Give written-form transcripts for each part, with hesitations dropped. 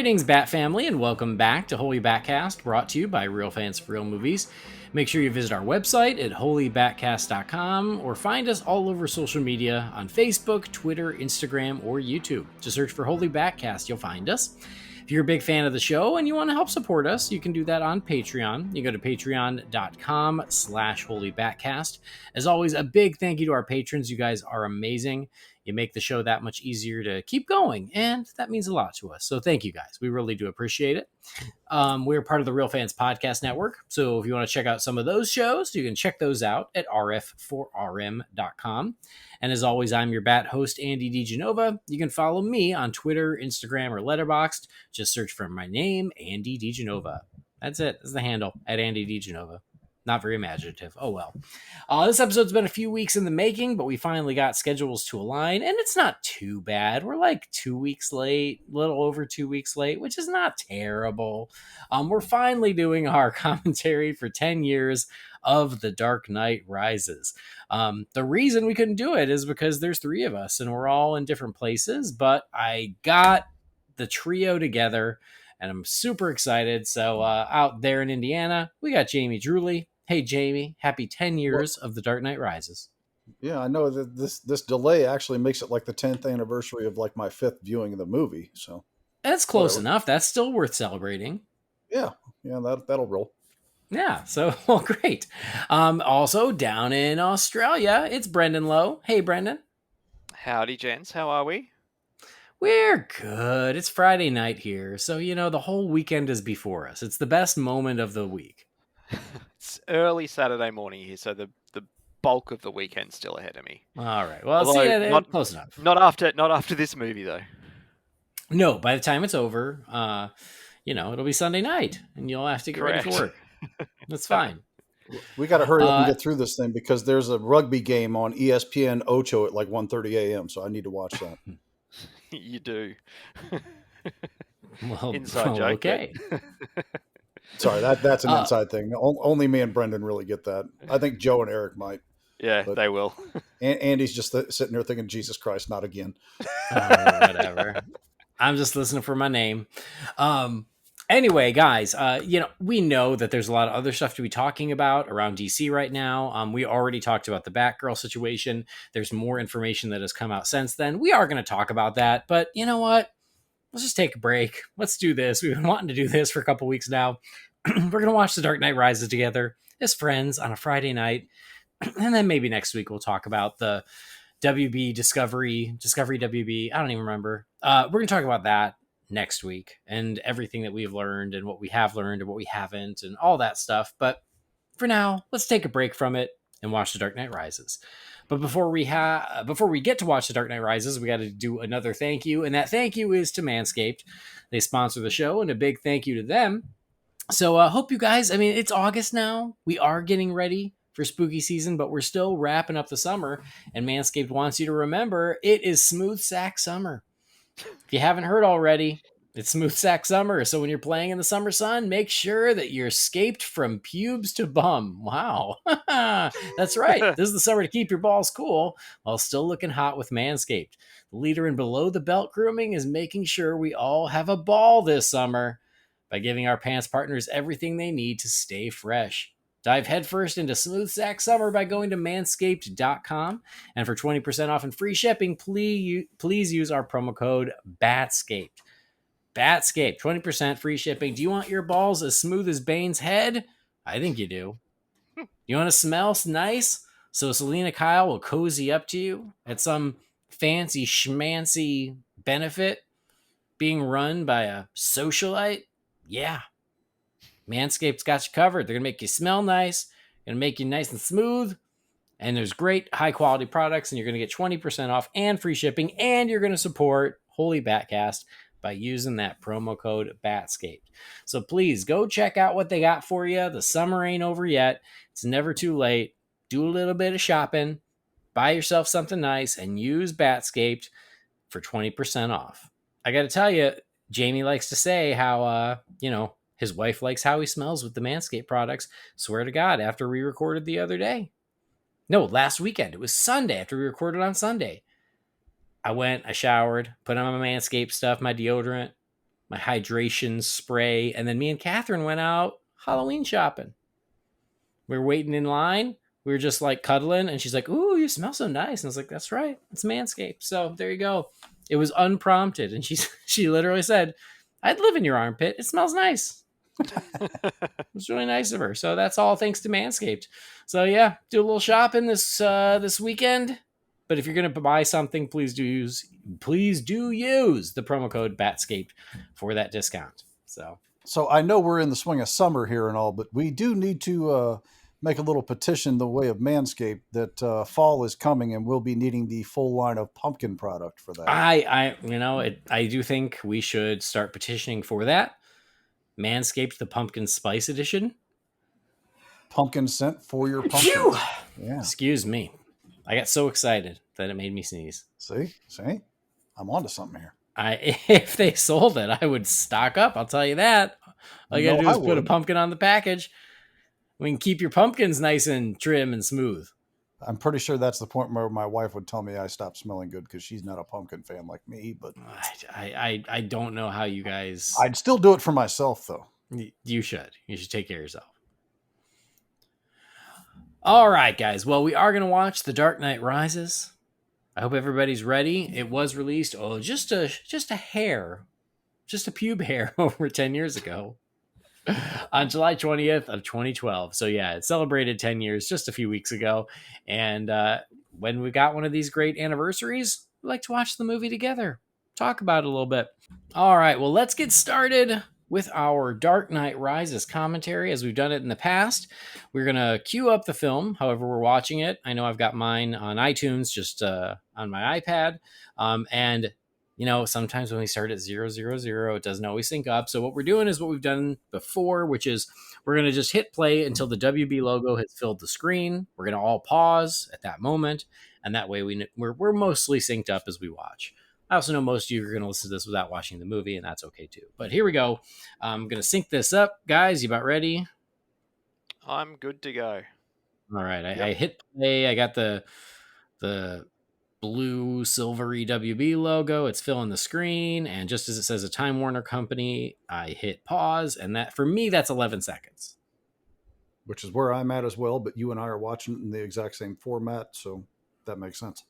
Greetings, Bat Family, and welcome back to Holy BatCast, brought to you by Real Fans for Real Movies. Make sure you visit our website at holybatcast.com or find us all over social media on Facebook, Twitter, Instagram, or YouTube. Just search for Holy BatCast, you'll find us. If you're a big fan of the show and you want to help support us, you can do that on Patreon. You go to patreon.com/holybatcast. As always, a big thank you to our patrons. You guys are amazing. You make the show that much easier to keep going, and that means a lot to us. So thank you guys. We really do appreciate it. We're part of the Real Fans Podcast Network, so if you want to check out some of those shows, you can check those out at rf4rm.com. And as always, I'm your Bat host, Andy DiGenova. You can follow me on Twitter, Instagram, or Letterboxd. Just search for my name, Andy DiGenova. That's it. That's the handle, at Andy DiGenova. Not very imaginative. Oh, well. This episode's been a few weeks in the making, but we finally got schedules to align, and it's not too bad. We're like 2 weeks late, a little over 2 weeks late, which is not terrible. We're finally doing our commentary for 10 years of The Dark Knight Rises. The reason we couldn't do it is because there's 3 of us, and we're all in different places, but I got the trio together, and I'm super excited. So out there in Indiana, we got Jamie Drewley. Hey, Jamie, happy 10 years of The Dark Knight Rises. Yeah, I know that this delay actually makes it like the 10th anniversary of like my 5th viewing of the movie. So that's close enough. That's still worth celebrating. Yeah, that'll roll. Yeah, so, well, great. Also, down in Australia, it's Brendan Lowe. Hey, Brendan. Howdy, gents. How are we? We're good. It's Friday night here, so, the whole weekend is before us. It's the best moment of the week. It's early Saturday morning here, so the bulk of the weekend's still ahead of me. All right. Well, see, close enough. Not after this movie, though. No, by the time it's over, it'll be Sunday night, and you'll have to get ready for work. That's fine. We got to hurry up and get through this thing because there's a rugby game on ESPN Ocho at like 1:30 a.m., so I need to watch that. You do. Well, inside joke. Okay. Sorry, that's an inside thing. Only me and Brendan really get that. I think Joe and Eric might. Yeah, they will. Andy's just sitting there thinking, Jesus Christ, not again. Whatever. I'm just listening for my name. Anyway, guys, we know that there's a lot of other stuff to be talking about around DC right now. We already talked about the Batgirl situation. There's more information that has come out since then. We are going to talk about that, but you know what? Let's just take a break. Let's do this. We've been wanting to do this for a couple weeks now. We're going to watch The Dark Knight Rises together as friends on a Friday night. And then maybe next week we'll talk about the WB Discovery WB. I don't even remember. We're going to talk about that next week and everything that we've learned and what we have learned and what we haven't and all that stuff. But for now, let's take a break from it and watch The Dark Knight Rises. But before we get to watch The Dark Knight Rises, we got to do another thank you, and that thank you is to Manscaped. They sponsor the show, and a big thank you to them. So I hope you guys, it's August now. We are getting ready for spooky season, but we're still wrapping up the summer, and Manscaped wants you to remember it is Smooth Sack Summer. If you haven't heard already, it's Smooth Sack Summer, so when you're playing in the summer sun, make sure that you're scaped from pubes to bum. Wow. That's right. This is the summer to keep your balls cool while still looking hot with Manscaped. The leader in below-the-belt grooming is making sure we all have a ball this summer by giving our pants partners everything they need to stay fresh. Dive headfirst into Smooth Sack Summer by going to manscaped.com. And for 20% off and free shipping, please use our promo code BATSCAPED. BATSCAPE, 20% free shipping. Do you want your balls as smooth as Bane's head? I think you do. You want to smell nice? So Selena Kyle will cozy up to you at some fancy schmancy benefit being run by a socialite? Yeah. Manscaped's got you covered. They're going to make you smell nice, going to make you nice and smooth, and there's great high-quality products, and you're going to get 20% off and free shipping, and you're going to support Holy BatCast by using that promo code BATSCAPE. So please go check out what they got for you. The summer ain't over yet. It's never too late. Do a little bit of shopping, buy yourself something nice, and use BATSCAPE for 20% off. I got to tell you, Jamie likes to say how, his wife likes how he smells with the Manscaped products. Swear to God, after we recorded the other day. No, last weekend. It was Sunday after we recorded on Sunday. I showered, put on my Manscaped stuff, my deodorant, my hydration spray, and then me and Catherine went out Halloween shopping. We were waiting in line. We were just like cuddling, and she's like, "Ooh, you smell so nice." And I was like, "That's right, it's Manscaped." So there you go. It was unprompted, and she literally said, "I'd live in your armpit. It smells nice." It was really nice of her. So that's all thanks to Manscaped. So yeah, do a little shopping this weekend. But if you're gonna buy something, please do use the promo code BATSCAPE for that discount. So I know we're in the swing of summer here and all, but we do need to make a little petition the way of Manscaped that fall is coming and we'll be needing the full line of pumpkin product for that. I do think we should start petitioning for that. Manscaped, the Pumpkin Spice Edition. Pumpkin scent for your pumpkins. Yeah. Excuse me. I got so excited that it made me sneeze. See? I'm onto something here. If they sold it, I would stock up. I'll tell you that. All you gotta do is put a pumpkin on the package. We can keep your pumpkins nice and trim and smooth. I'm pretty sure that's the point where my wife would tell me I stopped smelling good because she's not a pumpkin fan like me. But I don't know how you guys. I'd still do it for myself, though. You should. You should take care of yourself. All right, guys. Well, we are going to watch The Dark Knight Rises. I hope everybody's ready. It was released just a hair, just a pube hair over 10 years ago on July 20th of 2012. So yeah, it celebrated 10 years just a few weeks ago. And when we got one of these great anniversaries, we like to watch the movie together, talk about it a little bit. All right, well, let's get started with our Dark Knight Rises commentary as we've done it in the past. We're going to queue up the film, however we're watching it. I know I've got mine on iTunes, just on my iPad. And, you know, sometimes when we start at 000, it doesn't always sync up. So what we're doing is what we've done before, which is we're going to just hit play until the WB logo has filled the screen. We're going to all pause at that moment. And that way we're mostly synced up as we watch. I also know most of you are going to listen to this without watching the movie, and that's okay too. But here we go. I'm going to sync this up. Guys, you about ready? I'm good to go. All right. I hit play. I got the blue silvery WB logo. It's filling the screen. And just as it says a Time Warner Company, I hit pause. And that, for me, that's 11 seconds. Which is where I'm at as well. But you and I are watching in the exact same format. So that makes sense.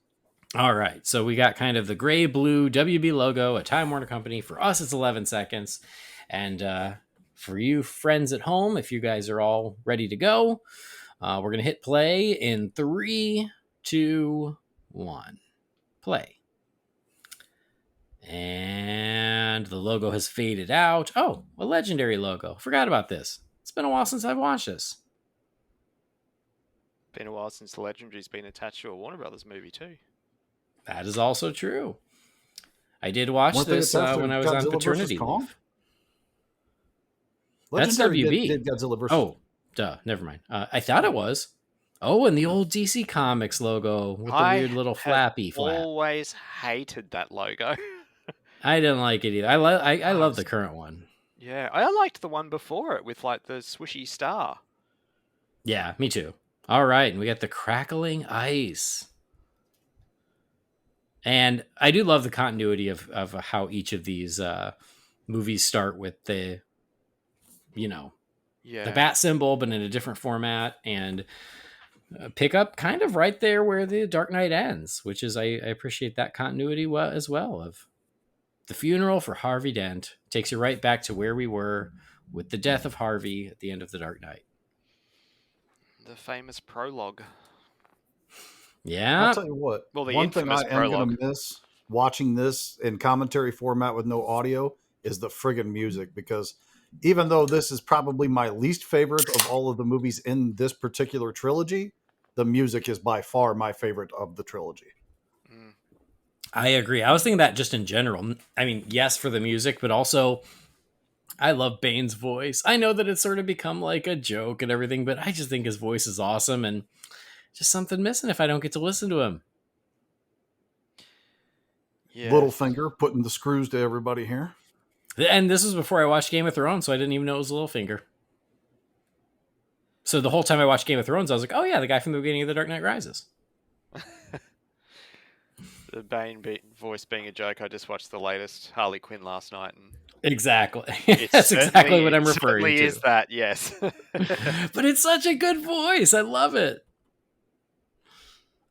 All right, so we got kind of the gray-blue WB logo, a Time Warner Company. For us, it's 11 seconds. And for you friends at home, if you guys are all ready to go, we're going to hit play in 3, 2, 1. Play. And the logo has faded out. Oh, a legendary logo. Forgot about this. It's been a while since I've watched this. Been a while since the Legendary's been attached to a Warner Brothers movie too. That is also true. I did watch this when I was on paternity leave. That's WB. Did Godzilla versus... Oh, duh. Never mind. I thought it was. Oh, and the old DC Comics logo with the weird little flappy flap. I always hated that logo. I didn't like it either. I love the current one. Yeah, I liked the one before it with like the swishy star. Yeah, me too. All right, and we got the crackling ice. And I do love the continuity of how each of these movies start with the bat symbol, but in a different format, and pick up kind of right there where the Dark Knight ends, which is I appreciate that continuity as well. Of the funeral for Harvey Dent takes you right back to where we were with the death of Harvey at the end of the Dark Knight. The famous prologue. Yeah. I'll tell you what. Well, one thing I am going to miss watching this in commentary format with no audio is the friggin' music, because even though this is probably my least favorite of all of the movies in this particular trilogy, the music is by far my favorite of the trilogy. I agree. I was thinking that just in general. I mean, yes, for the music, but also I love Bane's voice. I know that it's sort of become like a joke and everything, but I just think his voice is awesome, and just something missing if I don't get to listen to him. Yeah. Littlefinger putting the screws to everybody here. And this was before I watched Game of Thrones, so I didn't even know it was Littlefinger. So the whole time I watched Game of Thrones, I was like, oh yeah, the guy from the beginning of The Dark Knight Rises. The Bane voice being a joke. I just watched the latest Harley Quinn last night, and Exactly. It That's exactly certainly, what it I'm referring certainly is to. that. Yes. But it's such a good voice. I love it.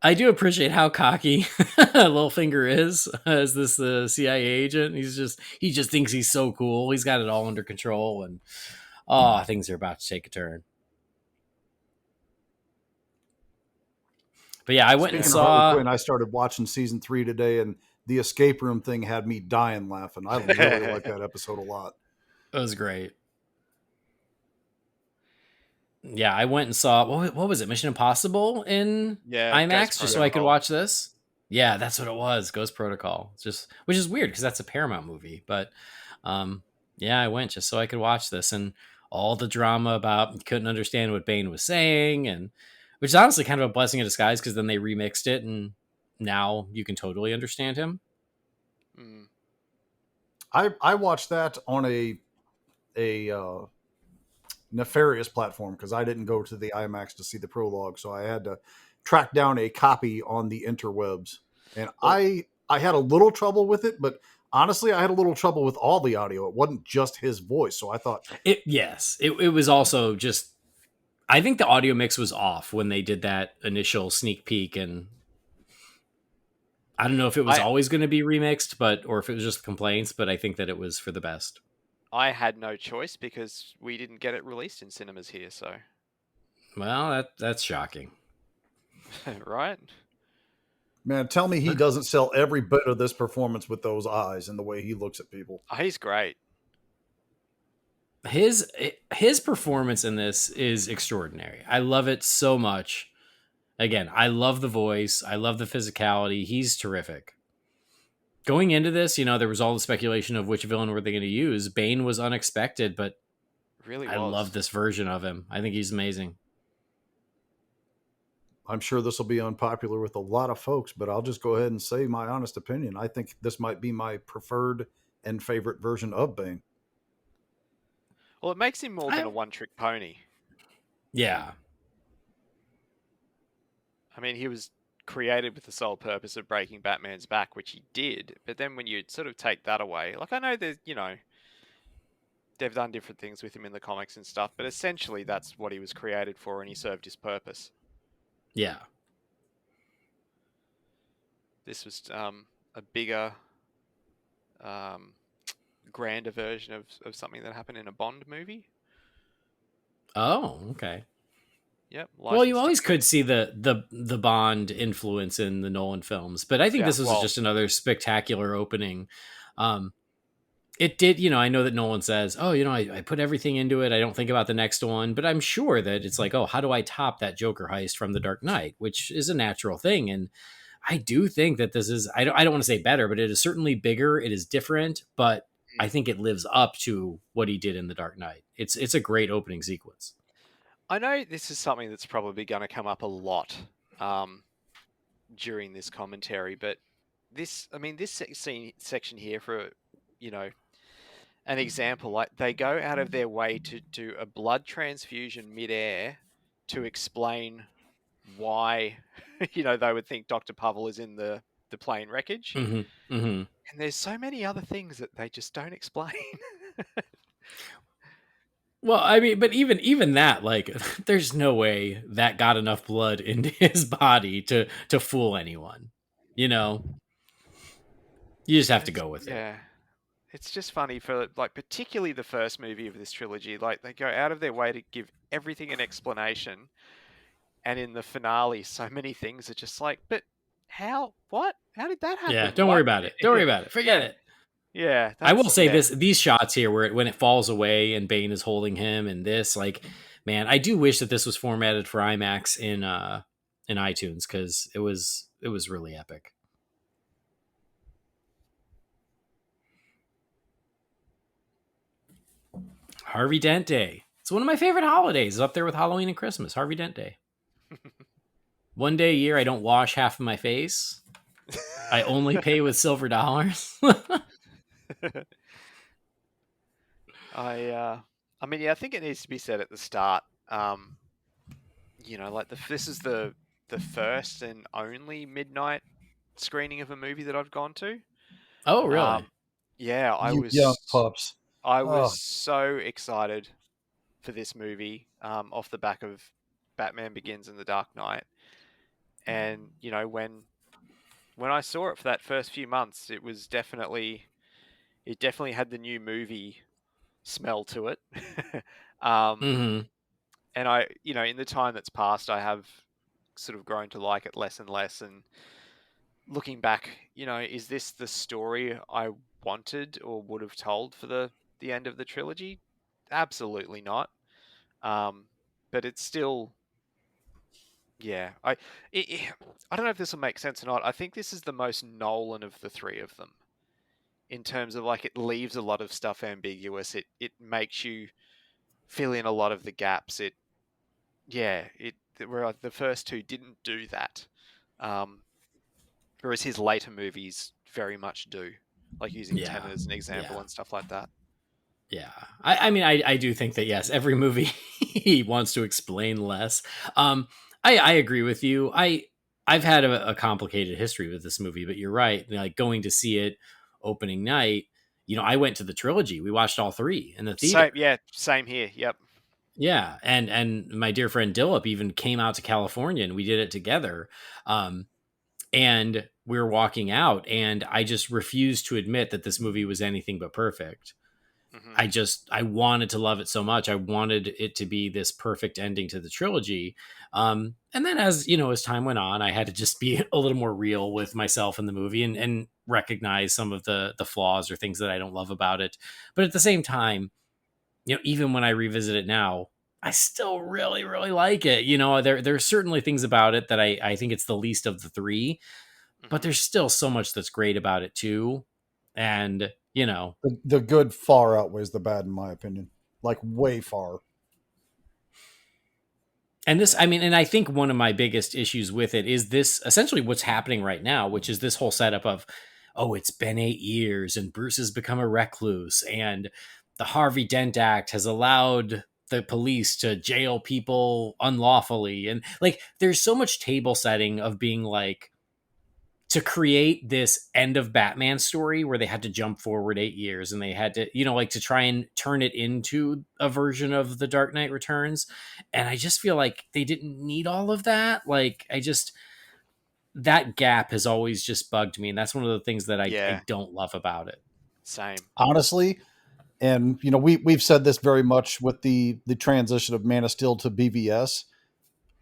I do appreciate how cocky Littlefinger is as this CIA agent. He just thinks he's so cool. He's got it all under control, and things are about to take a turn. But yeah, I went and Speaking of Harley saw. Quinn, I started watching season 3 today, and the escape room thing had me dying laughing. I really like that episode a lot. It was great. Yeah, I went and saw what was it? Mission Impossible in Yeah, Ghost IMAX just so I could Protocol. watch this. Yeah, that's what it was. Ghost Protocol. It's just which is weird because that's a Paramount movie, but yeah, I went just so I could watch this and all the drama about couldn't understand what Bane was saying and which is honestly kind of a blessing in disguise because then they remixed it and now you can totally understand him. Mm. I watched that on a nefarious platform because I didn't go to the IMAX to see the prologue, so I had to track down a copy on the interwebs, and I had a little trouble with it, but honestly, I had a little trouble with all the audio. It wasn't just his voice, so I thought, It was also just I think the audio mix was off when they did that initial sneak peek and I don't know if it was I always going to be remixed, or if it was just complaints, but I think that it was for the best. I had no choice because we didn't get it released in cinemas here, so Well, that's shocking. right? man, tell me he doesn't sell every bit of this performance with those eyes and the way he looks at people. Oh, he's great. His performance in this is extraordinary. I love it so much. Again, I love the voice. I love the physicality. He's terrific. Going into this, there was all the speculation of which villain were they going to use. Bane was unexpected, but Really I was. love this version of him. I think he's amazing. I'm sure this will be unpopular with a lot of folks, but I'll just go ahead and say my honest opinion. I think this might be my preferred and favorite version of Bane. Well, it makes him more than a one-trick pony. Yeah. I mean, he was created with the sole purpose of breaking Batman's back, which he did. But then when you sort of take that away, like I know there's, they've done different things with him in the comics and stuff, but essentially that's what he was created for, and he served his purpose. Yeah. This was a bigger, grander version of something that happened in a Bond movie. Oh, okay. Yep. Well, you always could see the Bond influence in the Nolan films, but I think this was just another spectacular opening. It did, I know that Nolan says, oh, I put everything into it. I don't think about the next one, but I'm sure that it's like, oh, how do I top that Joker heist from The Dark Knight, which is a natural thing. And I do think that this is, I don't want to say better, but it is certainly bigger. It is different, but I think it lives up to what he did in The Dark Knight. It's a great opening sequence. I know this is something that's probably going to come up a lot during this commentary, but this section here for, an example, like they go out of their way to do a blood transfusion midair to explain why, they would think Dr. Pavel is in the plane wreckage. Mm-hmm. Mm-hmm. And there's so many other things that they just don't explain. Well, I mean, but even that, like, there's no way that got enough blood into his body to fool anyone. You just have to go with it. Yeah. It's just funny for, like, particularly the first movie of this trilogy. Like, they go out of their way to give everything an explanation. And in the finale, so many things are just like, but how? What? How did that happen? Yeah, don't worry about it. Don't worry about it. Forget it. Yeah. I will say these shots here where when it falls away and Bane is holding him and this, like, man, I do wish that this was formatted for IMAX in iTunes because it was really epic. Harvey Dent Day. It's one of my favorite holidays. It's up there with Halloween and Christmas. Harvey Dent Day. One day a year, I don't wash half of my face. I only pay with silver dollars. I think it needs to be said at the start. This is the first and only midnight screening of a movie that I've gone to. Oh, really? Yeah, I was young pups. I was Oh, so excited for this movie off the back of Batman Begins and The Dark Knight, and when I saw it for that first few months, it definitely had the new movie smell to it. um, Mm-hmm. and in the time that's passed, I have sort of grown to like it less and less. And looking back, is this the story I wanted or would have told for the end of the trilogy? Absolutely not. Um, but it's still, yeah. I don't know if this will make sense or not. I think this is the most Nolan of the three of them in terms of like it leaves a lot of stuff ambiguous. It makes you fill in a lot of the gaps. Where the first two didn't do that. Um, Whereas his later movies very much do, like using Yeah. Tenet as an example Yeah. and stuff like that. Yeah. I mean, I do think that, yes, every movie he wants to explain less. Um, I agree with you. I've had a complicated history with this movie, but you're right. Like going to see it opening night, I went to the trilogy. We watched all three in the theater. Same here. Yep. Yeah, and my dear friend Dillip even came out to California and we did it together. And we were walking out, and I just refused to admit that this movie was anything but perfect. Hmm. I wanted to love it so much. I wanted it to be this perfect ending to the trilogy. And then as time went on, I had to just be a little more real with myself in the movie and recognize some of the flaws or things that I don't love about it. But at the same time, even when I revisit it now, I still really, really like it. There's certainly things about it that I think it's the least of the three, but Hmm. there's still so much that's great about it too. And, the good far outweighs the bad, in my opinion. Like, way far. and this, Yeah. I mean, and I think one of my biggest issues with it is this essentially what's happening right now, which is this whole setup of, oh, it's been 8 years and Bruce has become a recluse and the Harvey Dent Act has allowed the police to jail people unlawfully. And like, there's so much table setting of being like, to create this end of Batman story where they had to jump forward 8 years and they had to, like to try and turn it into a version of the Dark Knight Returns. And I just feel like they didn't need all of that. Like, that gap has always just bugged me. And that's one of the things that I Yeah. don't love about it. Same. Honestly, and we've said this very much with the transition of Man of Steel to BVS.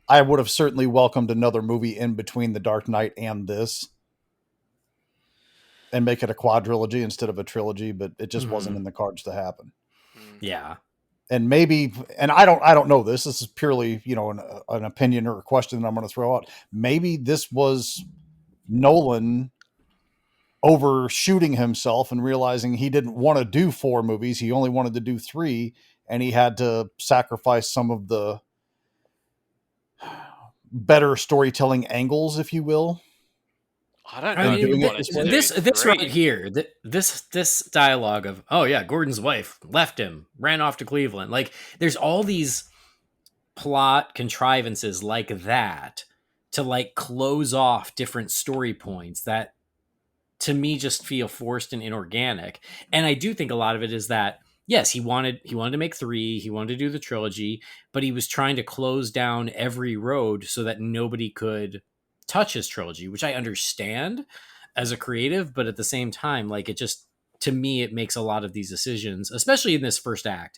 I would have certainly welcomed another movie in between The Dark Knight and this and make it a quadrilogy instead of a trilogy, but it just wasn't Mm-hmm. in the cards to happen. Mm. Yeah. And maybe, and I don't know this. This is purely, an opinion or a question that I'm going to throw out. Maybe this was Nolan overshooting himself and realizing he didn't want to do 4 movies. He only wanted to do 3, and he had to sacrifice some of the better storytelling angles, if you will, I don't I know in if he mean, doing it wanted this to way. do this right three. here, this dialogue of, oh yeah, Gordon's wife left him, ran off to Cleveland. Like, there's all these plot contrivances like that to like close off different story points that to me just feel forced and inorganic. And I do think a lot of it is that, yes, he wanted to make 3, he wanted to do the trilogy, but he was trying to close down every road so that nobody could touch his trilogy, which I understand as a creative, but at the same time, like, it just, to me, it makes a lot of these decisions, especially in this first act.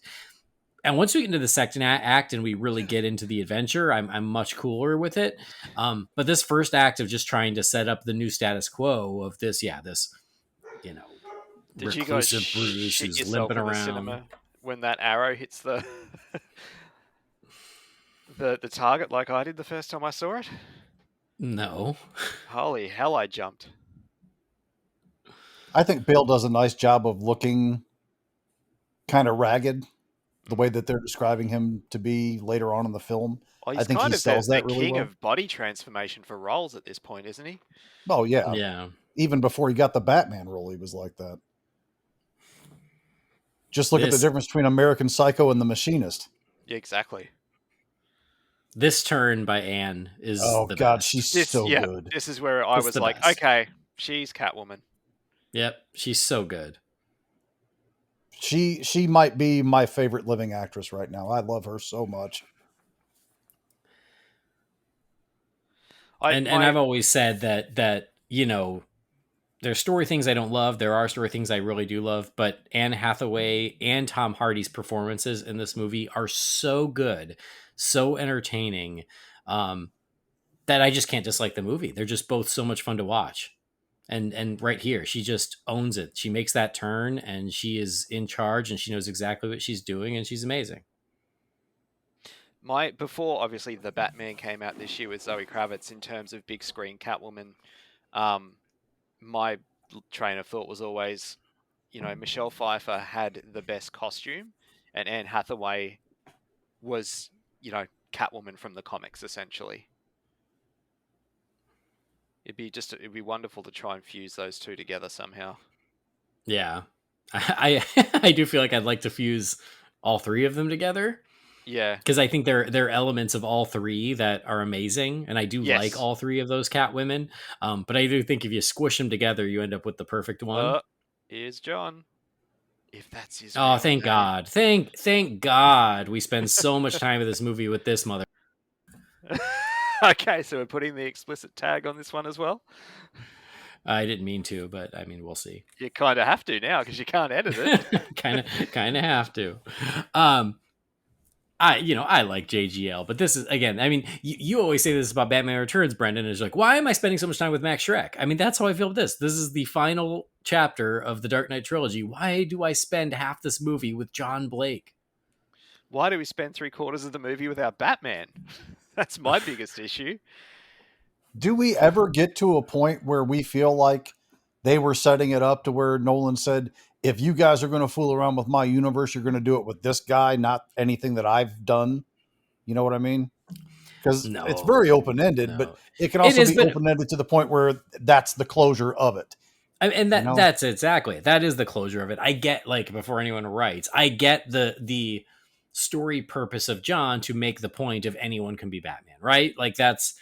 And once we get into the second act and we really get into the adventure, I'm much cooler with it. But this first act of just trying to set up the new status quo of this, yeah, this, you know, Did you guys reclusive Bruce shit who's yourself limping in the around. cinema when that arrow hits the the target like I did the first time I saw it? No. Holy hell, I jumped. I think Bale does a nice job of looking kind of ragged, the way Mm. that they're describing him to be later on in the film. Well, I he's think he kind of the sells that really king well. of body transformation for roles at this point, isn't he? Oh, yeah. Yeah. Even before he got the Batman role, he was like that. Just look at the This difference between American Psycho and The Machinist. Yeah, exactly. this turn by Anne is Oh, the God, best. she's so good. This is where I It's was the like, best. okay, she's Catwoman. Yep, she's so good. She might be my favorite living actress right now. I love her so much. And I've always said that there's story things I don't love. There are story things I really do love, but Anne Hathaway and Tom Hardy's performances in this movie are so good, so entertaining, that I just can't dislike the movie. They're just both so much fun to watch. And right here, she just owns it. She makes that turn, and she is in charge, and she knows exactly what she's doing, and she's amazing. Before obviously the Batman came out this year with Zoe Kravitz, in terms of big screen Catwoman, my train of thought was always, Michelle Pfeiffer had the best costume, and Anne Hathaway was, Catwoman from the comics, essentially. It'd be wonderful to try and fuse those two together somehow. Yeah. I do feel like I'd like to fuse all three of them together. Yeah. Because I think there are elements of all three that are amazing, and I do like all three of those Catwomen. But I do think if you squish them together, you end up with the perfect one. Here's John. If that's his Oh, real thank name. God. Thank God we spend so much time in this movie with this mother. Okay, so we're putting the explicit tag on this one as well? I didn't mean to, but I mean, we'll see. You kind of have to now because you can't edit it. kind of have to. I like JGL, but this is, again, I mean, you always say this about Batman Returns, Brendan, is like, why am I spending so much time with Max Schreck? I mean, that's how I feel with this. This is the final chapter of the Dark Knight trilogy. Why do I spend half this movie with John Blake? Why do we spend 3/4 of the movie without Batman? That's my biggest issue. Do we ever get to a point where we feel like they were setting it up to where Nolan said, if you guys are going to fool around with my universe, you're going to do it with this guy, not anything that I've done? You know what I mean? Because it's very open-ended, but it can also be open-ended to the point where that's the closure of it. And that's exactly, that is the closure of it. I get, like, before anyone writes, I get the story purpose of John to make the point of anyone can be Batman, right? Like, that's,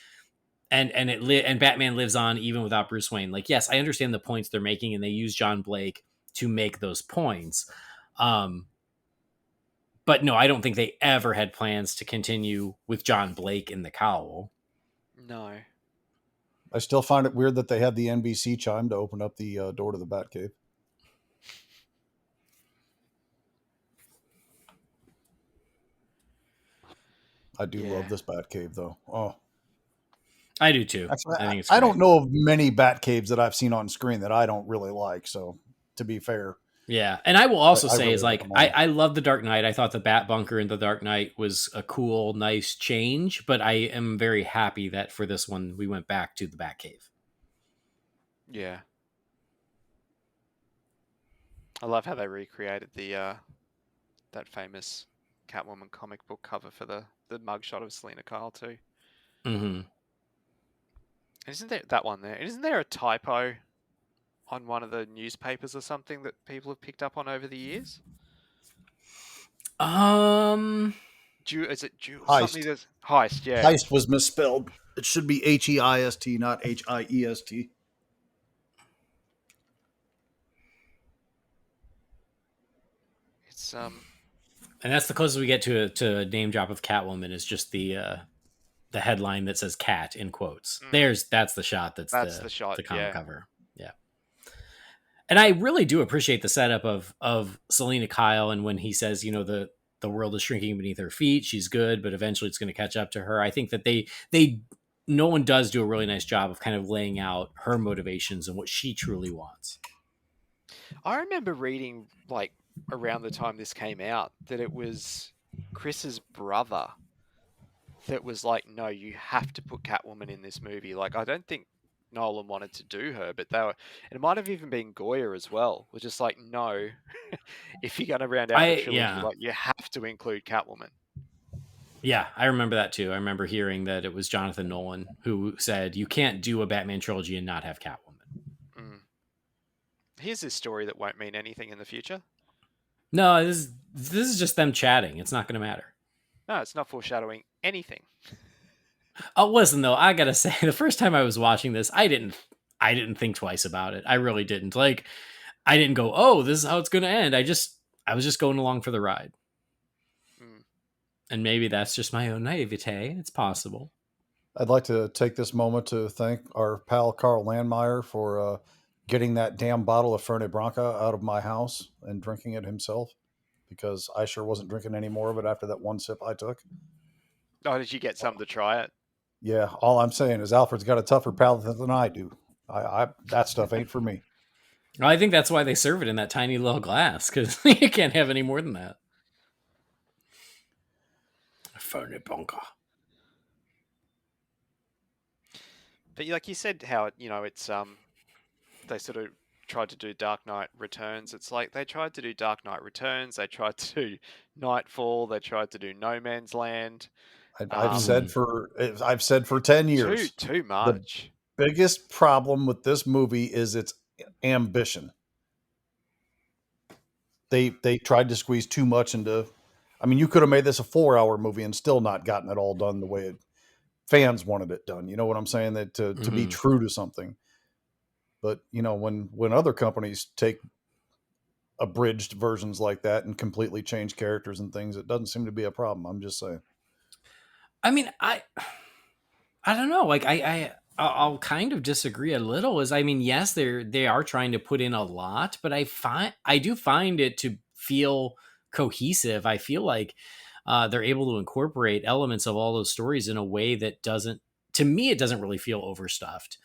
and Batman lives on even without Bruce Wayne. Like, yes, I understand the points they're making, and they use John Blake to make those points. But no, I don't think they ever had plans to continue with John Blake in the cowl. No. I still find it weird that they had the NBC chime to open up the door to the Batcave. I do love this Batcave, though. Oh, I do too. Actually, I don't know of many Batcaves that I've seen on screen that I don't really like. So, to be fair. Yeah, and I will also say really is like I love the Dark Knight. I thought the Bat Bunker in the Dark Knight was a cool, nice change, but I am very happy that for this one we went back to the Batcave. Yeah, I love how they recreated the that famous Catwoman comic book cover for the mugshot of Selena Kyle too. Mm-hmm. Isn't there that one there? Isn't there a typo on one of the newspapers or something that people have picked up on over the years? Is it Heist? Heist, yeah. Heist was misspelled. It should be Heist, not Hiest. It's and that's the closest we get to a name drop of Catwoman is just the headline that says "cat" in quotes. That's the shot. That's the shot. The comic cover. Yeah. And I really do appreciate the setup of Selena Kyle, and when he says, the world is shrinking beneath her feet, she's good, but eventually it's going to catch up to her. I think that Nolan does do a really nice job of kind of laying out her motivations and what she truly wants. I remember reading, like, around the time this came out, that it was Chris's brother that was like, no, you have to put Catwoman in this movie. Like, I don't think Nolan wanted to do her, but and it might have even been Goya as well. Was just like, no, if you're going to round out the trilogy, like, you have to include Catwoman. Yeah, I remember that too. I remember hearing that it was Jonathan Nolan who said, you can't do a Batman trilogy and not have Catwoman. Here's this story that won't mean anything in the future. No, this is just them chatting. It's not going to matter. No, it's not foreshadowing anything. Oh, listen though, I gotta say, the first time I was watching this, I didn't think twice about it. I really didn't. Like, I didn't go, oh, this is how it's going to end. I was just going along for the ride. Mm. And maybe that's just my own naivete. It's possible. I'd like to take this moment to thank our pal Carl Landmeyer for getting that damn bottle of Fernet Branca out of my house and drinking it himself, because I sure wasn't drinking any more of it after that one sip I took. Oh, did you get some to try it? Yeah, all I'm saying is Alfred's got a tougher palate than I do. I that stuff ain't for me. I think that's why they serve it in that tiny little glass, because you can't have any more than that. Fernet Branca. But like you said, how it's they sort of tried to do Dark Knight Returns. It's like they tried to do Dark Knight Returns. They tried to do Nightfall. They tried to do No Man's Land. I've said for 10 years, Too the much. biggest problem with this movie is its ambition. They tried to squeeze too much into. I mean, you could have made this a 4-hour movie and still not gotten it all done the way fans wanted it done. You know what I'm saying? That to be true to something. But when other companies take abridged versions like that and completely change characters and things, it doesn't seem to be a problem. I'm just saying. I mean, I don't know. Like I'll kind of disagree a little. Is I mean, yes, they are trying to put in a lot, but I do find it to feel cohesive. I feel like they're able to incorporate elements of all those stories in a way that doesn't, to me, it doesn't really feel overstuffed.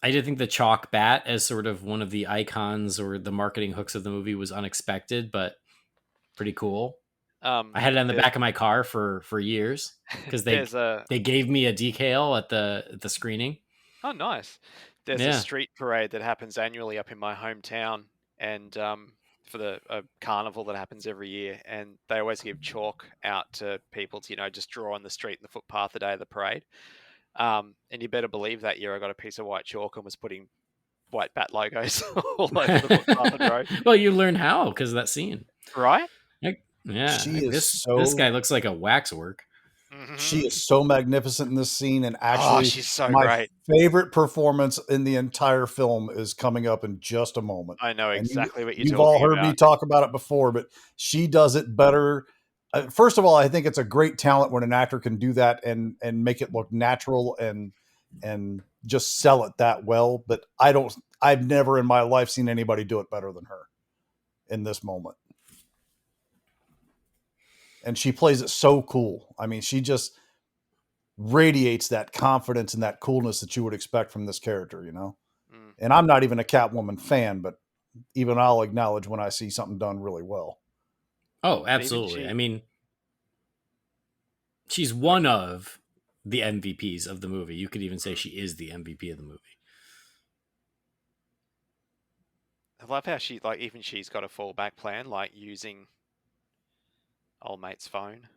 I did think the chalk bat as sort of one of the icons or the marketing hooks of the movie was unexpected, but pretty cool. I had it on the back of my car for years because they gave me a decal at the screening. Oh, nice. There's a street parade that happens annually up in my hometown, and for the carnival that happens every year, and they always give chalk out to people to just draw on the street and the footpath the day of the parade. And you better believe that year I got a piece of white chalk and was putting white bat logos all over the footpath and road. Well, you learn how because of that scene, right? This guy looks like a waxwork. Mm-hmm. She is so magnificent in this scene, and actually, she's so my great. favorite performance in the entire film is coming up in just a moment. I know exactly what you're talking about. You've all heard me talk about it before, but she does it better. First of all, I think it's a great talent when an actor can do that and make it look natural and just sell it that well. But I've never in my life seen anybody do it better than her in this moment. And she plays it so cool. I mean, she just radiates that confidence and that coolness that you would expect from this character, And I'm not even a Catwoman fan, but even I'll acknowledge when I see something done really well. Oh, absolutely. I mean, she's one of the MVPs of the movie. You could even say she is the MVP of the movie. I love how she's got a fallback plan, like using old mate's phone.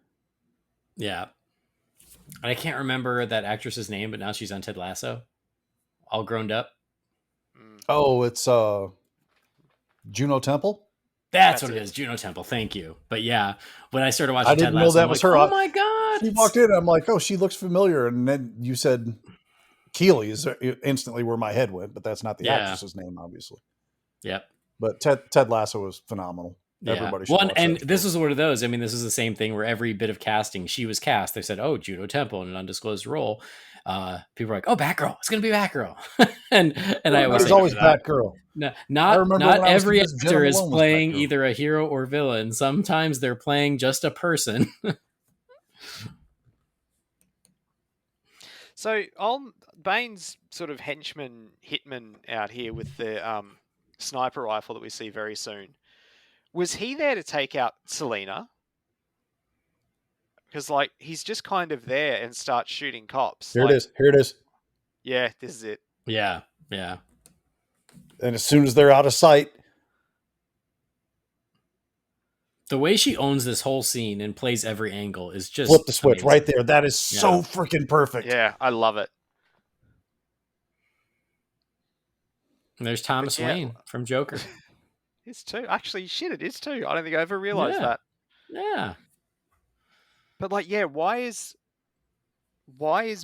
Yeah. And I can't remember that actress's name, but now she's on Ted Lasso. All grown up. Oh, it's Juno Temple? That's what it is, Juno Temple. Thank you. But yeah, when I started watching I didn't Ted Lasso, know that was her. Oh my God. She walked in, I'm like, oh, she looks familiar. And then you said Keeley is instantly where my head went, but that's not the actress's name, obviously. Yep. But Ted Lasso was phenomenal. Yeah. Everybody should watch and that. This was one of those. I mean, this is the same thing where every bit of casting, she was cast. They said, "Oh, Juno Temple in an undisclosed role." People were like, "Oh, Batgirl! It's going to be Batgirl." and I always say, always Batgirl. No, not every actor is playing either a hero or villain. Sometimes they're playing just a person. So, Bane's sort of henchman, hitman out here with the sniper rifle that we see very soon. Was he there to take out Selena? Because, he's just kind of there and starts shooting cops. Here it is. Yeah, this is it. Yeah. And as soon as they're out of sight, the way she owns this whole scene and plays every angle is just flip the switch amazing. right there. That is so freaking perfect. Yeah, I love it. And there's Thomas Wayne from Joker. It's too. Actually, shit, it is too. I don't think I ever realized that. Yeah. But why is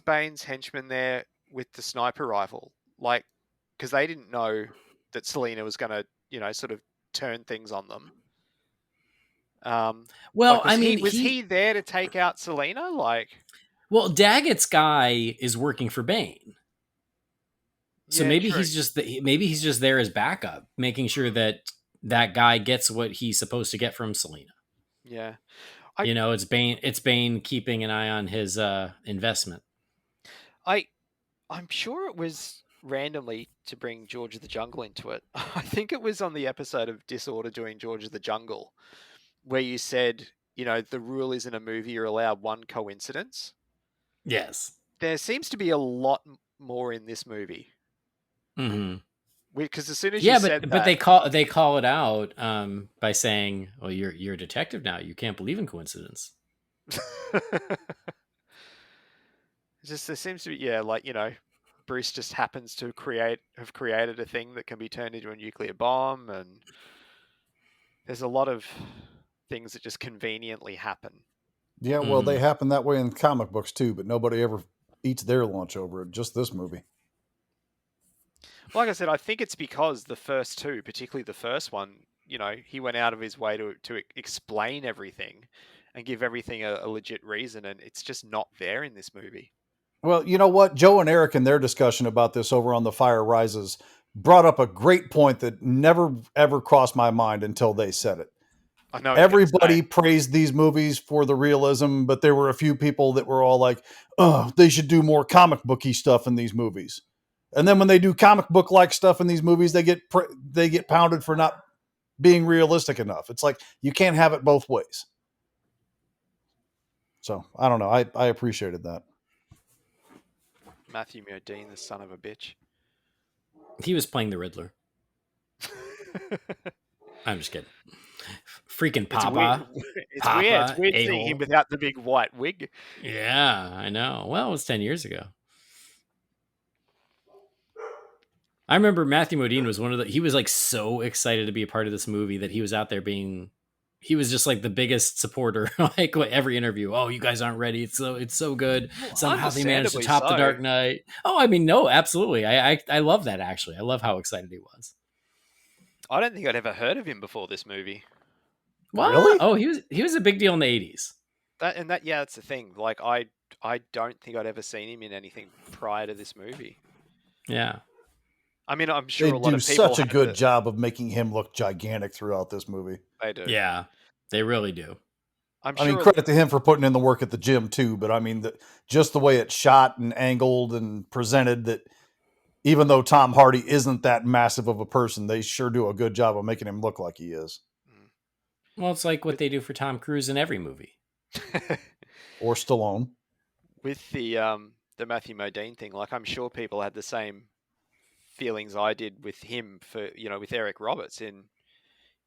Bane's henchman there with the sniper rifle? Because they didn't know that Selena was going to, sort of turn things on them. Well, like, I mean, was he there to take out Selena? Like, well, Daggett's guy is working for Bane. So yeah, maybe true. he's just there as backup, making sure that that guy gets what he's supposed to get from Selena. Yeah. It's Bane keeping an eye on his investment. I'm sure it was randomly to bring George of the Jungle into it. I think it was on the episode of Disorder doing George of the Jungle, where you said, the rule is in a movie you're allowed one coincidence. Yes. There seems to be a lot more in this movie. Mm-hmm. Because as soon as you said but that, they call it out by saying, "Well, you're a detective now. You can't believe in coincidence." just there seems to be, like, Bruce just happens to have created a thing that can be turned into a nuclear bomb, and there's a lot of things that just conveniently happen. Yeah, well, they happen that way in comic books too, but nobody ever eats their lunch over it. Just this movie. Like I said, I think it's because the first two, particularly the first one, he went out of his way to explain everything and give everything a legit reason, and it's just not there in this movie. Well, you know what? Joe and Eric, in their discussion about this over on The Fire Rises, brought up a great point that never ever crossed my mind until they said it. I know Everybody praised these movies for the realism, but there were a few people that were all like, "Oh, they should do more comic booky stuff in these movies." And then when they do comic book like stuff in these movies, they get pounded for not being realistic enough. It's like you can't have it both ways. So I don't know. I appreciated that. Matthew Modine, the son of a bitch. He was playing the Riddler. I'm just kidding. Freaking Papa. It's weird. It's weird seeing him without the big white wig. Yeah, I know. Well, it was 10 years ago. I remember Matthew Modine was he was like so excited to be a part of this movie that he was out there he was just like the biggest supporter, like every interview. Oh, you guys aren't ready. It's so good. Well, somehow they managed to top the Dark Knight. Oh, I mean, no, absolutely. I love that, actually. I love how excited he was. I don't think I'd ever heard of him before this movie. What? Really? Oh, he was a big deal in the 80s. That's the thing. Like, I don't think I'd ever seen him in anything prior to this movie. Yeah. I mean, I'm sure they a lot do of people such a good job of making him look gigantic throughout this movie. They do. Yeah, they really do. I mean, credit to him for putting in the work at the gym too, but I mean, just the way it's shot and angled and presented, that even though Tom Hardy isn't that massive of a person, they sure do a good job of making him look like he is. Well, it's like what they do for Tom Cruise in every movie. Or Stallone. With the Matthew Modine thing, like, I'm sure people had the same feelings I did with him with Eric Roberts in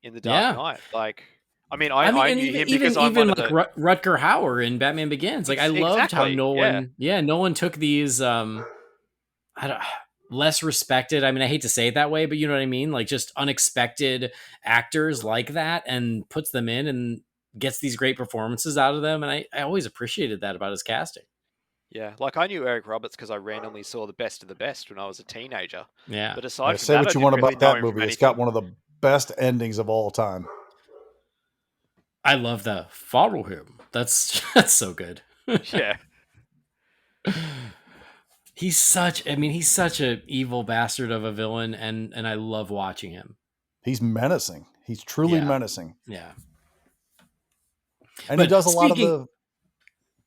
The Dark Knight. Like, I mean, I knew him because I'm one of the... Rutger Hauer in Batman Begins. Like, I loved how Nolan took these less respected. I mean, I hate to say it that way, but you know what I mean? Like, just unexpected actors like that and puts them in and gets these great performances out of them. And I always appreciated that about his casting. Yeah, like, I knew Eric Roberts because I randomly saw The Best of the Best when I was a teenager. Yeah. But aside from say that, what you want about that movie. It's got one of the best endings of all time. I love the follow him. That's so good. Yeah. He's such a evil bastard of a villain, and I love watching him. He's menacing. He's truly menacing. Yeah. And he does a lot of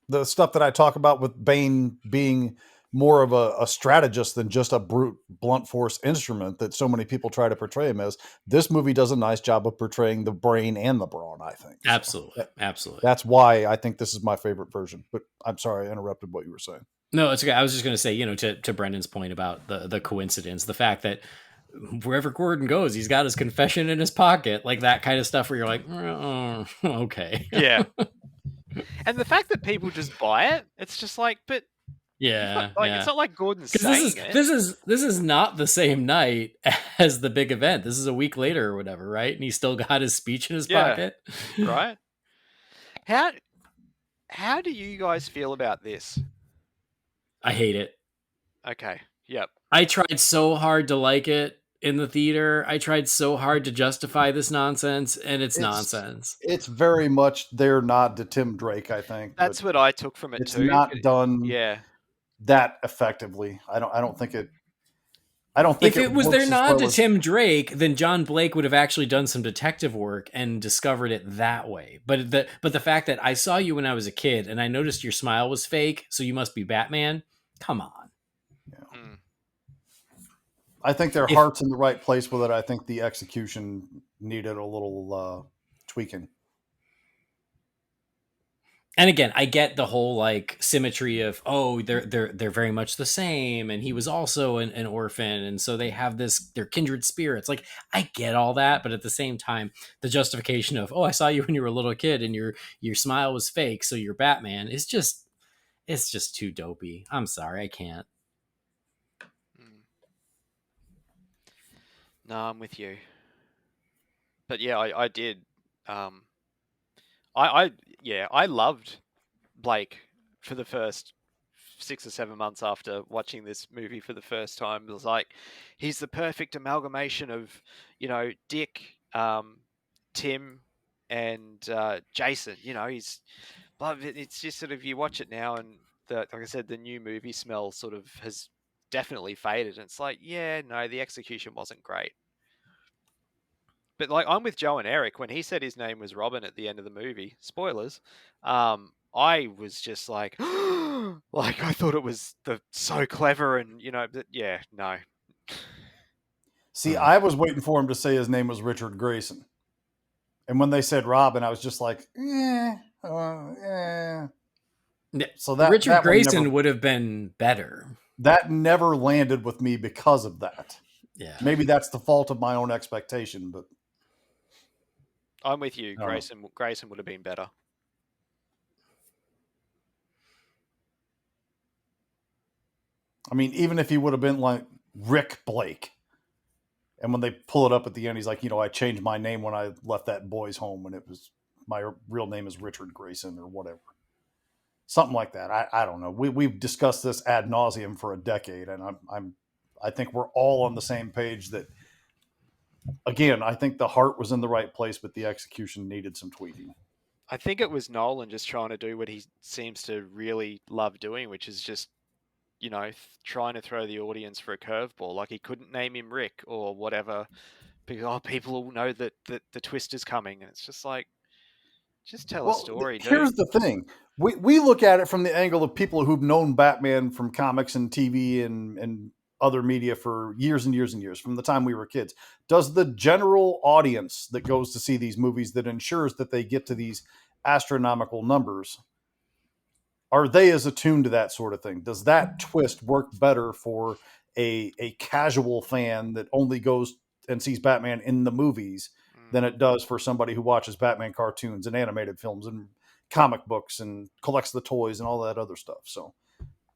the stuff that I talk about with Bane being more of a strategist than just a blunt force instrument that so many people try to portray him as. This movie does a nice job of portraying the brain and the brawn, I think. Absolutely. Absolutely. That's why I think this is my favorite version. But I'm sorry, I interrupted what you were saying. No, it's okay. I was just going to say, to Brendan's point about the coincidence, the fact that wherever Gordon goes, he's got his confession in his pocket, like that kind of stuff where you're like, oh, okay. Yeah. And the fact that people just buy it, it's just like, but yeah, it's not like Gordon's saying it. This is not the same night as the big event. This is a week later or whatever, right? And he still got his speech in his pocket. Right. How do you guys feel about this? I hate it. Okay. Yep. I tried so hard to like it. in the theater. I tried so hard to justify this nonsense, and it's It's nonsense. it's very much their nod to Tim Drake, I think, but That's what I took from it it's too. not done Yeah. that effectively. I don't think If it it was their works as nod well to as. Tim Drake, then John Blake would have actually done some detective work and discovered it that way. But the fact that I saw you when I was a kid and I noticed your smile was fake, so you must be Batman. Come on. Mm. I think their If heart's in the right place with it. I think the execution needed a little tweaking. and again, I get the whole like symmetry of they're very much the same, and he was also an orphan, and so they have this they're kindred spirits. Like I get all that, but at the same time, the justification of I saw you when you were a little kid and your smile was fake, so you're Batman is just it's just too dopey. I'm sorry, I can't. Mm. No, I'm with you. But yeah, I did. Um, I loved Blake for the first 6 or 7 months after watching this movie for the first time. It was like he's the perfect amalgamation of Dick, Tim, and Jason. He's but it's just sort of you watch it now and like I said, the new movie smell sort of has definitely faded. And it's like, yeah, no, the execution wasn't great. But like I'm with Joe and Eric when he said his name was Robin at the end of the movie. Spoilers. I was just like, like I thought it was so clever, and but yeah, no. See, I was waiting for him to say his name was Richard Grayson, and when they said Robin, I was just like, eh. So Richard that one never Grayson would have been better. landed with me because of that. Yeah. Maybe that's the fault of my own expectation, but I'm with you. I don't know. Grayson would have been better. I mean, even if he would have been like Rick Blake, and when they pull it up at the end, he's like, I changed my name when I left that boy's home, when it was my real name is Richard Grayson or whatever, something like that. I don't know. We've discussed this ad nauseum for a decade, and I think we're all on the same page that. Again, I think the heart was in the right place, but the execution needed some tweaking. I think it was Nolan just trying to do what he seems to really love doing, which is just trying to throw the audience for a curveball. Like he couldn't name him Rick or whatever because people will know that the twist is coming, and it's just like, just tell a story, dude. Here's the thing: we look at it from the angle of people who've known Batman from comics and TV and other media for years and years and years, from the time we were kids. Does the general audience that goes to see these movies, that ensures that they get to these astronomical numbers, are they as attuned to that sort of thing? Does that twist work better for a casual fan that only goes and sees Batman in the movies than it does for somebody who watches Batman cartoons and animated films and comic books and collects the toys and all that other stuff? So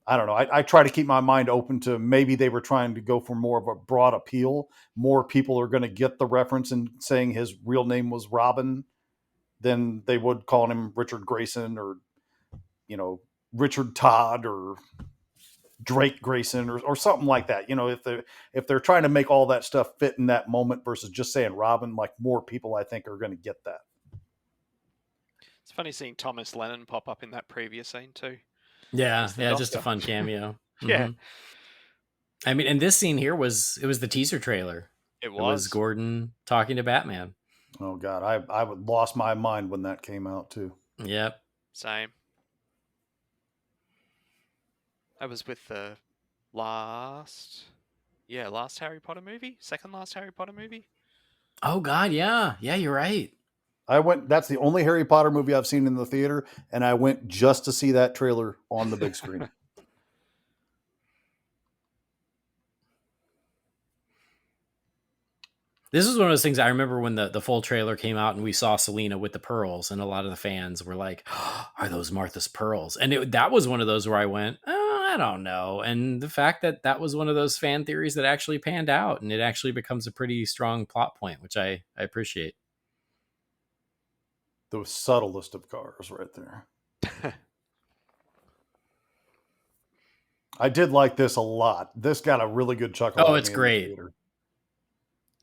I don't know. I try to keep my mind open to, maybe they were trying to go for more of a broad appeal. More people are going to get the reference and saying his real name was Robin than they would calling him Richard Grayson or, Richard Todd or Drake Grayson or something like that. If they're trying to make all that stuff fit in that moment versus just saying Robin, like, more people I think are going to get that. It's funny seeing Thomas Lennon pop up in that previous scene too. Yeah, As the just a Doctor. fun cameo. Yeah. I mean, and this scene here was the teaser trailer. It It was was. Gordon talking to Batman. Oh God, I would lost my mind when that came out too. Yep. Same. I was with the last Harry Potter movie, second last Harry Potter movie. Oh God, yeah, you're right. That's the only Harry Potter movie I've seen in the theater, and I went just to see that trailer on the big screen. This is one of those things I remember when the full trailer came out and we saw Selena with the pearls, and a lot of the fans were like, oh, "Are those Martha's pearls?" And that was one of those where I went, "Oh, I don't know." And the fact that was one of those fan theories that actually panned out, and it actually becomes a pretty strong plot point, which I appreciate. The subtlest of cars, right there. I did like this a lot. This got a really good chuckle. Oh, out of it's me in the great. theater.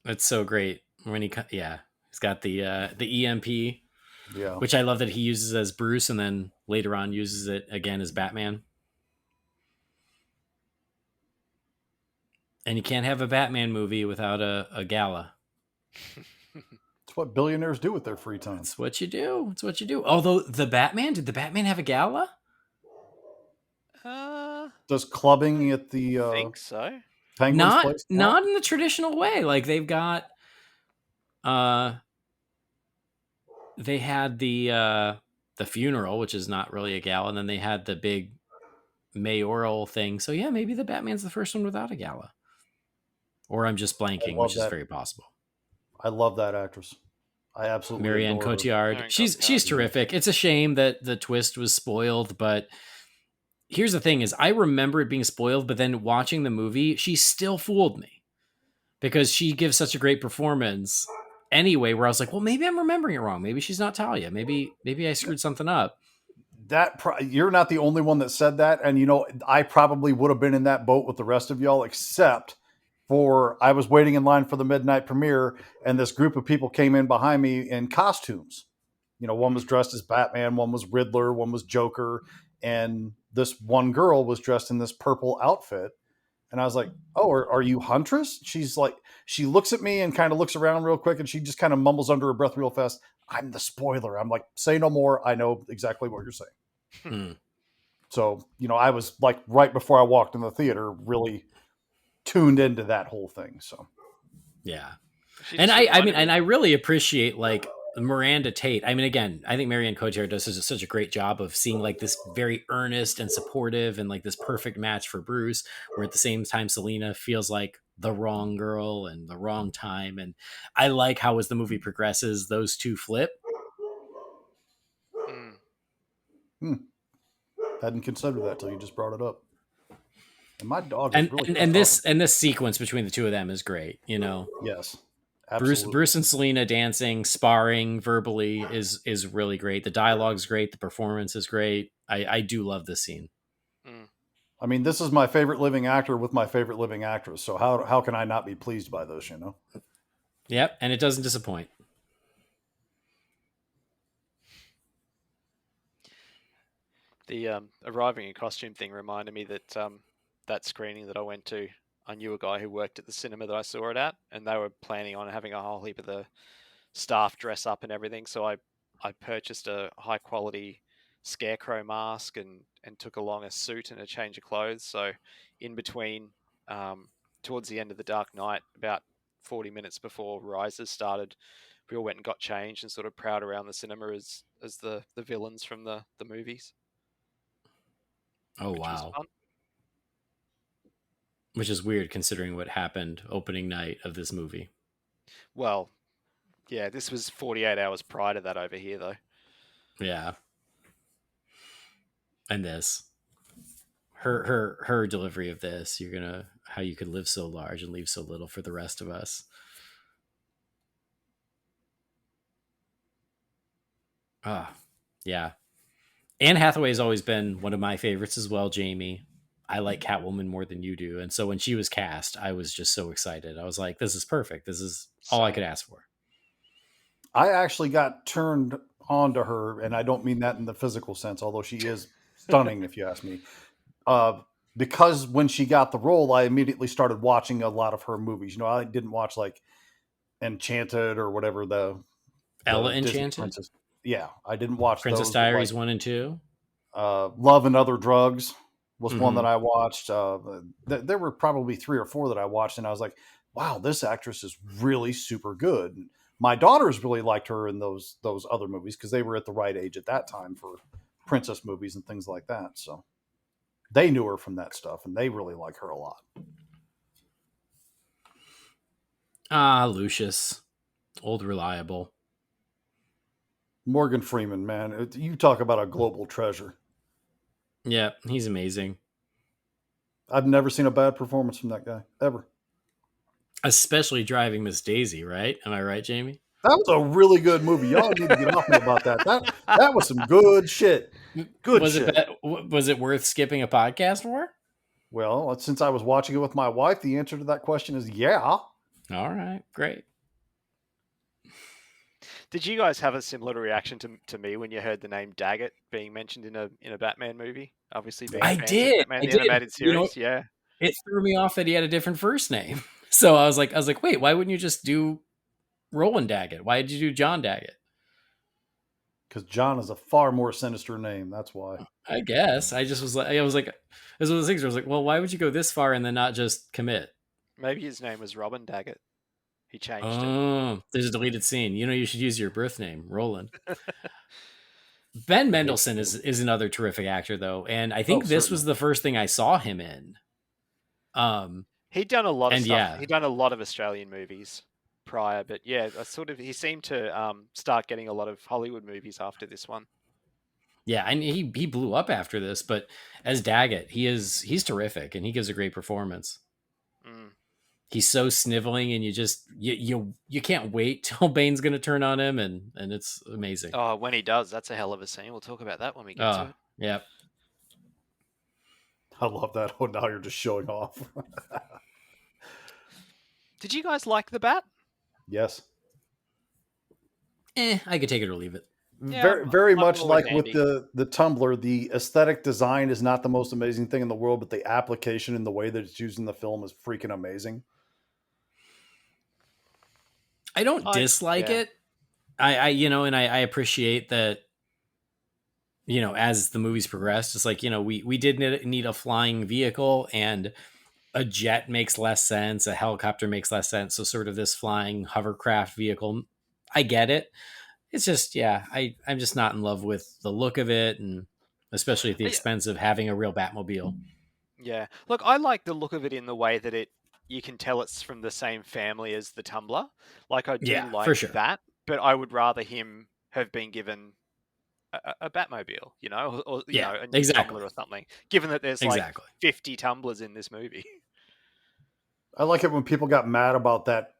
It's so great when he's got the EMP, Yeah. which I love that he uses as Bruce and then later on uses it again as Batman. And you can't have a Batman movie without a gala. It's what billionaires do with their free time. That's what you do. It's what you do. Although did the Batman have a gala? Does clubbing at the I think so. Penguins place count? Not in the traditional way. Like they've got they had the funeral, which is not really a gala, and then they had the big mayoral thing. So yeah, maybe the Batman's the first one without a gala. Or I'm just blanking, which is very possible. I love that actress. I absolutely Marianne adore Cotillard. Marianne She's Cotillard. terrific. It's a shame that the twist was spoiled, but here's the thing is I remember it being spoiled, but then watching the movie, she still fooled me because she gives such a great performance anyway, where I was like, well, maybe I'm remembering it wrong. Maybe she's not Talia. Maybe I screwed something up. You're not the only one that said that. And, you know, I probably would have been in that boat with the rest of y'all, except for I was waiting in line for the midnight premiere, and this group of people came in behind me in costumes. You know, one was dressed as Batman, one was Riddler, one was Joker, and this one girl was dressed in this purple outfit. And I was like, oh, are you Huntress? She's like, she looks at me and kind of looks around real quick, and she just kind of mumbles under her breath real fast, I'm the spoiler. I'm like, say no more. I know exactly what you're saying. Hmm. So, you know, I was like right before I walked in the theater, really tuned into that whole thing. So, yeah. She And just I reminded mean, me- and I really appreciate like Miranda Tate. I mean, again, I think Marianne Cotillard does such a great job of seeing like this very earnest and supportive and like this perfect match for Bruce, where at the same time Selena feels like the wrong girl and the wrong time. And I like how as the movie progresses, those two flip. hadn't considered that till you just brought it up. And my dog is really And this sequence between the two of them is great. You know, yes, absolutely. Bruce and Selena dancing, sparring verbally is really great. The dialogue's great. The performance is great. I do love this scene. I mean, this is my favorite living actor with my favorite living actress. So how can I not be pleased by this? You know. Yep, and it doesn't disappoint. The arriving in costume thing reminded me that that screening that I went to, I knew a guy who worked at the cinema that I saw it at, and they were planning on having a whole heap of the staff dress up and everything. So I purchased a high quality scarecrow mask and took along a suit and a change of clothes. So in between, towards the end of the Dark Knight, about 40 minutes before Rises started, we all went and got changed and sort of prowled around the cinema as the villains from the movies. Oh, Which was wow. fun. Which is weird considering what happened opening night of this movie. Well, yeah, this was 48 hours prior to that over here, though. Yeah. And this. Her delivery of this, how you could live so large and leave so little for the rest of us. Yeah. Anne Hathaway has always been one of my favorites as well, Jamie. I like Catwoman more than you do. And so when she was cast, I was just so excited. I was like, this is perfect. This is all I could ask for. I actually got turned on to her, and I don't mean that in the physical sense, although she is stunning, if you ask me. Because when she got the role, I immediately started watching a lot of her movies. You know, I didn't watch like Enchanted or whatever the Ella Disney Enchanted? princess. Yeah, I didn't watch Princess those, Diaries like, 1 and 2. Love and Other Drugs was one that Mhm. I watched. There were probably 3 or 4 that I watched, and I was like, wow, this actress is really super good. And my daughters really liked her in those other movies because they were at the right age at that time for princess movies and things like that. So they knew her from that stuff, and they really like her a lot. Lucius. Old reliable. Morgan Freeman, man, you talk about a global treasure. Yeah, he's amazing. I've never seen a bad performance from that guy, ever. Especially Driving Miss Daisy, right? Am I right, Jamie? That was a really good movie. Y'all need to get off me about that. That was some good shit. Good shit. Was it worth skipping a podcast for? Well, since I was watching it with my wife, the answer to that question is yeah. All right, great. Did you guys have a similar reaction to me when you heard the name Daggett being mentioned in a Batman movie? Obviously, being I fans of did. Batman I the did. animated You know, series, yeah. it threw me off that he had a different first name. So I was like, wait, why wouldn't you just do Roland Daggett? Why did you do John Daggett? Because John is a far more sinister name. That's why. I guess I just was like, it was one of those things where I was like, well, why would you go this far and then not just commit? Maybe his name was Robin Daggett. He changed it. Oh, there's a deleted scene. You know, you should use your birth name, Roland. Ben I hate Mendelsohn is another terrific actor though, and I Oh, think this was certainly. the first thing I saw him in. He'd done a lot of And stuff. yeah, He'd done a lot of Australian movies prior, but yeah, he seemed to start getting a lot of Hollywood movies after this one. yeah, and he blew up after this. But as Daggett, he's terrific, and he gives a great performance. Mm. He's so sniveling, and you can't wait till Bane's going to turn on him, and it's amazing. Oh, when he does, that's a hell of a scene. We'll talk about that when we get to it. Yeah. I love that. Oh, now you're just showing off. Did you guys like the Bat? Yes. I could take it or leave it. Yeah, Very I'm much always like with handy. the Tumblr, the aesthetic design is not the most amazing thing in the world, but the application and the way that it's used in the film is freaking amazing. I don't dislike Yeah. it. And I appreciate that. As the movies progressed, it's like we did need a flying vehicle, and a jet makes less sense. A helicopter makes less sense. So sort of this flying hovercraft vehicle, I get it. It's just, yeah, I'm just not in love with the look of it, and especially at the Yeah. expense of having a real Batmobile. Yeah. Look, I like the look of it in the way that you can tell it's from the same family as the Tumblr. Like I do Yeah, for like sure. that, but I would rather him have been given a Batmobile, or Yeah, a new exactly. Tumblr or something. Given that there's like Exactly. 50 Tumblrs in this movie. I like it when people got mad about that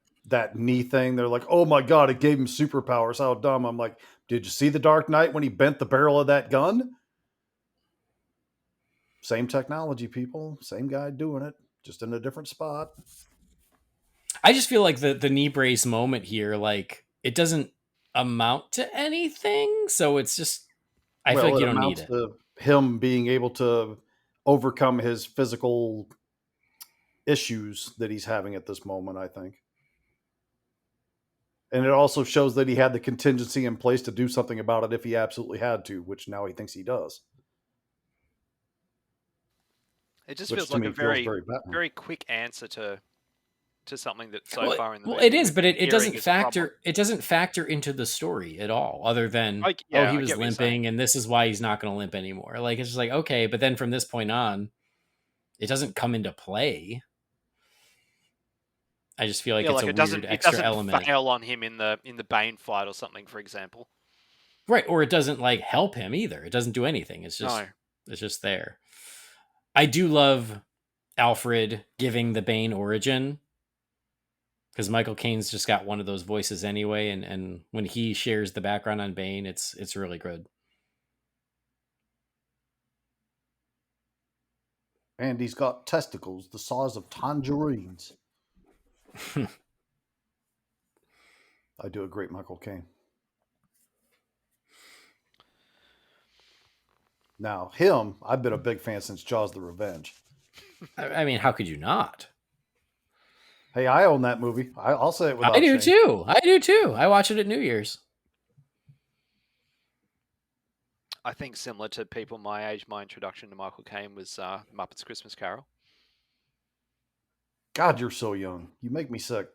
knee thing. They're like, "Oh my god, it gave him superpowers. How dumb!" I'm like, "Did you see the Dark Knight when he bent the barrel of that gun? Same technology, people. Same guy doing it, just in a different spot." I just feel like the knee brace moment here, like it doesn't amount to anything, so it's just I feel Well, like it you don't need amounts it. to him being able to overcome his physical issues that he's having at this moment, I think. And it also shows that he had the contingency in place to do something about it if he absolutely had to, which now he thinks he does. It just Which feels to like me a feels very, very Batman. very quick answer to something that so Well, far in the well, movie it is, we've but been it hearing doesn't is a problem. factor. It doesn't factor into the story at all, other than Yeah, he I was get what you're saying. limping, and this is why he's not going to limp anymore. Like it's just like okay, but then from this point on, it doesn't come into play. I just feel like Yeah, it's like a it weird doesn't extra element, fail on him in the Bane fight or something, for example. right? Or it doesn't like help him either. It doesn't do anything. No. It's just there. I do love Alfred giving the Bane origin, because Michael Caine's just got one of those voices anyway, and when he shares the background on Bane, it's really good. And he's got testicles the size of tangerines. I do a great Michael Caine. Now, him, I've been a big fan since Jaws the Revenge. I mean, how could you not? Hey, I own that movie. I'll say it I without do shame. too. I do too. I watch it at New Year's. I think similar to people my age, my introduction to Michael Caine was Muppets Christmas Carol. God, you're so young. You make me sick.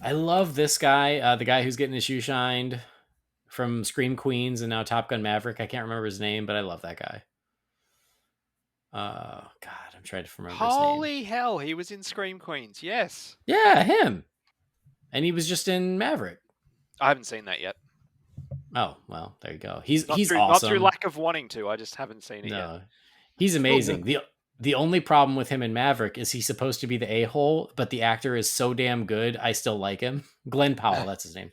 I love this guy, the guy who's getting his shoe shined from Scream Queens and now Top Gun Maverick. I can't remember his name, but I love that guy. God, I'm trying to remember his name. Holy hell, he was in Scream Queens. Yes. Yeah, him. And he was just in Maverick. I haven't seen that yet. Oh, well, there you go. He's Not awesome. Not through lack of wanting to. I just haven't seen it yet. He's amazing. The only problem with him in Maverick is he's supposed to be the a-hole, but the actor is so damn good, I still like him. Glenn Powell, that's his name.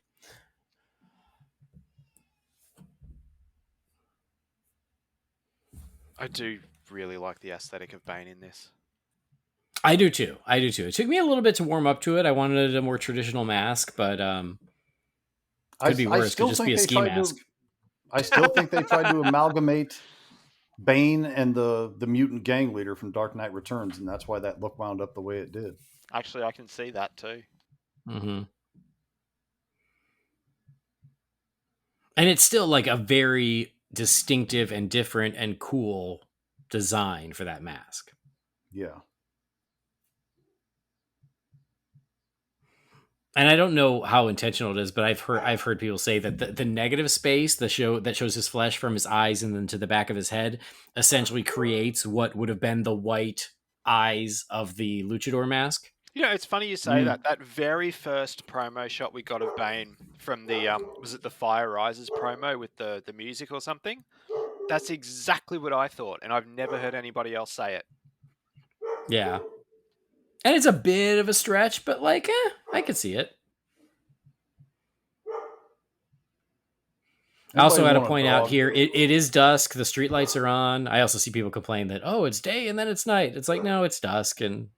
I do really like the aesthetic of Bane in this. I do too. It took me a little bit to warm up to it. I wanted a more traditional mask, but could be I worse. Could still just be think a they ski tried mask. to. I still think they tried to amalgamate Bane and the mutant gang leader from Dark Knight Returns, and that's why that look wound up the way it did. Actually, I can see that too. Mm-hmm. And it's still like a very distinctive and different and cool design for that mask. Yeah. And I don't know how intentional it is, but I've heard people say that the negative space, the show that shows his flesh from his eyes and then to the back of his head, essentially creates what would have been the white eyes of the luchador mask. You know, it's funny you say that. That very first promo shot we got of Bane from the was it the Fire Rises promo with the music or something? That's exactly what I thought, and I've never heard anybody else say it. Yeah. And it's a bit of a stretch, but like, I could see it. I also got to point out here, it is dusk. The streetlights are on. I also see people complain that, oh, it's day and then it's night. It's like, no, it's dusk. And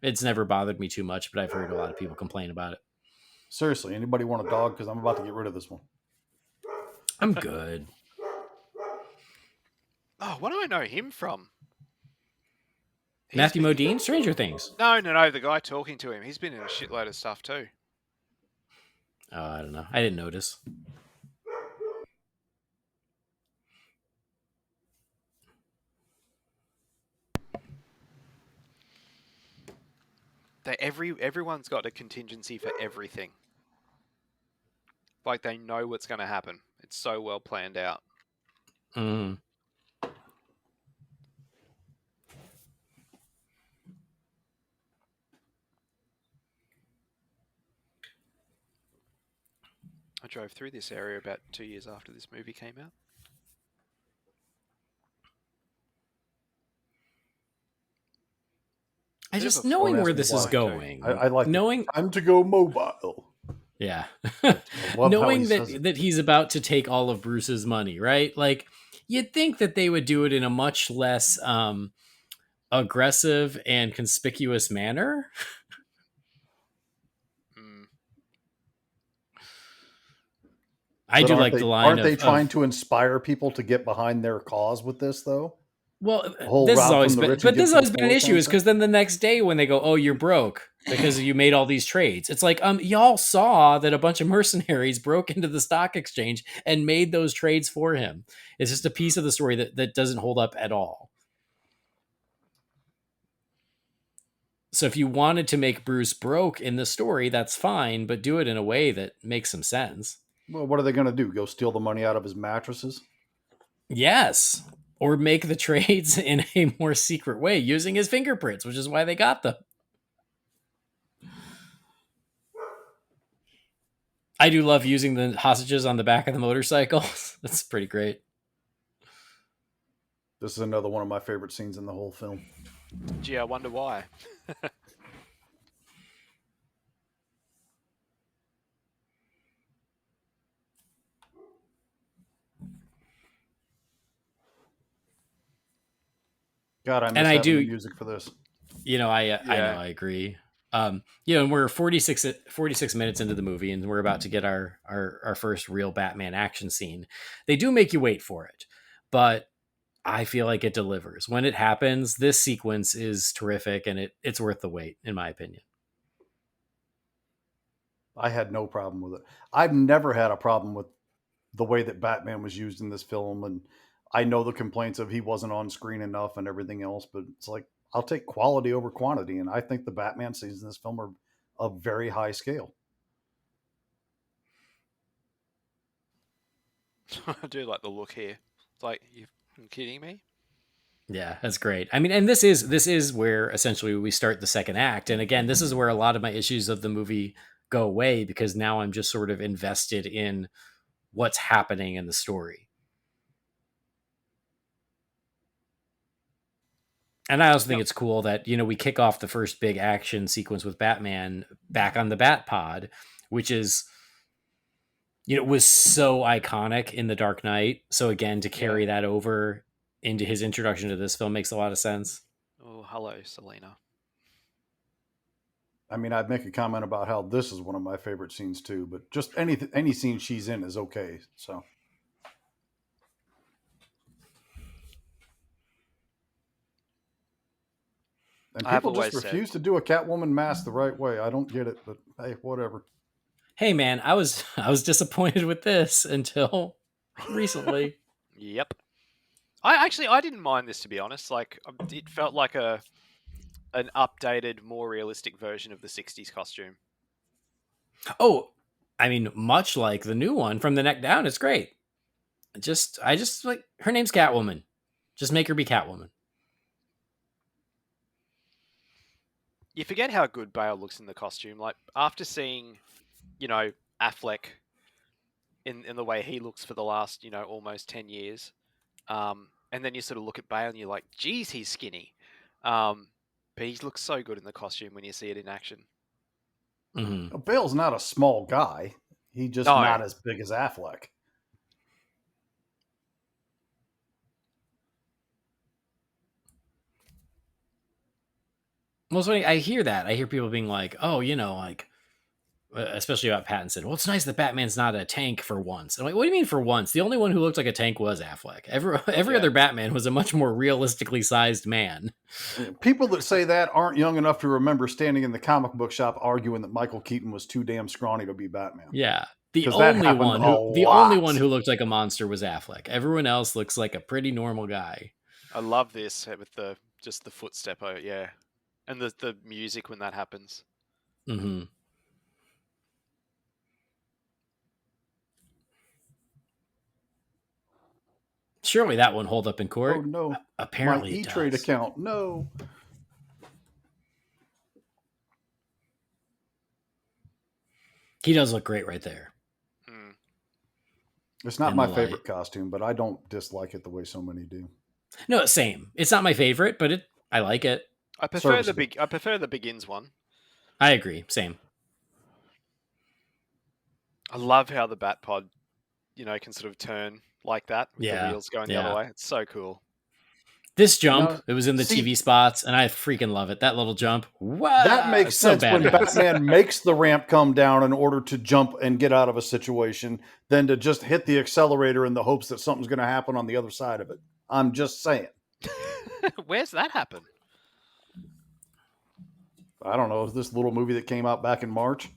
it's never bothered me too much, but I've heard a lot of people complain about it. Seriously, anybody want a dog? Because I'm about to get rid of this one. I'm good. Oh, what do I know him from? Matthew Modine, Stranger Things. No, the guy talking to him. He's been in a shitload of stuff too. Oh, I don't know. I didn't notice. Everyone's got a contingency for everything. Like they know what's going to happen. It's so well planned out. Mm. I drove through this area about 2 years after this movie came out. I just knowing where this is going. I like knowing time to go mobile. Yeah. Knowing that he's about to take all of Bruce's money, right? Like you'd think that they would do it in a much less aggressive and conspicuous manner. I do like the line. Aren't they trying to inspire people to get behind their cause with this, though? Well, this has always been, but this has always been an issue, is because then the next day when they go, "Oh, you're broke because you made all these trades," it's like, y'all saw that a bunch of mercenaries broke into the stock exchange and made those trades for him. It's just a piece of the story that doesn't hold up at all. So if you wanted to make Bruce broke in the story, that's fine, but do it in a way that makes some sense. Well, what are they going to do? Go steal the money out of his mattresses? Yes. Or make the trades in a more secret way using his fingerprints, which is why they got them. I do love using the hostages on the back of the motorcycles. That's pretty great. This is another one of my favorite scenes in the whole film. Gee, I wonder why. God, I miss having the music for this. You know, I know, I agree. And we're 46 minutes into the movie, and we're about to get our first real Batman action scene. They do make you wait for it, but I feel like it delivers. When it happens, this sequence is terrific, and it's worth the wait, in my opinion. I had no problem with it. I've never had a problem with the way that Batman was used in this film, and I know the complaints of he wasn't on screen enough and everything else, but it's like, I'll take quality over quantity, and I think the Batman scenes in this film are of very high scale. I do like the look here. It's like, you're kidding me? Yeah, that's great. I mean, and this is where essentially we start the second act. And again, this is where a lot of my issues of the movie go away, because now I'm just sort of invested in what's happening in the story. And I also think it's cool that, we kick off the first big action sequence with Batman back on the Batpod, which is, was so iconic in The Dark Knight. So again, to carry that over into his introduction to this film makes a lot of sense. Oh, hello, Selena. I mean, I'd make a comment about how this is one of my favorite scenes too, but just any scene she's in is okay. So, and I've people just always said, refuse to do a Catwoman mask the right way. I don't get it, but hey, whatever. Hey man, I was disappointed with this until recently. yep. I didn't mind this, to be honest. Like, it felt like an updated, more realistic version of the '60s costume. Oh, I mean, much like the new one from the neck down, it's great. I just like her name's Catwoman. Just make her be Catwoman. You forget how good Bale looks in the costume. Like, after seeing, Affleck in the way he looks for the last, almost 10 years, and then you sort of look at Bale and you're like, geez, he's skinny. But he looks so good in the costume when you see it in action. Mm-hmm. Bale's not a small guy. He's just No. not as big as Affleck. Well, so I hear that. I hear people being like, "Oh, like." Especially about Pattinson. Well, it's nice that Batman's not a tank for once. I'm like, what do you mean for once? The only one who looked like a tank was Affleck. Every other Batman was a much more realistically sized man. People that say that aren't young enough to remember standing in the comic book shop arguing that Michael Keaton was too damn scrawny to be Batman. Yeah. The 'Cause that only happened one a the lot. only one who looked like a monster was Affleck. Everyone else looks like a pretty normal guy. I love this with the footstep. Yeah, and the music when that happens. Mm-hmm. Surely that won't hold up in court. Oh no! Apparently, my it E-Trade does. account. No. He does look great right there. It's not In my the favorite light. costume, but I don't dislike it the way so many do. No, same. It's not my favorite, but I like it. I prefer Serviceable. I prefer the Begins one. I agree. Same. I love how the Batpod, can sort of turn like that with the wheels going the other way. It's so cool. This jump, it was in the TV spots, and I freaking love it. That little jump. Wow. That makes sense when Batman makes the ramp come down in order to jump and get out of a situation than to just hit the accelerator in the hopes that something's going to happen on the other side of it. I'm just saying. Where's that happen? I don't know. Is this little movie that came out back in March?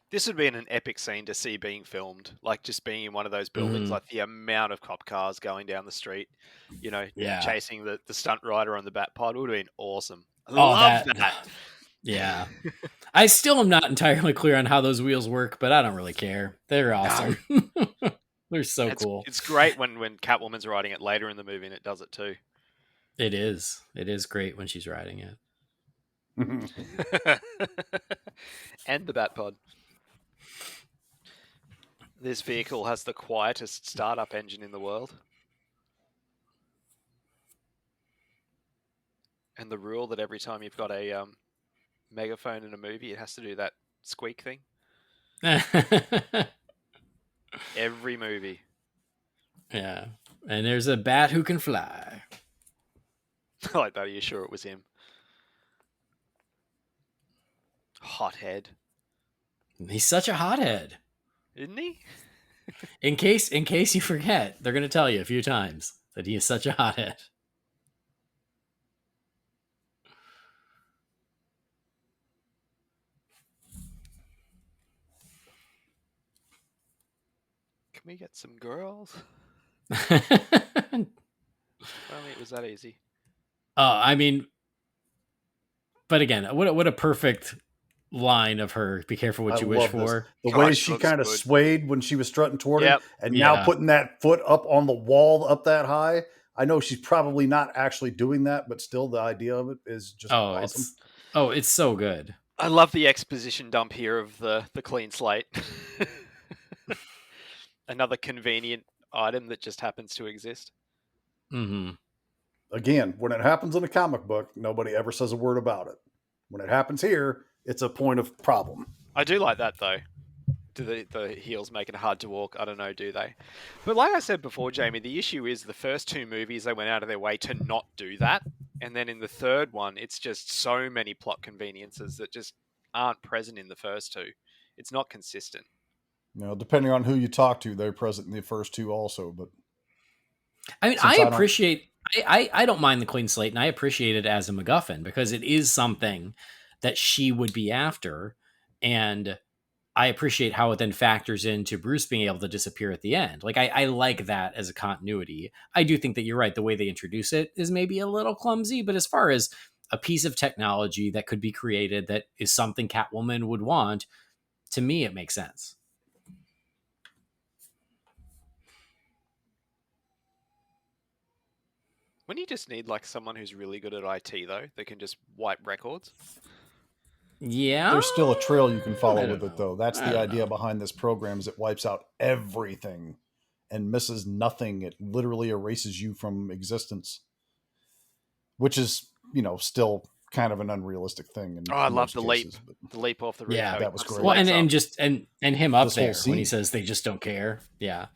This would be an epic scene to see being filmed, like just being in one of those buildings, like the amount of cop cars going down the street, chasing the stunt rider on the Batpod would have been awesome. I love that. Yeah. I still am not entirely clear on how those wheels work, but I don't really care. They're awesome. No. They're so cool. It's great when Catwoman's riding it later in the movie and it does it too. It is. It is great when she's riding it. And the Batpod. This vehicle has the quietest startup engine in the world. And the rule that every time you've got a megaphone in a movie, it has to do that squeak thing. Every movie. Yeah. And there's a bat who can fly. I like that. Are you sure it was him? Hothead. He's such a hothead. Isn't he? In case you forget, they're going to tell you a few times that he is such a hothead. Can we get some girls? Well, it was that easy. I mean, but again, what a perfect line of her. Be careful what you wish for. The way she kind of swayed when she was strutting toward him, and now putting that foot up on the wall up that high. I know she's probably not actually doing that, but still the idea of it is just awesome. It's so good. I love the exposition dump here of the clean slate. Another convenient item that just happens to exist. Mm-hmm. Again, when it happens in a comic book, nobody ever says a word about it. When it happens here, it's a point of problem. I do like that though. do the heels make it hard to walk? I don't know, do they? But like I said before, Jamie, the issue is the first two movies, they went out of their way to not do that. And then in the third one, it's just so many plot conveniences that just aren't present in the first two. It's not consistent. Depending on who you talk to, they're present in the first two also. But I mean, since I don't, I don't mind the clean slate, and I appreciate it as a MacGuffin because it is something that she would be after, and I appreciate how it then factors into Bruce being able to disappear at the end. Like I like that as a continuity. I do think that you're right. The way they introduce it is maybe a little clumsy, but as far as a piece of technology that could be created that is something Catwoman would want, to me, it makes sense. Wouldn't you just need like someone who's really good at IT though, that can just wipe records? Yeah, there's still a trail you can I follow don't with it, know. though. That's I the don't idea know. behind this program: is it wipes out everything and misses nothing. It literally erases you from existence, which is still kind of an unrealistic thing in Oh, I love most the leap. cases. But The leap off the roof. Yeah, How he that was puts the great. well, legs up. and just and him up This whole there when he scene. says they just don't care. Yeah,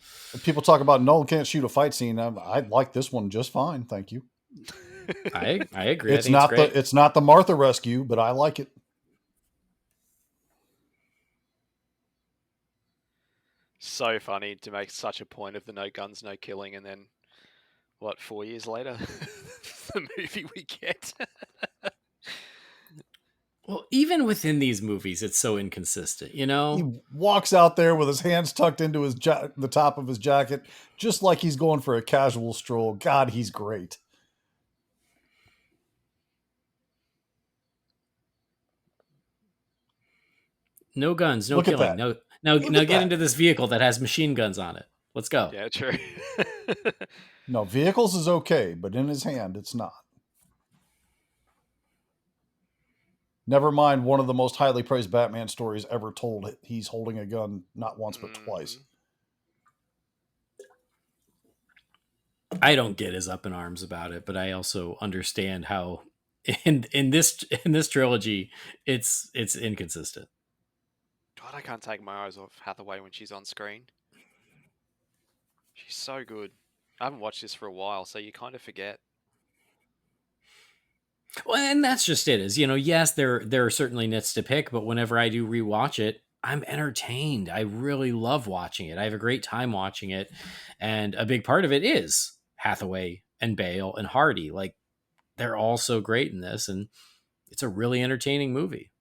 People talk about Nolan can't shoot a fight scene. I like this one just fine, thank you. I agree. I think it's great. It's not the Martha rescue, but I like it. So funny to make such a point of the no guns, no killing, and then what, 4 years later, the movie we get. Well, even within these movies, it's so inconsistent. He walks out there with his hands tucked into the top of his jacket, just like he's going for a casual stroll. God, he's great. No guns, no Look at killing. that. No, now Look now at get that. into this vehicle that has machine guns on it. Let's go. Yeah, true. No, vehicles is okay, but in his hand, it's not. Never mind one of the most highly praised Batman stories ever told. He's holding a gun not once, but twice. I don't get as up in arms about it, but I also understand how in this trilogy, it's inconsistent. God, I can't take my eyes off Hathaway when she's on screen. She's so good. I haven't watched this for a while, so you kind of forget. Well, and that's just it. Is yes, there are certainly nits to pick, but whenever I do rewatch it, I'm entertained. I really love watching it. I have a great time watching it, and a big part of it is Hathaway and Bale and Hardy. Like they're all so great in this, and it's a really entertaining movie.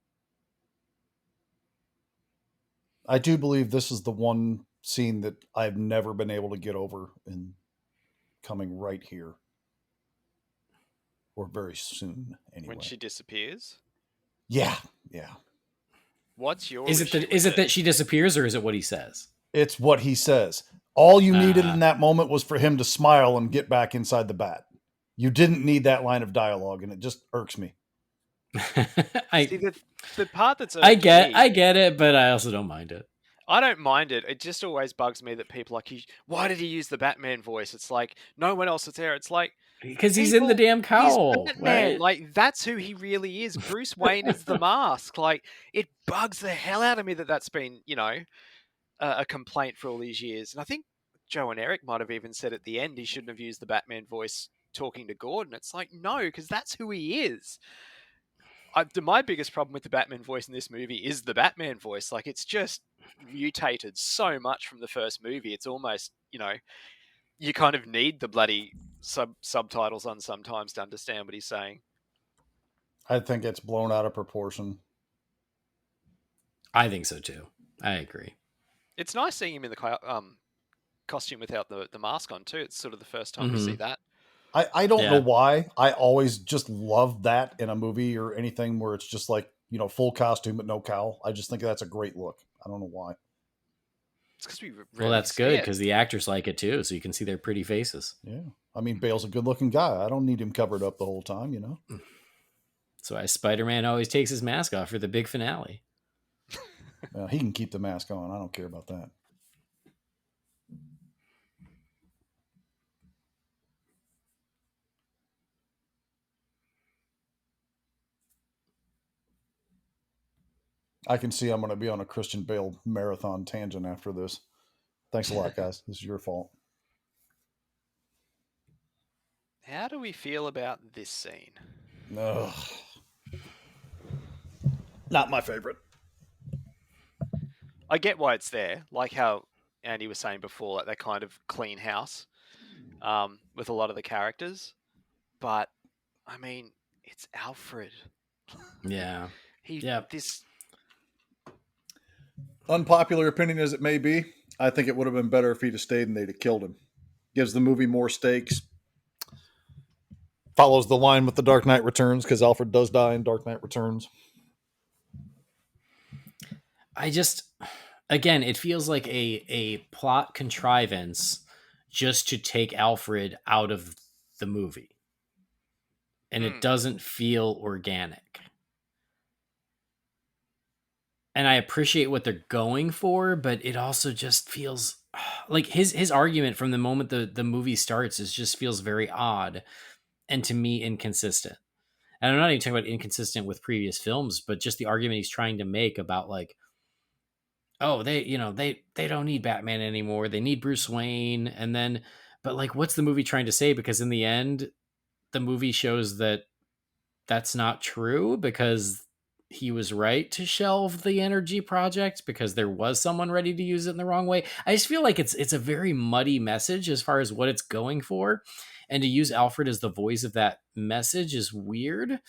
I do believe this is the one scene that I've never been able to get over in coming right here. Or very soon, anyway. When she disappears? Yeah. What's your Is issue it with that she disappears, or is it what he says? It's what he says. All you needed in that moment was for him to smile and get back inside the bat. You didn't need that line of dialogue, and it just irks me. See, the part that's I get it, but I also don't mind it. I don't mind it. It just always bugs me that people are like, why did he use the Batman voice? It's like no one else is there. It's like because he's in the damn cowl. He's Batman. Right? Like that's who he really is. Bruce Wayne is the mask. Like it bugs the hell out of me that that's been a complaint for all these years. And I think Joe and Eric might have even said at the end he shouldn't have used the Batman voice talking to Gordon. It's like no, because that's who he is. My biggest problem with the Batman voice in this movie is the Batman voice. Like, it's just mutated so much from the first movie. It's almost, you kind of need the bloody subtitles on sometimes to understand what he's saying. I think it's blown out of proportion. I think so too. I agree. It's nice seeing him in the costume without the mask on too. It's sort of the first time we see that. I don't know why. I always just love that in a movie or anything where it's just like, full costume but no cowl. I just think that's a great look. I don't know why. It's because we that's good because the actors like it too, so you can see their pretty faces. Yeah. I mean, Bale's a good looking guy. I don't need him covered up the whole time, That's why Spider-Man always takes his mask off for the big finale. He can keep the mask on. I don't care about that. I can see I'm going to be on a Christian Bale marathon tangent after this. Thanks a lot, guys. This is your fault. How do we feel about this scene? Ugh. Not my favorite. I get why it's there, like how Andy was saying before, like that kind of clean house with a lot of the characters. But I mean, it's Alfred. Yeah. This Unpopular opinion as it may be, I think it would have been better if he'd have stayed and they'd have killed him. Gives the movie more stakes. Follows the line with the Dark Knight Returns, because Alfred does die in Dark Knight Returns. Again, it feels like a plot contrivance just to take Alfred out of the movie. And it doesn't feel organic. And I appreciate what they're going for, but it also just feels like his argument from the moment the movie starts just feels very odd and to me inconsistent. And I'm not even talking about inconsistent with previous films, but just the argument he's trying to make about like, oh, they don't need Batman anymore. They need Bruce Wayne. And then, but like, what's the movie trying to say? Because in the end, the movie shows that that's not true, because he was right to shelve the energy project because there was someone ready to use it in the wrong way. I just feel like it's a very muddy message as far as what it's going for. And to use Alfred as the voice of that message is weird.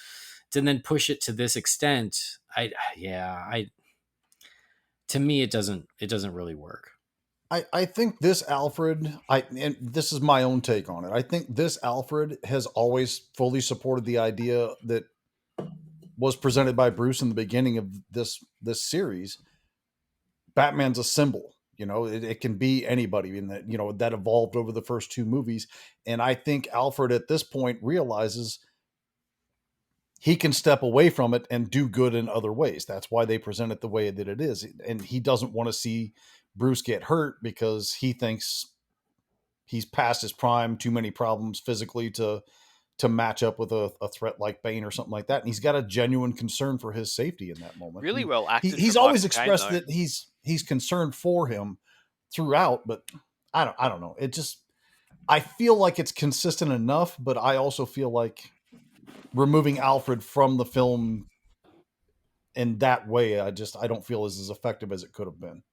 To then push it to this extent, to me, it doesn't really work. I think this Alfred, and this is my own take on it. I think this Alfred has always fully supported the idea that was presented by Bruce in the beginning of this series. Batman's a symbol. It can be anybody, and that evolved over the first two movies. And I think Alfred at this point realizes he can step away from it and do good in other ways. That's why they present it the way that it is. And he doesn't want to see Bruce get hurt because he thinks he's past his prime, too many problems physically to match up with a threat like Bane or something like that. And he's got a genuine concern for his safety in that moment. Really well acted. He's always expressed that he's concerned for him throughout, but I don't know. I feel like it's consistent enough, but I also feel like removing Alfred from the film in that way, I don't feel is as effective as it could have been.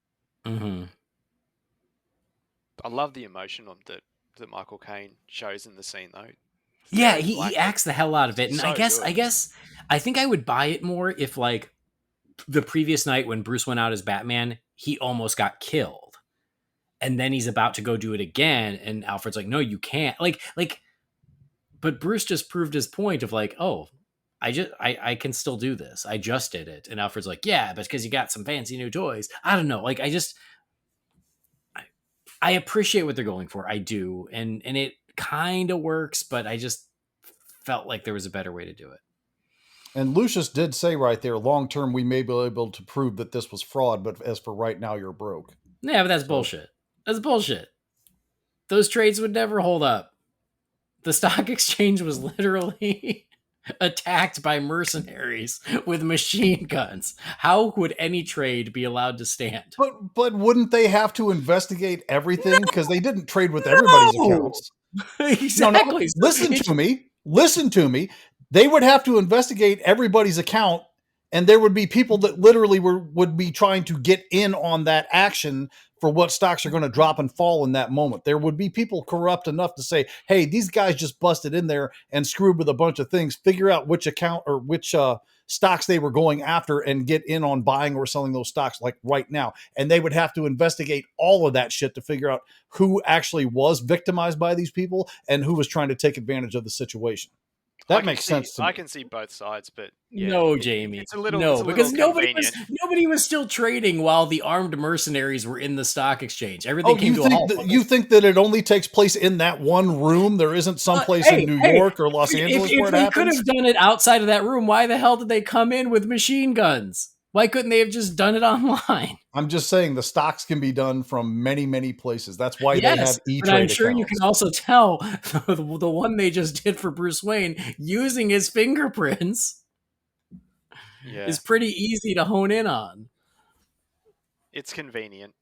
Mm-hmm. I love the emotion that Michael Caine shows in the scene, though. Yeah, he acts the hell out of it. And So I think I would buy it more if, like, the previous night when Bruce went out as Batman, he almost got killed. And then he's about to go do it again, and Alfred's like, no, you can't. Like, but Bruce just proved his point of like, oh, I can still do this. I just did it. And Alfred's like, yeah, but because you got some fancy new toys. I don't know. Like, I appreciate what they're going for. I do. And it kind of works, but I just felt like there was a better way to do it. And Lucius did say right there, long term, we may be able to prove that this was fraud, but as for right now, you're broke. Yeah, but that's bullshit. That's bullshit. Those trades would never hold up. The stock exchange was literally attacked by mercenaries with machine guns. How would any trade be allowed to stand? But wouldn't they have to investigate everything? Because they didn't trade with everybody's accounts. Exactly. No. Listen to me. They would have to investigate everybody's account, and there would be people that literally would be trying to get in on that action for what stocks are going to drop and fall in that moment. There would be people corrupt enough to say, hey, these guys just busted in there and screwed with a bunch of things, figure out which account or which stocks they were going after and get in on buying or selling those stocks like right now. And they would have to investigate all of that shit to figure out who actually was victimized by these people and who was trying to take advantage of the situation. That makes sense to me. I can see both sides, but yeah, no, Jamie, it's a little because nobody convenient. was still trading while the armed mercenaries were in the stock exchange. Everything came to a halt. You think that it only takes place in that one room? There isn't someplace in New York or Los Angeles where it happens? If they could have done it outside of that room, why the hell did they come in with machine guns? Why couldn't they have just done it online? I'm just saying the stocks can be done from many, many places. That's why they have E-Trade but I'm sure accounts. You can also tell the one they just did for Bruce Wayne using his fingerprints. Yeah. is pretty easy to hone in on. It's convenient.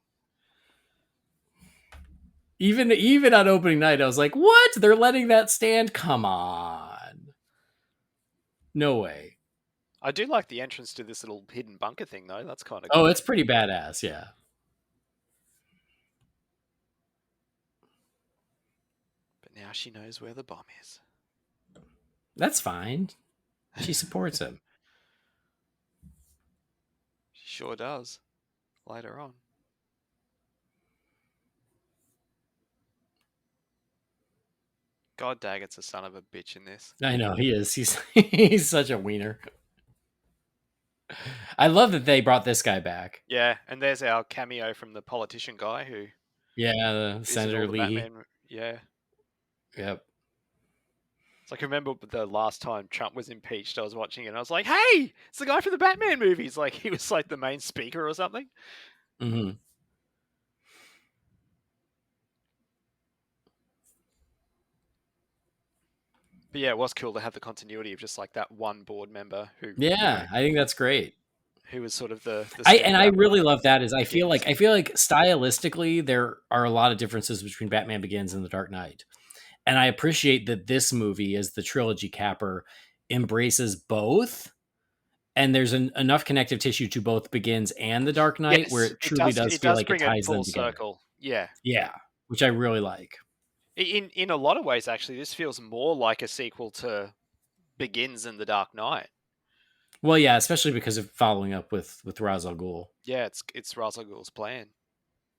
Even on opening night, I was like, "What? They're letting that stand? Come on, no way." I do like the entrance to this little hidden bunker thing, though. That's kind of Oh, cool. it's pretty badass, yeah. But now she knows where the bomb is. That's fine. She supports him. She sure does. Later on. God Daggett's a son of a bitch in this. I know he is. He's such a wiener. I love that they brought this guy back. Yeah, and there's our cameo from the politician guy who Yeah, the is in all Senator the Leahy. Batman. Yeah. Yep. It's like I remember the last time Trump was impeached, I was watching it and I was like, hey, it's the guy from the Batman movies. Like he was like the main speaker or something. Mm-hmm. But yeah, it was cool to have the continuity of just like that one board member who, Yeah, I think that's great. who was sort of the I standout really one love that. Is I feel Begins. like stylistically there are a lot of differences between Batman Begins and The Dark Knight, and I appreciate that this movie, as the trilogy capper, embraces both. And there's enough connective tissue to both Begins and The Dark Knight where Yes, it truly does it feel does like it bring it ties them full together. circle. Yeah. Yeah, which I really like. In a lot of ways, actually, this feels more like a sequel to Begins than The Dark Knight. Well, yeah, especially because of following up with Ra's al Ghul. Yeah, it's Ra's al Ghul's plan.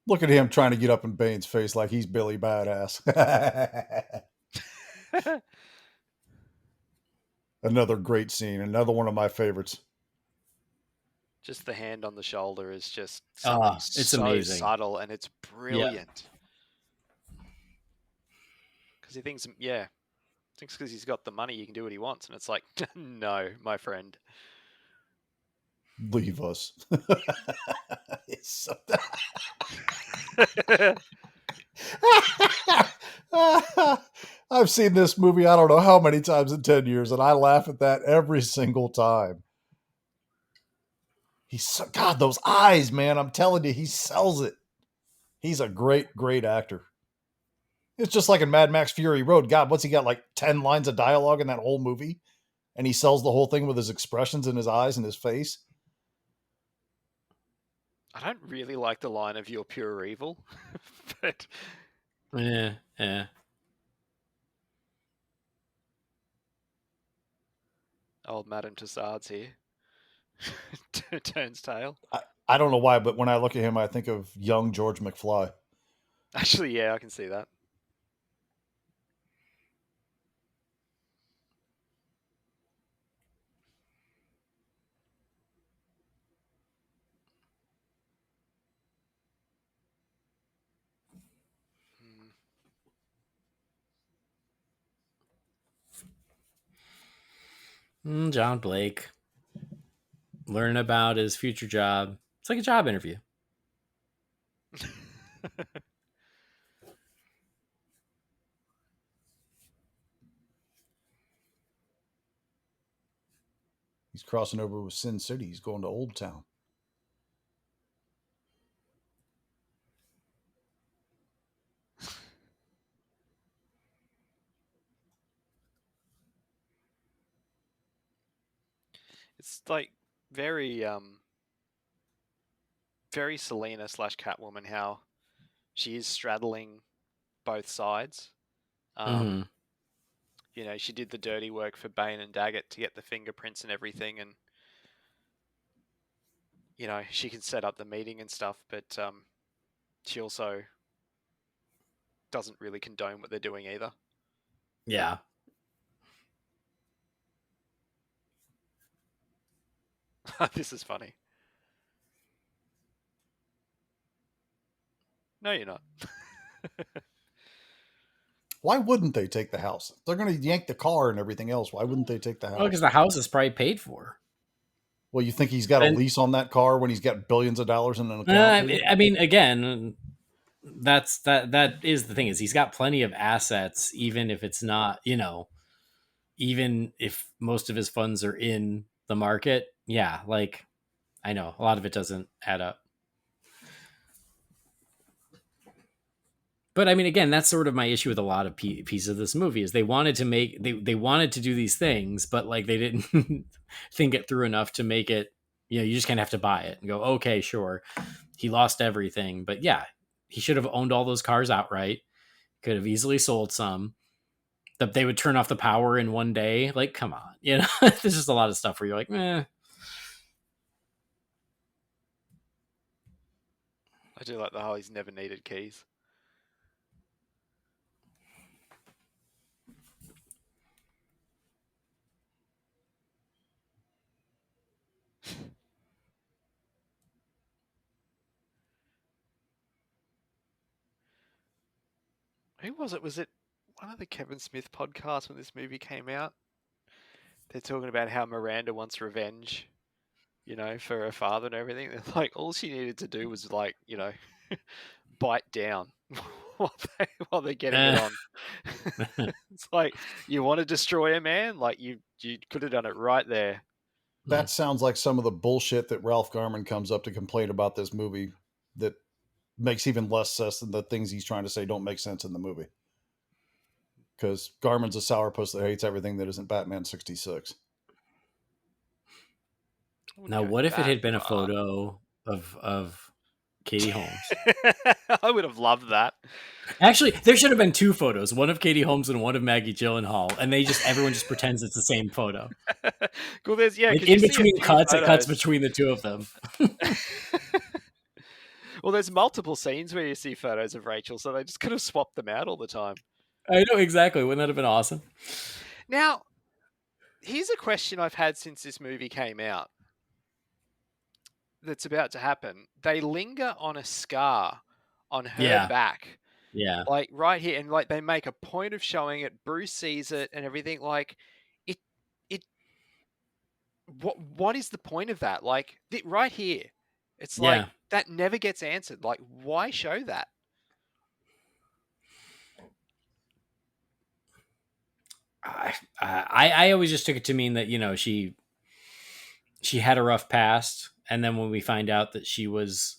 Look at him trying to get up in Bane's face like he's Billy Badass. Another great scene. Another one of my favorites. Just the hand on the shoulder is just something It's so amazing. subtle, and it's brilliant. Because he thinks, because he's got the money, he can do what he wants, and it's like, no, my friend. Leave us. It's so... I've seen this movie I don't know how many times in 10 years, and I laugh at that every single time. God, those eyes, man. I'm telling you, he sells it. He's a great, great actor. It's just like in Mad Max Fury Road. God, what's he got, like 10 lines of dialogue in that whole movie? And he sells the whole thing with his expressions in his eyes and his face. I don't really like the line of "You're pure evil," but Yeah. old Madame Tussauds here turns tail. I don't know why, but when I look at him, I think of young George McFly. Actually, yeah, I can see that. John Blake. Learn about his future job. It's like a job interview. He's crossing over with Sin City. He's going to Old Town. It's like very very Selena / Catwoman, how she is straddling both sides. Mm-hmm. You know, she did the dirty work for Bane and Daggett to get the fingerprints and everything, and you know, she can set up the meeting and stuff, but she also doesn't really condone what they're doing either. Yeah. This is funny. No, you're not. Why wouldn't they take the house? They're going to yank the car and everything else. Why wouldn't they take the house? Well, because the house is probably paid for. Well, you think he's got a lease on that car when he's got billions of dollars in an account? I mean, again, that is the thing, is he's got plenty of assets, even if it's not, even if most of his funds are in the market, yeah, like I know a lot of it doesn't add up. But I mean, again, that's sort of my issue with a lot of pieces of this movie is they wanted to make they wanted to do these things, but like they didn't think it through enough to make it. You know, you just kind of have to buy it and go, okay, sure, he lost everything, but yeah, he should have owned all those cars outright. Could have easily sold some. That they would turn off the power in one day. Like, come on, you know, there's just a lot of stuff where you're like, eh. I do like the whole he's never needed keys. Who was it? Was it one of the Kevin Smith podcasts when this movie came out? They're talking about how Miranda wants revenge, you know, for her father and everything. They're like, all she needed to do was like, you know, bite down while they're getting it on. It's like, you want to destroy a man? Like you could have done it right there. That sounds like some of the bullshit that Ralph Garman comes up to complain about this movie that makes even less sense than the things he's trying to say don't make sense in the movie. Because Garman's a sourpuss that hates everything that isn't Batman 66. Now, what if it had been a photo of Katie Holmes? I would have loved that. Actually, there should have been two photos, one of Katie Holmes and one of Maggie Gyllenhaal, and everyone just pretends it's the same photo. Cool, there's like in between cuts, it cuts between the two of them. Well, there's multiple scenes where you see photos of Rachel, so they just could have swapped them out all the time. I know, exactly. Wouldn't that have been awesome? Now, here's a question I've had since this movie came out that's about to happen. They linger on a scar on her back. Yeah. Like right here, and like they make a point of showing it. Bruce sees it and everything. Like it what is the point of that? Like right here. It's like that never gets answered. Like, why show that? I always just took it to mean that, you know, she had a rough past, and then when we find out that she was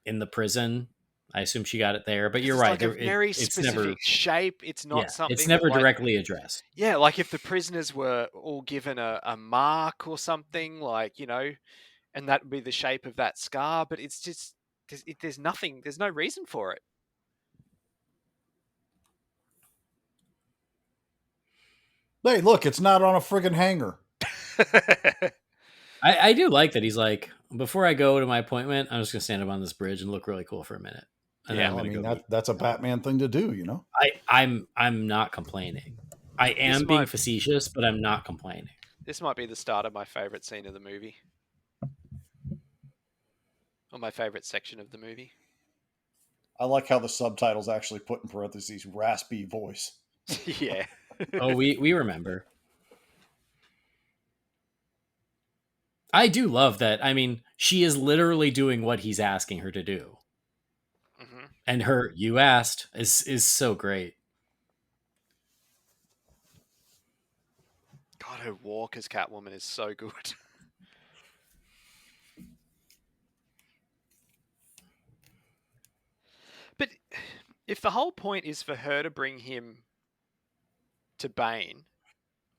in the prison, I assume she got it there. But you're right. Like a very specific shape. It's not something. It's never directly addressed. Yeah, like if the prisoners were all given a mark or something, like, you know, and that would be the shape of that scar. But it's just there's nothing. There's no reason for it. Hey, look, it's not on a friggin' hanger. I do like that he's like, before I go to my appointment, I'm just gonna stand up on this bridge and look really cool for a minute. And yeah, I mean that's a Batman thing to do, you know. I'm not complaining. I am being facetious, but I'm not complaining. This might be the start of my favorite scene of the movie, or my favorite section of the movie. I like how the subtitles actually put in parentheses raspy voice. Yeah. Oh, we remember. I do love that. I mean, she is literally doing what he's asking her to do. Mm-hmm. And her "you asked" is so great. God, her walk as Catwoman is so good. But if the whole point is for her to bring him to Bane,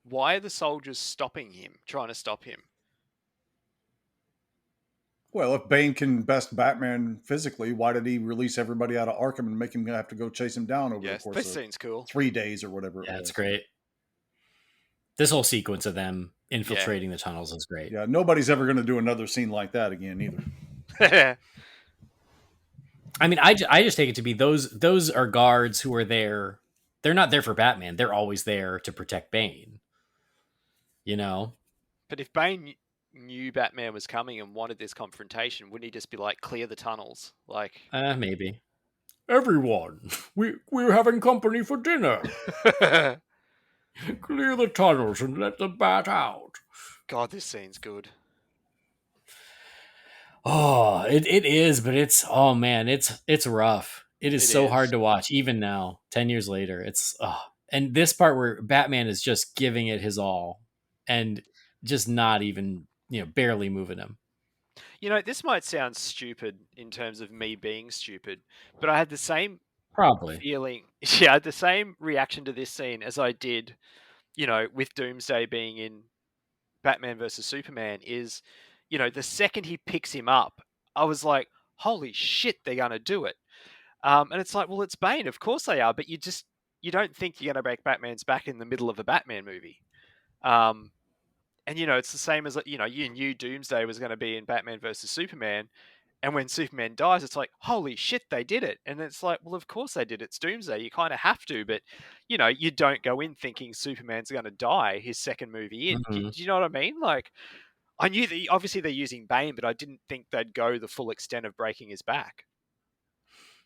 why are the soldiers stopping him, trying to stop him? Well, if Bane can best Batman physically, why did he release everybody out of Arkham and make him have to go chase him down over the course of 3 days or whatever? Yeah, it's great. This whole sequence of them infiltrating the tunnels is great. Yeah, nobody's ever going to do another scene like that again either. I mean, I just take it to be those are guards who are there. They're not there for Batman. They're always there to protect Bane. You know? But if Bane knew Batman was coming and wanted this confrontation, wouldn't he just be like, clear the tunnels? Like, maybe. Everyone, we're having company for dinner. Clear the tunnels and let the bat out. God, this scene's good. Oh, it is, but it's it's rough. It is so hard to watch, even now, 10 years later. It's and this part where Batman is just giving it his all and just not even barely moving him. This might sound stupid in terms of me being stupid, but I had the same Probably. feeling. Yeah, I had the same reaction to this scene as I did, with Doomsday being in Batman versus Superman. Is, the second he picks him up, I was like, holy shit, they're going to do it. And it's like, well, it's Bane. Of course they are. But you don't think you're going to break Batman's back in the middle of a Batman movie. And, it's the same as, you knew Doomsday was going to be in Batman versus Superman. And when Superman dies, it's like, holy shit, they did it. And it's like, well, of course they did. It's Doomsday. You kind of have to. But, you don't go in thinking Superman's going to die his second movie in. Do Mhm. you know what I mean? Like, I knew that obviously they're using Bane, but I didn't think they'd go the full extent of breaking his back.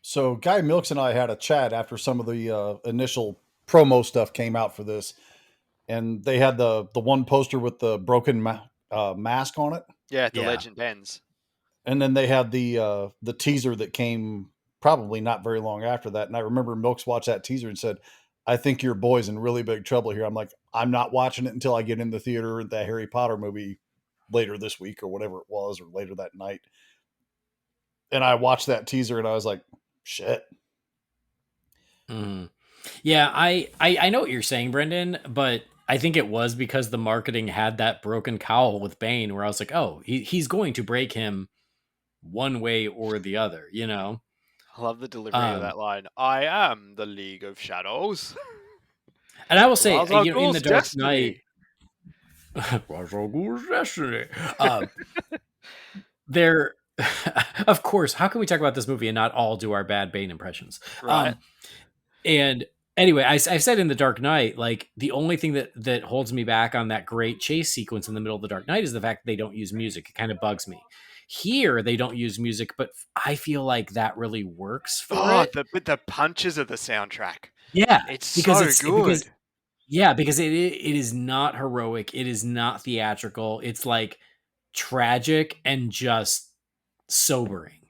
So Guy Milks and I had a chat after some of the initial promo stuff came out for this, and they had the one poster with the broken mask on it, Yeah, the Yeah. legend ends. and then they had the teaser that came probably not very long after that. And I remember Milks watched that teaser and said, "I think your boy's in really big trouble here." I'm like, "I'm not watching it until I get in the theater at the Harry Potter movie later this week or whatever it was, or later that night." And I watched that teaser and I was like, "Shit." Mhm. Yeah, I know what you're saying, Brendan, but I think it was because the marketing had that broken cowl with Bane, where I was like, oh, he's going to break him one way or the other, I love the delivery of Um, that line. I am the League of Shadows. and I will say, Ra's al in the Ghul's Dark Knight, destiny. destiny. There, of course, how can we talk about this movie and not all do our bad Bane impressions? Right. And anyway, I've said in the Dark Knight, like the only thing that holds me back on that great chase sequence in the middle of the Dark Knight is the fact that they don't use music. It kind of bugs me. Here they don't use music, but I feel like that really works for Oh, it. the punches of the soundtrack. Yeah, It's because so good. because it is not heroic. It is not theatrical. It's like tragic and just sobering.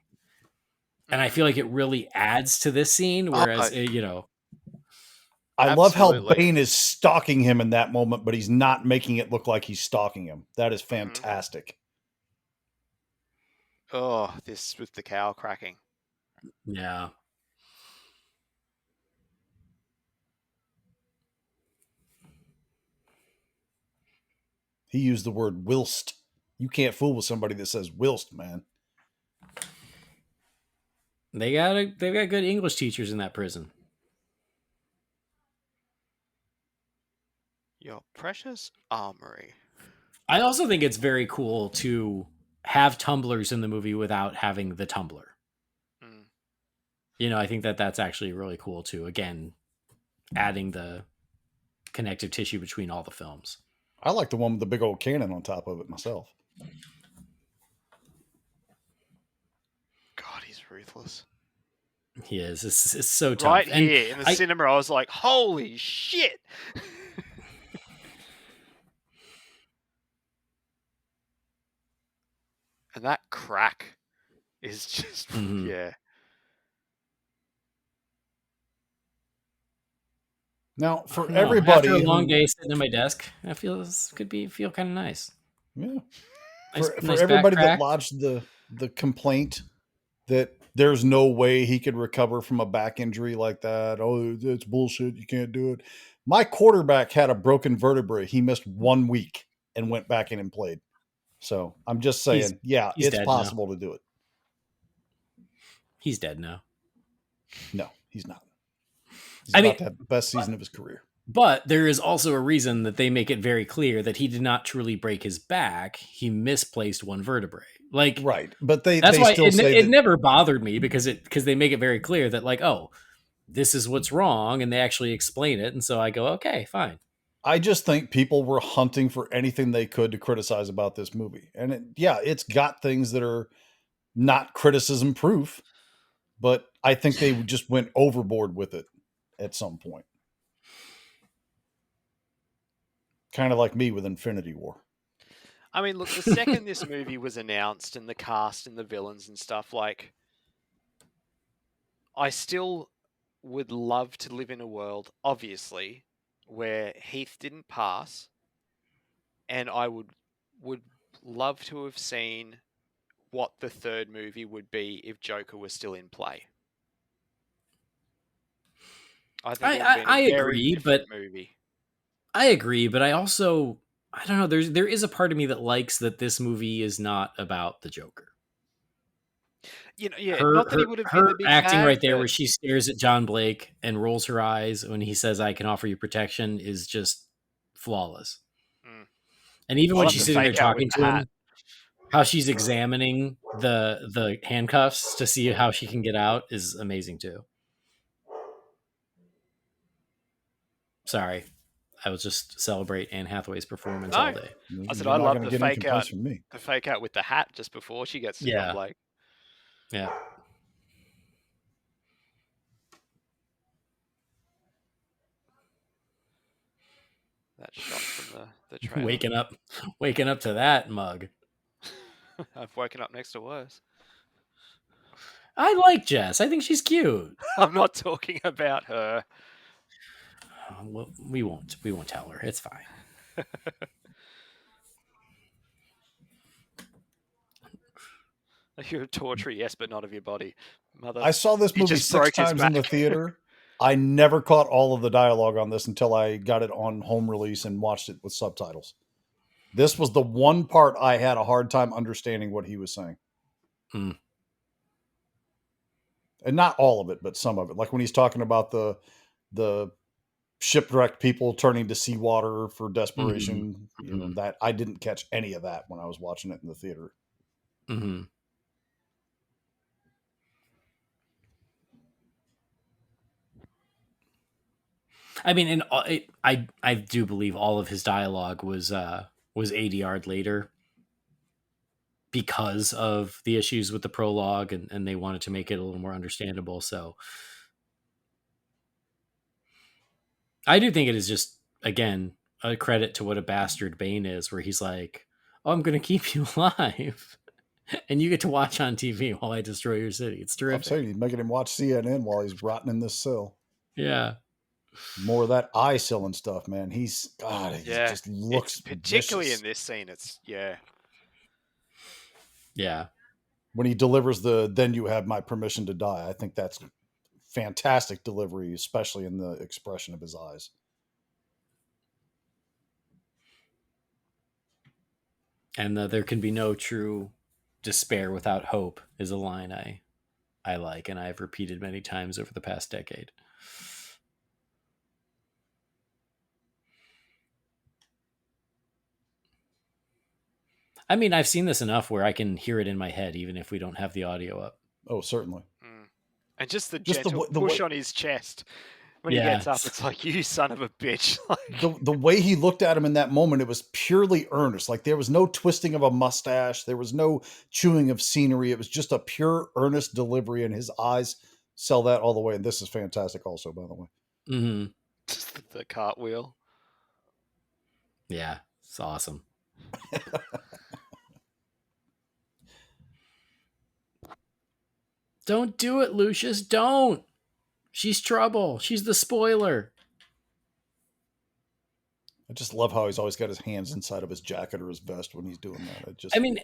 And I feel like it really adds to this scene. Oh, Whereas, I love how absolutely. Bane is stalking him in that moment, but he's not making it look like he's stalking him. That is fantastic. Oh, this with the cow cracking. yeah. He used the word whilst. You can't fool with somebody that says whilst, man. They've got good English teachers in that prison. Your precious armory. I also think it's very cool to have tumblers in the movie without having the tumbler. Mm. I think that's actually really cool too. Again, adding the connective tissue between all the films. I like the one with the big old cannon on top of it myself. God, he's ruthless. He is. It's so tough. Right And here in the cinema, I was like, holy shit. And that crack is just, yeah. Now, for after everybody a long who, day sitting at my desk, I feel this could feel kind of nice. yeah, Nice, for nice back everybody that crack. lodged the complaint that there's no way he could recover from a back injury like that. Oh, it's bullshit. You can't do it. My quarterback had a broken vertebrae. He missed 1 week and went back in and played. So I'm just saying, yeah, He's it's dead possible to do it. He's dead now. No, he's not. He's about to have the best season of his career. But there is also a reason that they make it very clear that he did not truly break his back. He misplaced one vertebrae. Like, Right. But they that's why still say it that never bothered me because they make it very clear that, like, oh, this is what's wrong, and they actually explain it. And so I go, okay, fine. I just think people were hunting for anything they could to criticize about this movie. And it's got things that are not criticism proof, but I think they just went overboard with it at some point. Kind of like me with Infinity War. I mean, look, the second this movie was announced and the cast and the villains and stuff, like, I still would love to live in a world, obviously, where Heath didn't pass, and I would love to have seen what the third movie would be if Joker was still in play. I think it would have been I a very agree, but different movie. I agree, but I also I don't know. There is a part of me that likes that this movie is not about the Joker. Yeah, Her not that he her would have been the her big acting bad, right there, but where she stares at John Blake and rolls her eyes when he says, "I can offer you protection," is just flawless. Mm. And even I when love she's the sitting there fake out with talking the to hat. him, how she's examining the handcuffs to see how she can get out is amazing too. Sorry, I will just celebrate Anne Hathaway's performance all No, day. I said You're I not love going to the get any fake out, complaints from me. with the hat just before she gets to John Yeah, Blake. yeah. That shot from the trailer. waking up to that mug. I've woken up next to worse. I like Jess. I think she's cute. I'm not talking about her. Well, we won't tell her. It's fine. You're a torture, yes, but not of your body. Mother, I saw this he movie just 6 broke his times in the back. theater. I never caught all of the dialogue on this until I got it on home release and watched it with subtitles. This was the one part I had a hard time understanding what he was saying. Mm. And not all of it, but some of it. Like when he's talking about the shipwrecked people turning to seawater for desperation, Mm-hmm. that I didn't catch any of that when I was watching it in the theater. Mm-hmm. I mean, and I do believe all of his dialogue was ADR'd later because of the issues with the prologue, and they wanted to make it a little more understandable. So I do think it is just, again, a credit to what a bastard Bane is, where he's like, "Oh, I'm going to keep you alive, and you get to watch on TV while I destroy your city." It's I'm terrific. saying he's making him watch CNN while he's rotting in this cell. Yeah. More of that eye selling stuff, man. He's God. He Yeah, just looks particularly vicious. in this scene. It's yeah. When he delivers the "Then you have my permission to die," I think that's fantastic delivery, especially in the expression of his eyes. And there can be no true despair without hope is a line I like, and I've repeated many times over the past decade. I mean, I've seen this enough where I can hear it in my head, even if we don't have the audio up. Oh, certainly. And just the Just gentle the push way on his chest when he Yeah. gets up. It's like, you son of a bitch. the way he looked at him in that moment, it was purely earnest. Like there was no twisting of a mustache, there was no chewing of scenery. It was just a pure earnest delivery, and his eyes sell that all the way. And this is fantastic, also, by the way. Mm-hmm. Just the cartwheel. Yeah, it's awesome. Don't do it, Lucius. Don't. She's trouble. She's the spoiler. I just love how he's always got his hands inside of his jacket or his vest when he's doing that. I mean,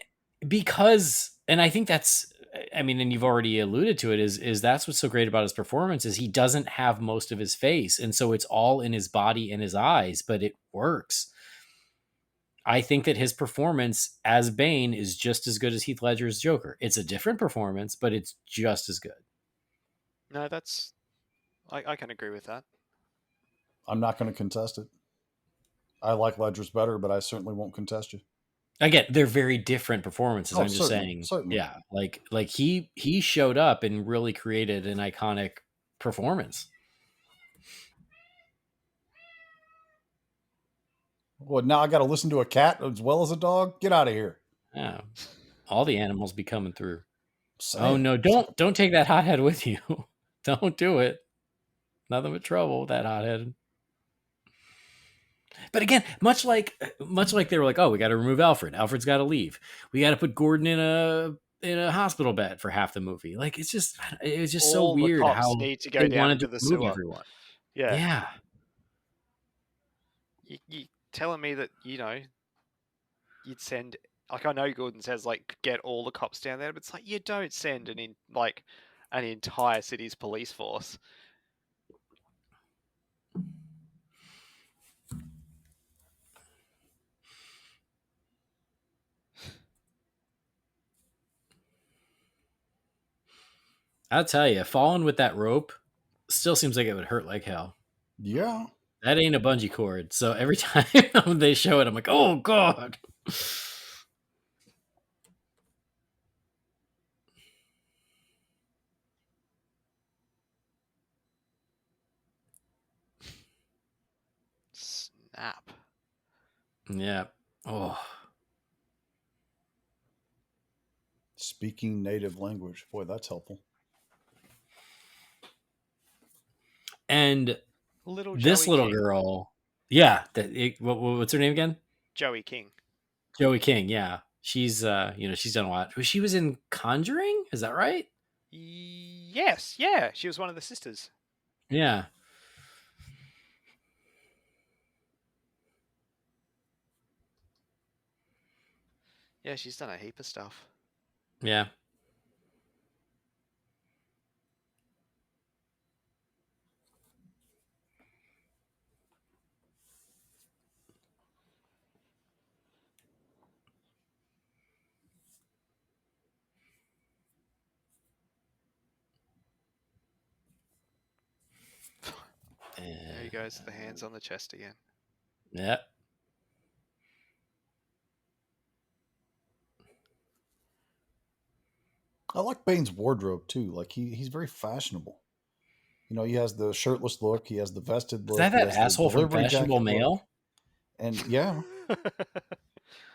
because, and I think that's, I mean, and you've already alluded to it, is that's what's so great about his performance is he doesn't have most of his face, and so it's all in his body and his eyes, but it works. I think that his performance as Bane is just as good as Heath Ledger's Joker. It's a different performance, but it's just as good. No, I can agree with that. I'm not going to contest it. I like Ledger's better, but I certainly won't contest you. Again, they're very different performances. Oh, I'm just saying, yeah, like he showed up and really created an iconic performance. Well, now I got to listen to a cat as well as a dog. Get out of here. Yeah, all the animals be coming through. Saying, oh no, don't take that hothead with you. Don't do it. Nothing but trouble with that hothead. But again, much like they were like, oh, we got to remove Alfred. Alfred's got to leave. We got to put Gordon in a hospital bed for half the movie. Like it was just so All the weird cops how need to go they down wanted into to the remove sewer. everyone. Yeah. Yeah. You telling me that, you'd send like I know Gordon says like get all the cops down there, but it's like you don't send an entire city's police force. I'll tell you, falling with that rope still seems like it would hurt like hell. Yeah. That ain't a bungee cord. So every time they show it, I'm like, oh god. Snap. Yeah. Oh. Speaking native language. Boy, that's helpful. Little And this Joey little King. girl, yeah. What's her name again? Joey King. Joey King. Yeah, she's she's done a lot. She was in Conjuring. Is that right? Yes, yeah, she was one of the sisters. Yeah. Yeah, she's done a heap of stuff. Yeah. There he goes, the hands on the chest again. Yeah. I like Bane's wardrobe too. Like he's very fashionable. You know, he has the shirtless look, he has the vested Is look, that he that has the asshole from delivery Fashionable jacket look, Mail? and yeah,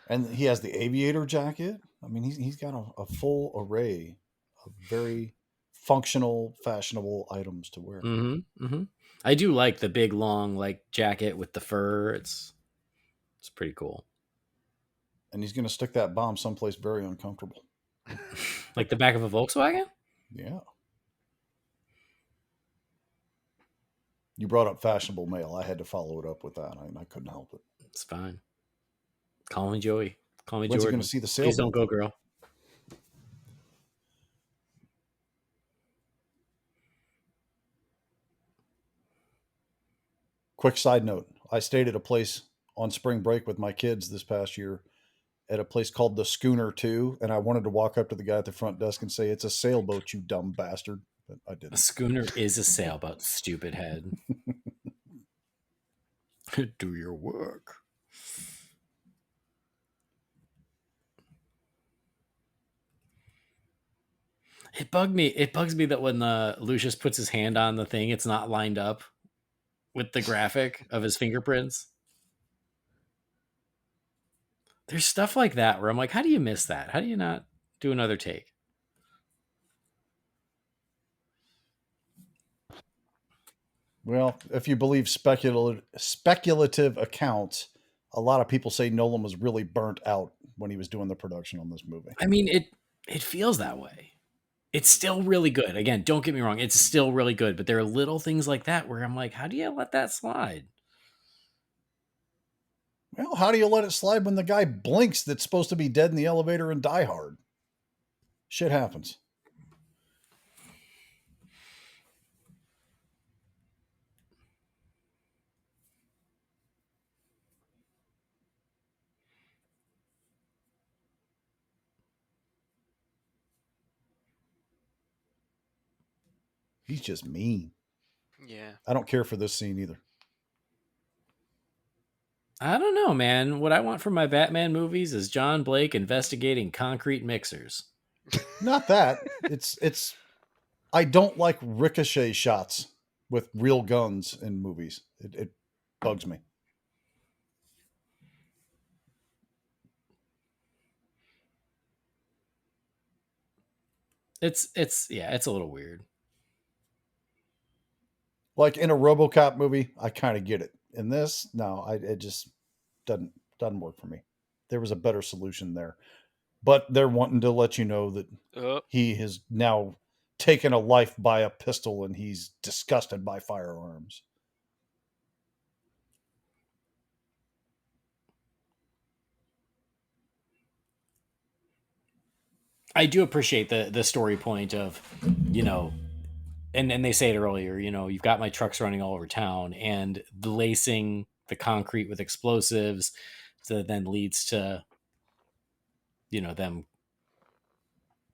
and he has the aviator jacket. I mean, he's got a full array of very functional, fashionable items to wear. Mm-hmm. Mm-hmm. I do like the big long like jacket with the fur. It's pretty cool. And he's going to stick that bomb someplace very uncomfortable. Like the back of a Volkswagen? Yeah. You brought up fashionable mail. I had to follow it up with that. I couldn't help it. It's fine. Call me Joey. Call me When's he Jordan. going to see the Please don't sailboat? go, girl. Quick side note: I stayed at a place on spring break with my kids this past year at a place called the Schooner 2, and I wanted to walk up to the guy at the front desk and say, "It's a sailboat, you dumb bastard," but I A didn't. schooner is a sailboat, stupid head. Do your work. It bugs me that when Lucius puts his hand on the thing, it's not lined up with the graphic of his fingerprints. There's stuff like that where I'm like, how do you miss that? How do you not do another take? Well, if you believe speculative accounts, a lot of people say Nolan was really burnt out when he was doing the production on this movie. I mean, it feels that way. It's still really good. Again, don't get me wrong, it's still really good, but there are little things like that where I'm like, how do you let that slide? Well, how do you let it slide when the guy blinks that's supposed to be dead in the elevator in Die Hard? Shit happens. He's just mean. Yeah. I don't care for this scene either. I don't know, man. What I want from my Batman movies is John Blake investigating concrete mixers. Not that. It's I don't like ricochet shots with real guns in movies. It bugs me. It's a little weird. Like in a RoboCop movie, I kind of get it. In this, no, it just doesn't work for me. There was a better solution there, but they're wanting to let you know that he has now taken a life by a pistol and he's disgusted by firearms. I do appreciate the story point of, you know, and they say it earlier, you know, you've got my trucks running all over town, and the lacing the concrete with explosives that then leads to, you know, them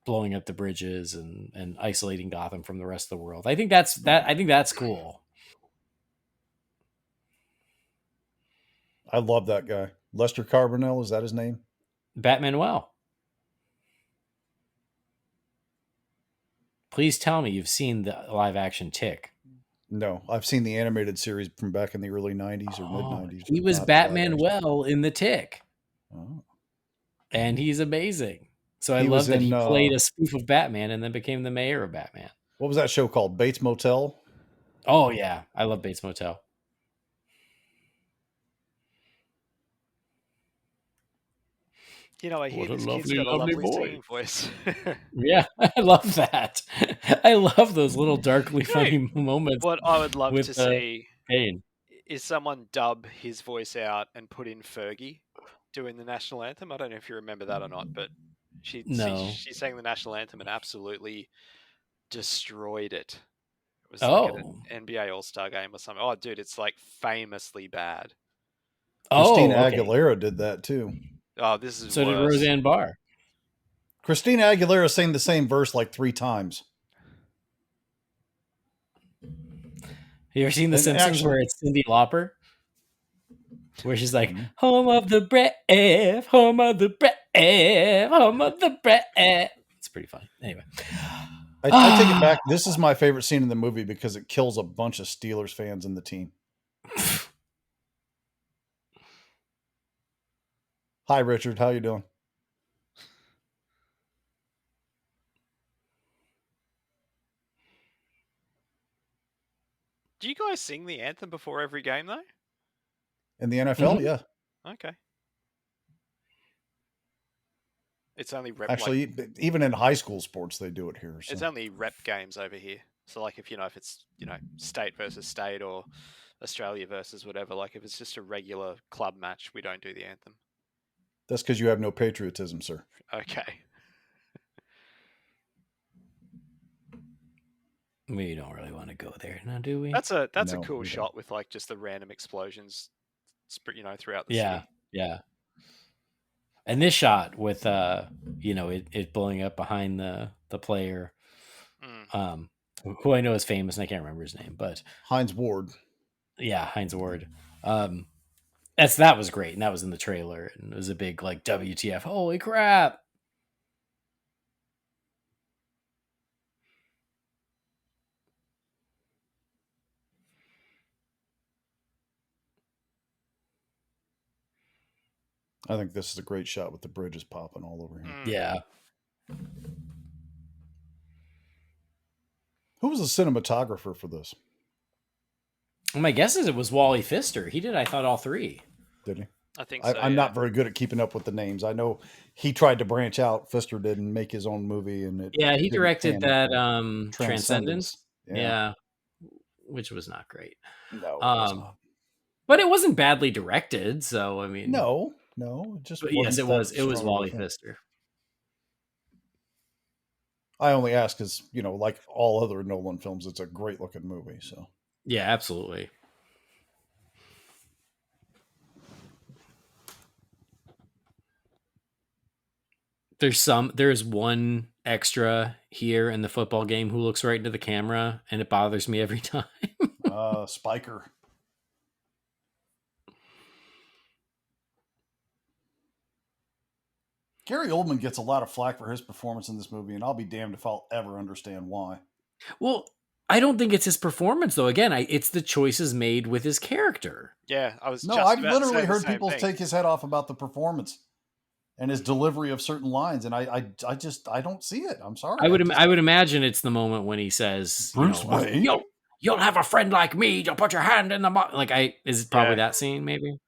blowing up the bridges and isolating Gotham from the rest of the world. I think that's cool. I love that guy. Lester Carbonell, is that his name? Batman well. Please tell me you've seen the live action Tick. No, I've seen the animated series from back in the early 90s or mid Oh, 90s, he but was not the live Batman action. well in the Tick, Oh. and he's amazing. So I He was love that in he played a spoof of Batman and then became the mayor of Batman. what was that show called? Bates Motel? Oh yeah, I love Bates Motel. You know, I hear What a this kid's lovely, got a lovely lovely boy. singing voice. Yeah, I love that. I love those little darkly You know, funny moments what I would love with to see Kane. is someone dub his voice out and put in Fergie doing the national anthem. I don't know if you remember that or not, but No. she sang the national anthem and absolutely destroyed it. It was like at an Oh. NBA All Star game or something. Oh, dude, it's like famously bad. Christina Oh, okay. Aguilera did that too. Oh, this is So did worse. Roseanne Barr. Christina Aguilera sang the same verse like 3 times. You ever seen The And Simpsons actually, where it's Cyndi Lauper? Where she's like, Mhm. home of the brave, home of the brave, home of the brave. It's pretty funny. Anyway. I take it back. This is my favorite scene in the movie because it kills a bunch of Steelers fans in the team. Hi, Richard. How you doing? Do you guys sing the anthem before every game though? In the NFL, Mhm. yeah. Okay. It's only rep like Actually, even in high school sports, they do it here. So. it's only rep games over here. So like if it's state versus state or Australia versus whatever, like if it's just a regular club match, we don't do the anthem. That's because you have no patriotism, sir. Okay. We don't really want to go there now, do we? That's a No, cool we shot don't. with like just the random explosions throughout the Yeah, city. yeah. And this shot with it blowing up behind the player, Mm. who I know is famous and I can't remember his name, but Heinz Ward. yeah, Heinz Ward. That was great, and that was in the trailer, and it was a big like WTF, holy crap. I think this is a great shot with the bridges popping all over here. Yeah. Who was the cinematographer for this? My guess is it was Wally Pfister. He did, I thought, all three. Did he? I think so. I'm yeah. not very good at keeping up with the names. I know he tried to branch out. Pfister did and make his own movie, and it Yeah, he didn't directed pan out that well. Transcendence. Yeah. Yeah, which was not great. No, it was not. But it wasn't badly directed, so I mean, No, it just but wasn't. yes, it that was. It was strong of a Wally film. Pfister. I only ask because like all other Nolan films, it's a great looking movie. So Yeah, absolutely. There's one extra here in the football game who looks right into the camera, and it bothers me every time. Spiker. Gary Oldman gets a lot of flack for his performance in this movie, and I'll be damned if I'll ever understand why. Well, I don't think it's his performance though. Again, it's the choices made with his character. Yeah, I was. No, just I've about to literally say the heard same people thing. take his head off about the performance and his delivery of certain lines, and I don't see it. I'm sorry. I would imagine it's the moment when he says, Bruce Wayne. You'll have a friend like me. You'll put your hand in the is it probably that scene maybe?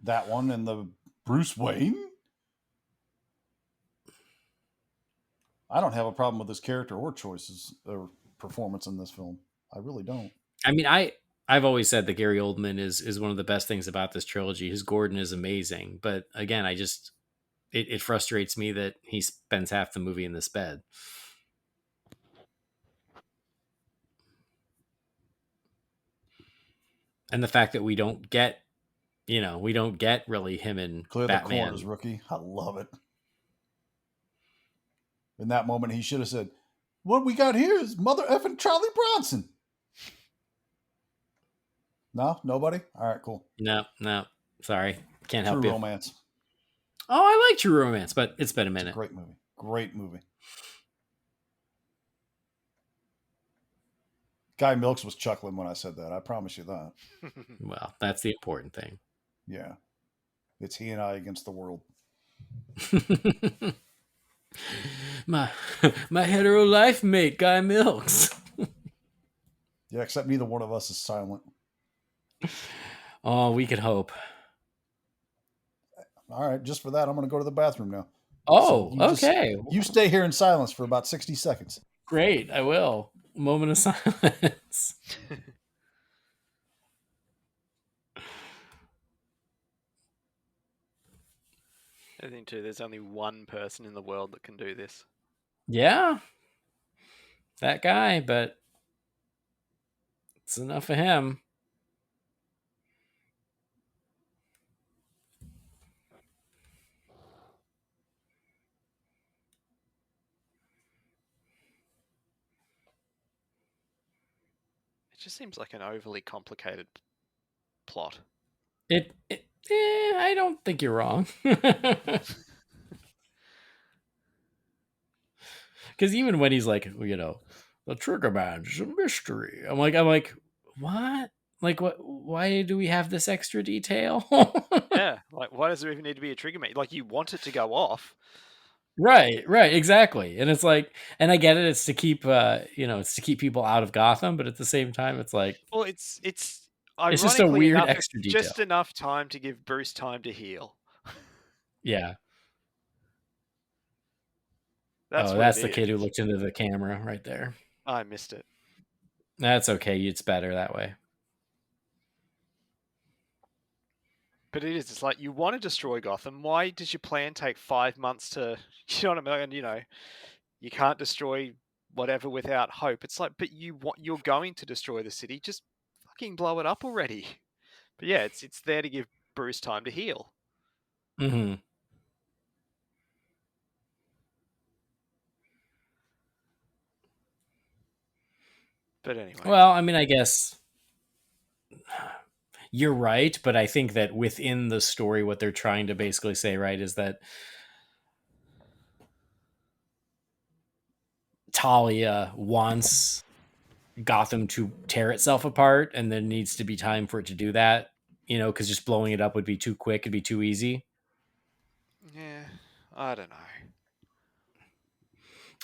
That one and the Bruce Wayne. I don't have a problem with his character or choices or performance in this film. I really don't. I mean, I've always said that Gary Oldman is one of the best things about this trilogy. His Gordon is amazing, but again, it frustrates me that he spends half the movie in this bed. And the fact that we don't get really him and Clear the Batman. corners, rookie. I love it. In that moment, he should have said, "What we got here is mother effing Charlie Bronson." No, nobody. All right, cool. No, sorry, can't help True you. Romance. Oh, I like True Romance, but it's been a minute. Great movie. Great movie. Guy Milks was chuckling when I said that. I promise you that. Well, that's the important thing. Yeah. It's he and I against the world. my hetero life mate, Guy Milks. Yeah, except neither one of us is silent. Oh, we could hope. All right, just for that, I'm going to go to the bathroom now. Oh, so okay. You stay here in silence for about 60 seconds. Great, I will. Moment of silence. I think too, there's only one person in the world that can do this. Yeah. That guy, but it's enough of him. It just seems like an overly complicated plot. I don't think you're wrong. Because even when he's like, the trigger man is a mystery. I'm like, what? Like, what? Why do we have this extra detail? Yeah, like why does there even need to be a trigger man? Like you want it to go off. Right, exactly. And it's like, and I get it. It's to keep, it's to keep people out of Gotham, but at the same time, it's like, well, it's just a weird enough, extra detail. Just enough time to give Bruce time to heal. Yeah. That's the kid who looked into the camera right there. I missed it. That's okay. It's better that way. But it is. It's like you want to destroy Gotham. Why does your plan take 5 months to? You know what I mean? You can't destroy whatever without hope. It's like, but you're going to destroy the city. Just fucking blow it up already. But yeah, it's there to give Bruce time to heal. Mm-hmm. But anyway. Well, I mean, I guess you're right, but I think that within the story, what they're trying to basically say, right, is that Talia wants Gotham to tear itself apart, and there needs to be time for it to do that, because just blowing it up would be too quick, it'd be too easy. Yeah, I don't know.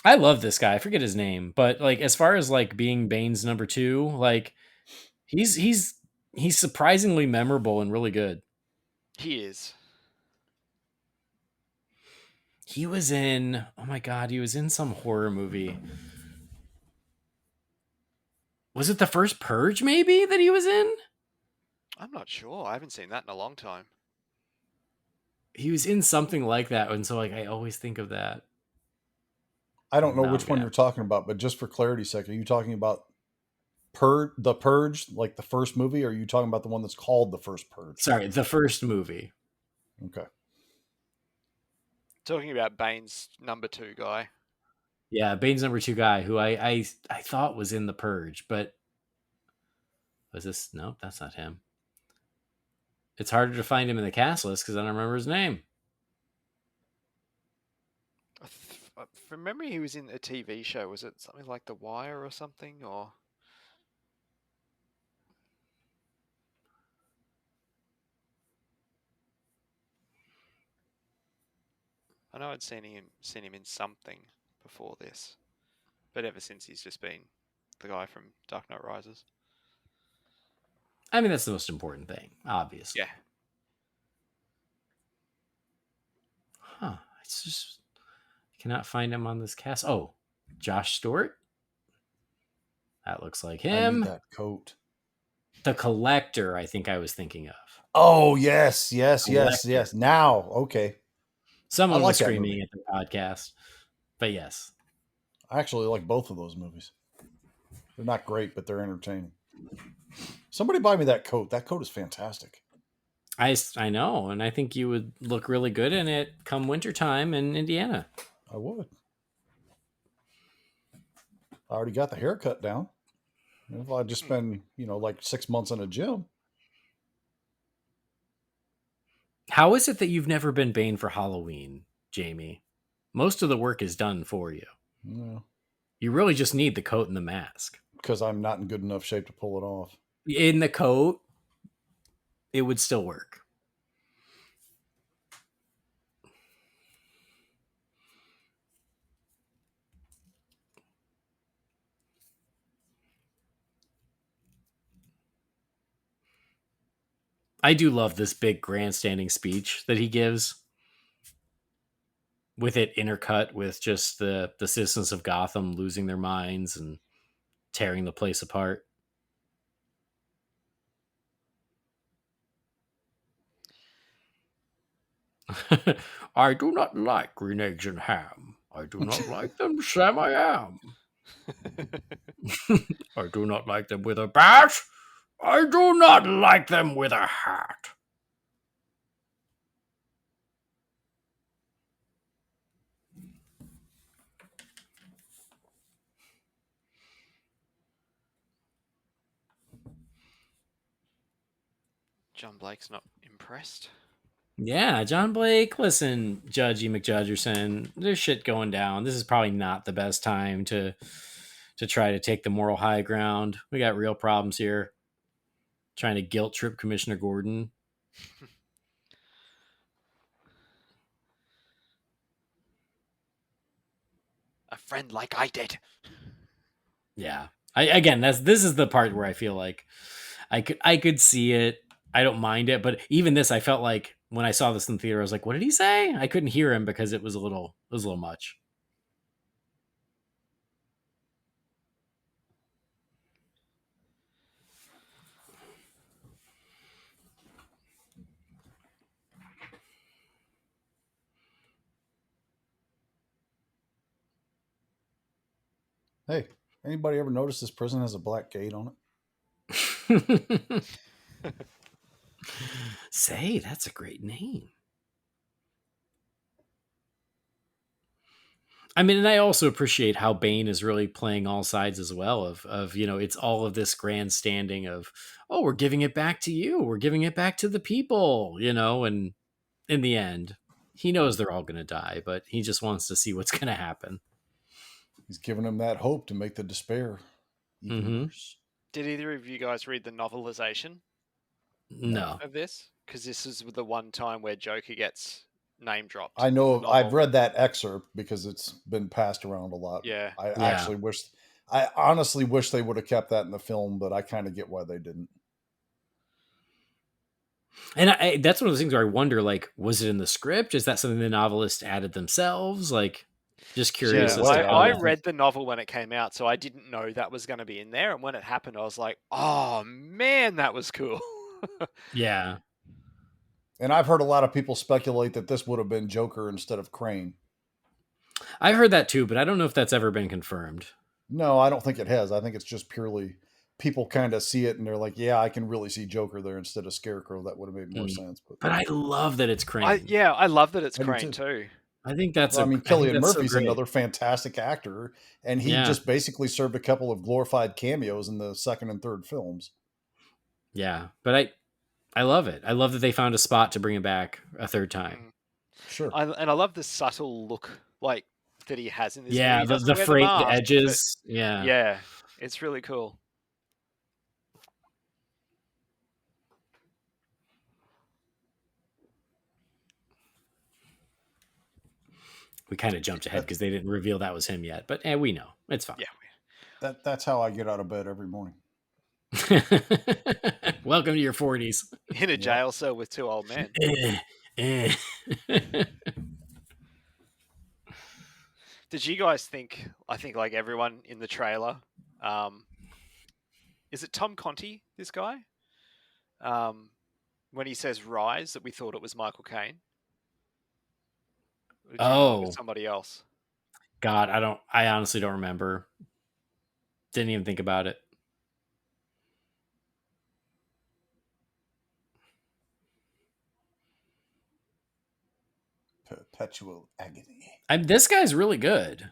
I love this guy. I forget his name, but like as far as like being Bane's number 2, like he's surprisingly memorable and really good. He is. He was in, oh my god, he was in some horror movie. Was it the first Purge maybe that he was in? I'm not sure. I haven't seen that in a long time. He was in something like that, and so like I always think of that. I don't know which one you're talking about, but just for clarity's sake, are you talking about The Purge, like the first movie, or are you talking about the one that's called The First Purge? Sorry, the first movie. Okay. Talking about Bane's number 2 guy. Yeah, Bane's number 2 guy, who I thought was in The Purge, but was this? Nope, that's not him. It's harder to find him in the cast list because I don't remember his name. From memory, he was in a TV show. Was it something like The Wire or something? Or I know I'd seen him in something before this, but ever since he's just been the guy from Dark Knight Rises. I mean, that's the most important thing, obviously. Yeah. Huh. It's just I cannot find him on this cast. Oh, Josh Stewart. That looks like him. I need that coat. The Collector, I think I was thinking of. Oh, yes. Now, okay. Someone was like that screaming movie. at the podcast, but yes. I actually like both of those movies. They're not great, but they're entertaining. Somebody buy me that coat. That coat is fantastic. I know, and I think you would look really good in it come wintertime in Indiana. I would. I already got the haircut down. If I just spend, like 6 months in a gym. How is it that you've never been Bane for Halloween, Jamie? Most of the work is done for you. Yeah, You really just need the coat and the mask. because I'm not in good enough shape to pull it off. In the coat, it would still work. I do love this big grandstanding speech that he gives, with it intercut with just the citizens of Gotham losing their minds and tearing the place apart. I do not like green eggs and ham. I do not like them, Sam. I am. I do not like them with a bat. I do not like them with a hat. John Blake's not impressed. Yeah, John Blake, listen, Judgy McJudgerson, there's shit going down. This is probably not the best time to try to take the moral high ground. We got real problems here. Trying to guilt trip Commissioner Gordon. A friend like I did. Yeah. This is the part where I feel like I could see it. I don't mind it, but even this, I felt like when I saw this in the theater, I was like, "What did he say?" I couldn't hear him because it was a little much. Hey, anybody ever notice this prison has a black gate on it? Say, that's a great name. I mean, and I also appreciate how Bane is really playing all sides as well. Of it's all of this grandstanding of, oh, we're giving it back to you, we're giving it back to the people, and in the end, he knows they're all going to die, but he just wants to see what's going to happen. He's giving them that hope to make the despair even worse. Did either of you guys read the novelization No. of this? Because this is the one time where Joker gets name dropped. I in the know I've novel. read that excerpt because it's been passed around a lot. Yeah. I honestly wish they would have kept that in the film, but I kind of get why they didn't. And that's one of those things where I wonder, like, was it in the script? Is that something the novelist added themselves? Like, just curious Yeah, as to how I that. read the novel when it came out, so I didn't know that was going to be in there. And when it happened, I was like, "Oh man, that was cool." Yeah, And I've heard a lot of people speculate that this would have been Joker instead of Crane. I heard that too, but I don't know if that's ever been confirmed. No, I don't think it has. I think it's just purely people kind of see it and they're like, yeah, I can really see Joker there instead of Scarecrow. That would have made more sense. But I love that it's Crane. I love that it's I do Crane too. I think that's. Well, I mean, I think Cillian that's so Murphy's great. another fantastic actor, and he just basically served a couple of glorified cameos in the second and third films. Yeah, but I love it. I love that they found a spot to bring him back a third time. Sure. And I love the subtle look like that he has in this movie. Yeah, He doesn't the wear frayed mask, edges. but Yeah. yeah, it's really cool. We kind of jumped ahead because they didn't reveal that was him yet, but we know it's fine. Yeah, That's how I get out of bed every morning. Welcome to your 40s. in a jail cell with two old men. Did you guys think? I think like everyone in the trailer. Is it Tom Conti? This guy. When he says "rise," that we thought it was Michael Caine. Or did you know it was Oh somebody else? God, I honestly don't remember. Didn't even think about it. Perpetual agony. This guy's really good.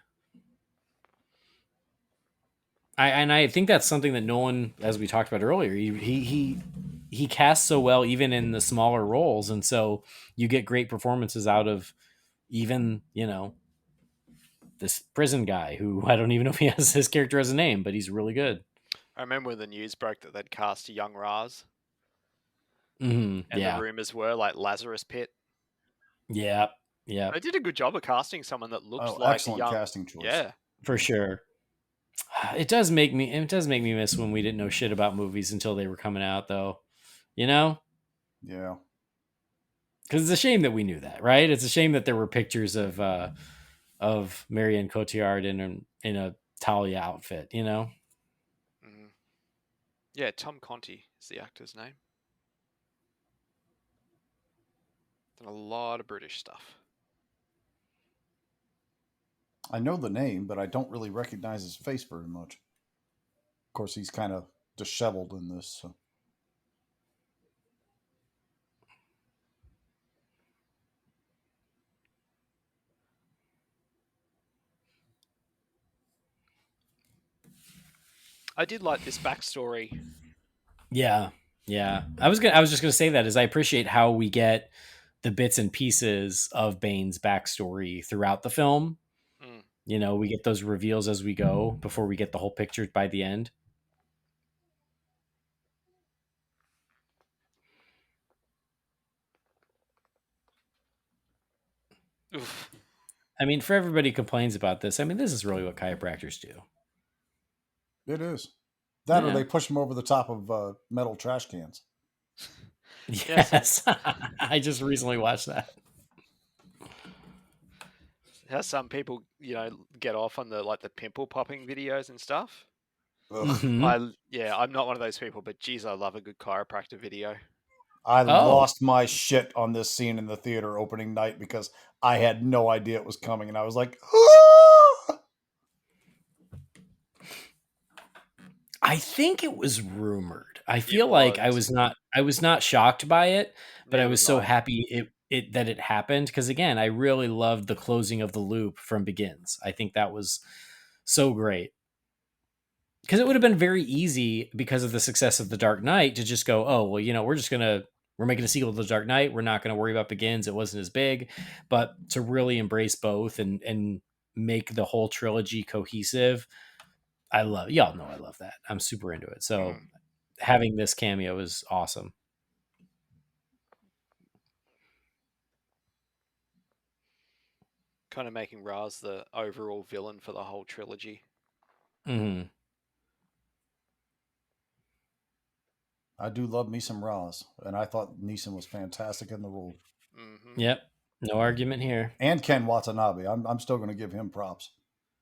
I think that's something that Nolan, as we talked about earlier, he casts so well even in the smaller roles, and so you get great performances out of even this prison guy who I don't even know if he has his character as a name, but he's really good. I remember when the news broke that they'd cast a young Raz, and the Yeah, rumors were like Lazarus Pit. yeah, yeah, They did a good job of casting someone that looked Oh, like a excellent young. casting choice. Yeah. for sure. It does make me miss when we didn't know shit about movies until they were coming out, though. You know, Yeah. because it's a shame that we knew that, right? It's a shame that there were pictures of Marianne Cotillard in a Talia outfit. Mhm. Yeah, Tom Conti is the actor's name. Done a lot of British stuff. I know the name, but I don't really recognize his face very much. Of course, he's kind of disheveled in this. So. I did like this backstory. Yeah, yeah. I was just gonna say that is I appreciate how we get the bits and pieces of Bane's backstory throughout the film. Mm. We get those reveals as we go before we get the whole picture by the end. Oof. I mean, for everybody who complains about this, I mean, this is really what chiropractors do. It is. That or Yeah. they push him over the top of metal trash cans. Yeah, some Yes. I just recently watched that. how some people, get off on the pimple popping videos and stuff. Ugh. Hmm. I'm not one of those people, but geez, I love a good chiropractor video. I Oh, lost my shit on this scene in the theater opening night because I had no idea it was coming, and I was like, "Ah!" I think it was rumored. I It feel like was. I was not shocked by it, but I Neither was was so I. happy it that it happened because again, I really loved the closing of the loop from Begins. I think that was so great. Because it would have been very easy because of the success of The Dark Knight to just go, oh, well, we're making a sequel to The Dark Knight. We're not going to worry about Begins. It wasn't as big, but to really embrace both and make the whole trilogy cohesive, y'all know I love that. I'm super into it. So Mm. having this cameo is awesome. Kind of making Raz the overall villain for the whole trilogy. Hmm. I do love me some Roz, and I thought Neeson was fantastic in the role. Hmm. Yep. No argument here. And Ken Watanabe, I'm still going to give him props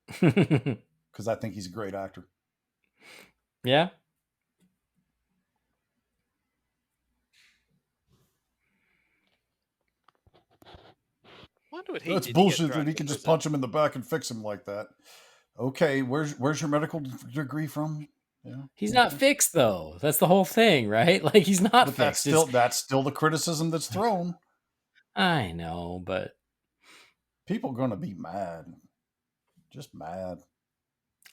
because I think he's a great actor. Yeah. Wonder what he That's did to get bullshit that thrown he into can just prison. punch him in the back and fix him like that. Okay, where's your medical degree from? Yeah, He's not okay. fixed though. That's the whole thing, right? Like he's not But that's fixed. It's still the criticism that's thrown. I know, but People gonna be mad, just mad.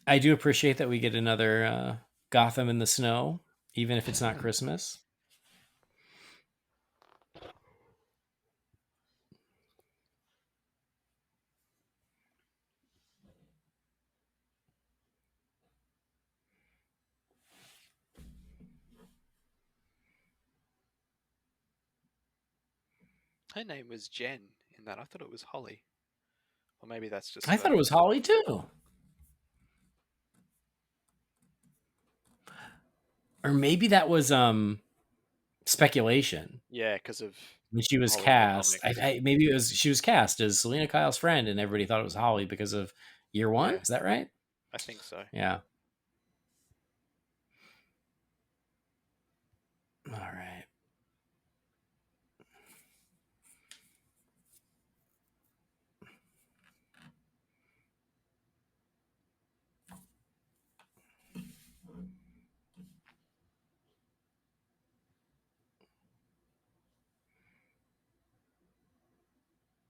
I do appreciate that we get another Gotham in the snow, even if it's not Christmas. Her name was Jen in that. I thought it was Holly. Or maybe that's just I thought for. it was Holly too, or maybe that was speculation. Yeah, because of When she was Holly in the cast, comics. maybe it was she was cast as Selena Kyle's friend, and everybody thought it was Holly because of Year One. Yeah, Is that right? I think so. Yeah. All right.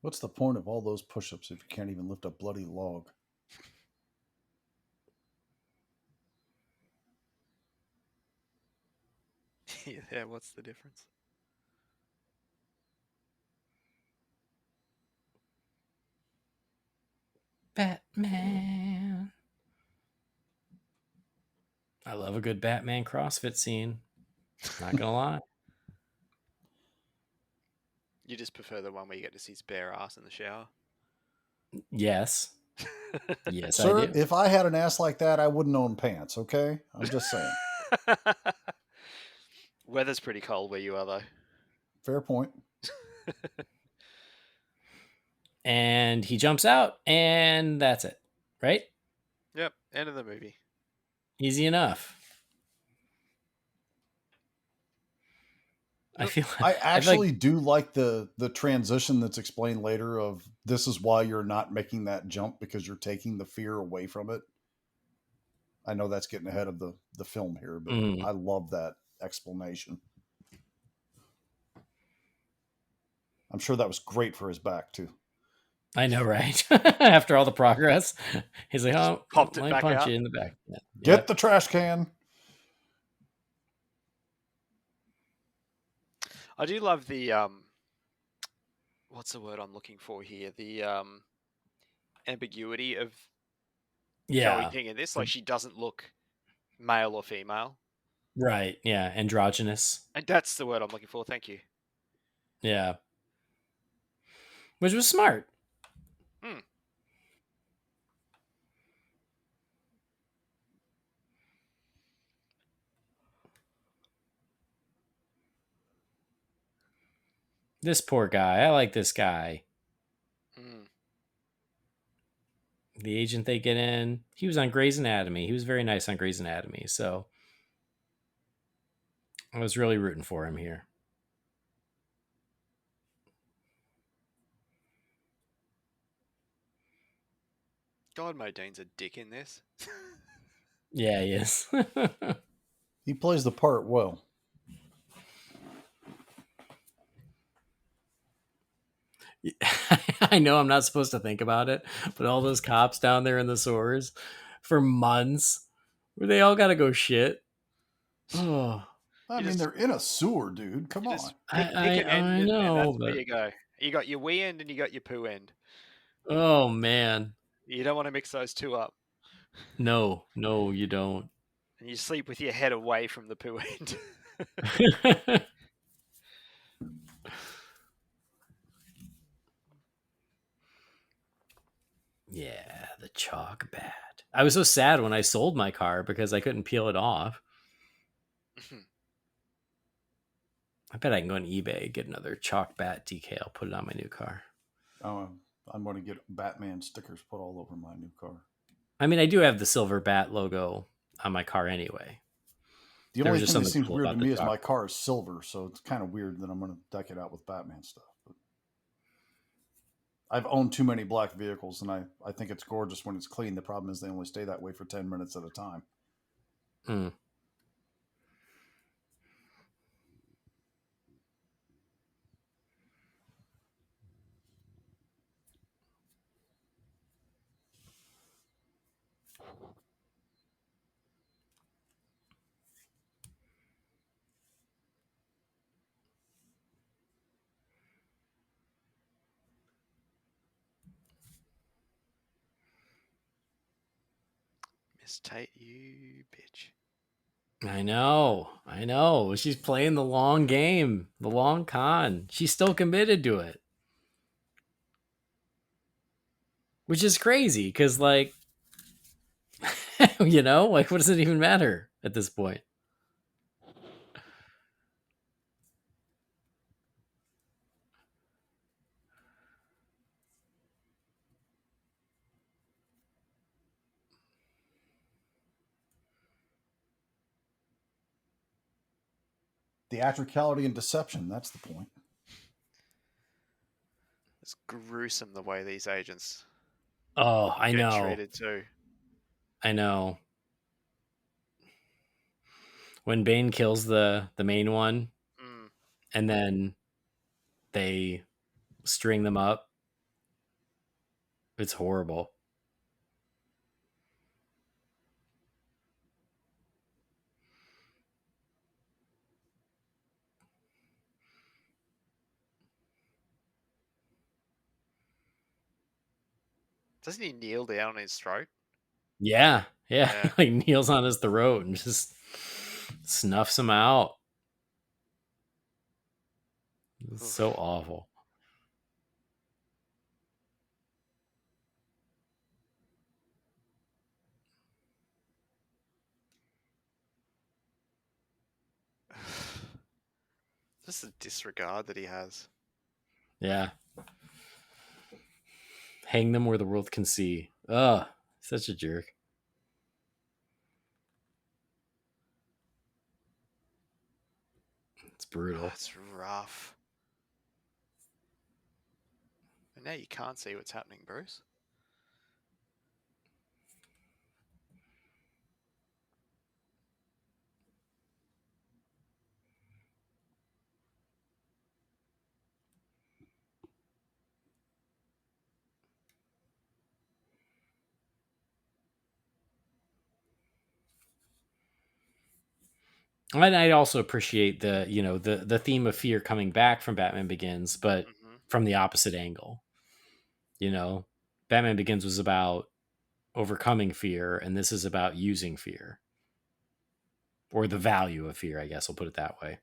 What's the point of all those push-ups if you can't even lift a bloody log? Yeah, what's the difference? Batman. I love a good Batman CrossFit scene. Not gonna lie. You just prefer the one where you get to see his bare ass in the shower? Yes. Yes, I Sir, do. if I had an ass like that, I wouldn't own pants, okay? I'm just saying. Weather's pretty cold where you are, though. Fair point. And he jumps out, and that's it. Right? Yep, end of the movie. Easy enough. I feel I like actually do like the transition that's explained later of this is why you're not making that jump because you're taking the fear away from it. I know that's getting ahead of the film here, but I love that explanation. I'm sure that was great for his back too. I know, right? After all the progress, he's like, "Oh, Popped it let me back punch out. you in the back." Yeah. Get the trash can. I do love the what's the word I'm looking for here? The ambiguity of Joey Yeah. Ping in this. Like, she doesn't look male or female. Right. Yeah. Androgynous. And that's the word I'm looking for. Thank you. Yeah. Which was smart. Hmm. This poor guy. I like this guy. Hmm. The agent they get in, he was on Grey's Anatomy. He was very nice on Grey's Anatomy. So I was really rooting for him here. God, Modine's a dick in this. Yeah, he is. He plays the part well. I know I'm not supposed to think about it, but all those cops down there in the sewers for months, where they all got to go shit. Oh, I You mean, just they're in a sewer, dude. Come you on. just pick an end, I and know, that's where but you go. You got your wee end and you got your poo end. oh man, You don't want to mix those two up. no, you don't. And you sleep with your head away from the poo end. Yeah, the chalk bat. I was so sad when I sold my car because I couldn't peel it off. I bet I can go on eBay, get another chalk bat decal, put it on my new car. Oh, I'm going to get Batman stickers put all over my new car. I mean, I do have the silver bat logo on my car anyway. The There was only just thing that something seems cool weird to about the me is my chalk. car is silver, so it's kind of weird that I'm going to deck it out with Batman stuff. But I've owned too many black vehicles, and I think it's gorgeous when it's clean. The problem is they only stay that way for 10 minutes at a time. Mm. Miss Tate, you bitch. I know. She's playing the long game, the long con. She's still committed to it, which is crazy because, like, like, what does it even matter at this point? Theatricality and deception, that's the point. It's gruesome the way these agents Oh, I get know. treated too. I know. When Bane kills the main one, Mm. and then they string them up It's horrible. Doesn't he kneel down on his throat? Yeah. Yeah. He like kneels on his throat and just snuffs him out. It's so Oof. awful. Just the disregard that he has. Yeah. Hang them where the world can see. Ugh, such a jerk. It's Oh, brutal. it's rough. And now you can't see what's happening, Bruce. And I also appreciate the theme of fear coming back from Batman Begins, but Mm-hmm. from the opposite angle. You know, Batman Begins was about overcoming fear, and this is about using fear. Or the value of fear, I guess I'll put it that way.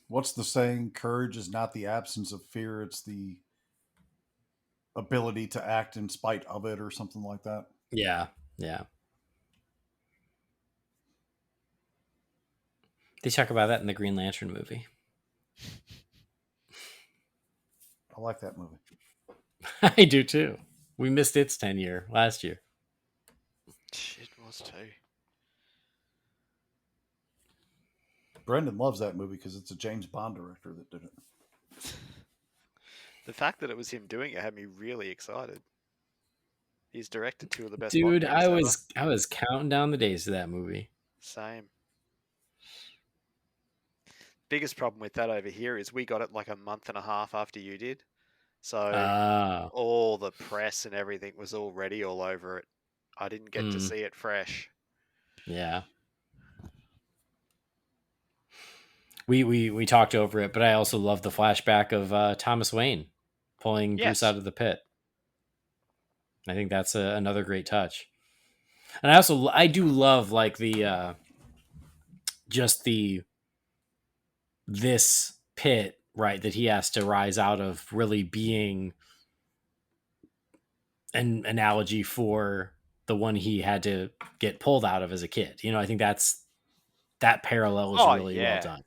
What's the saying? Courage is not the absence of fear, it's the ability to act in spite of it, or something like that. Yeah, yeah. They talk about that in the Green Lantern movie. I like that movie. I do too. We missed its 10-year last year. Shit was too. Brendan loves that movie because it's a James Bond director that did it. The fact that it was him doing it had me really excited. He's directed two of the best Bond Dude, movies ever. I was counting down the days to that movie. Same. Biggest problem with that over here is we got it like a month and a half after you did. So Ah, all the press and everything was already all over it. I didn't get to see it fresh. yeah. We talked over it, but I also love the flashback of Thomas Wayne pulling Bruce Yes. out of the pit. I think that's another great touch. And I do love like the just the this pit, right, that he has to rise out of, really being an analogy for the one he had to get pulled out of as a kid. I think that parallel is Oh really well yeah. done.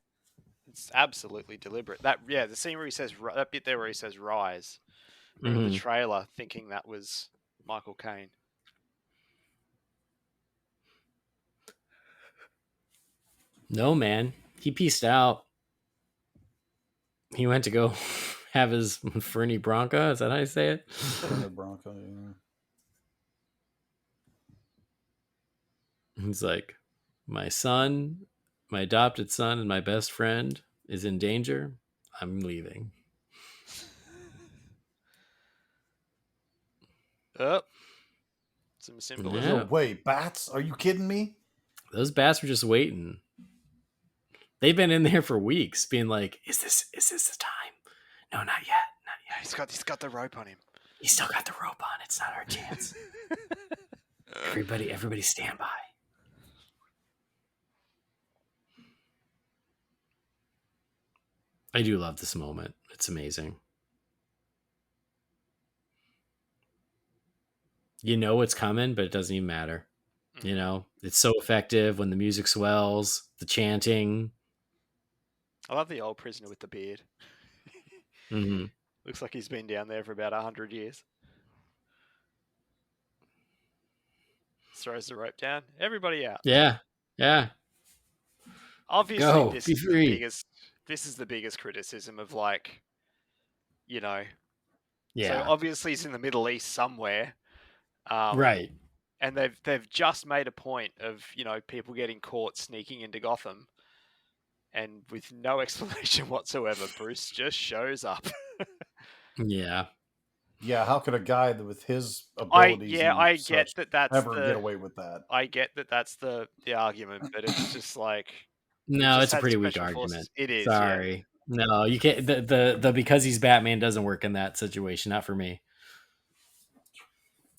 It's absolutely deliberate. The scene where he says that bit there where he says rise. I remember the Mm-hmm. trailer thinking that was Michael Caine. No, man, he pieced out. He went to go have his Fernie Branca. Is that how you say it? Bernard Bronco. Yeah. He's like, my son, my adopted son, and my best friend is in danger. I'm leaving. Oh, some No Yeah, symbolism. way, bats? Are you kidding me? those bats were just waiting. They've been in there for weeks, being like, "Is this the time? No, not yet, not yet. He's got the rope on him. He's still got the rope on. It's not our chance. Everybody, stand by." I do love this moment. It's amazing. You know it's coming, but it doesn't even matter. It's so effective when the music swells, the chanting. I love the old prisoner with the beard. Mm-hmm. Looks like he's been down there for about 100 years. Throws the rope down. Everybody out. Yeah, yeah. Obviously, Go, be free. This is the biggest criticism of like, you know. So Yeah, obviously he's in the Middle East somewhere. Um, right. and they've just made a point of, you know, people getting caught sneaking into Gotham, and with no explanation whatsoever, Bruce just shows up. Yeah. Yeah, how could a guy with his abilities and I get such that that's ever get away with that? I get that that's the argument, but it's just like we No, just it's a had pretty weak special argument. forces. It is, yeah. Sorry. No, you can't. The because he's Batman doesn't work in that situation. Not for me.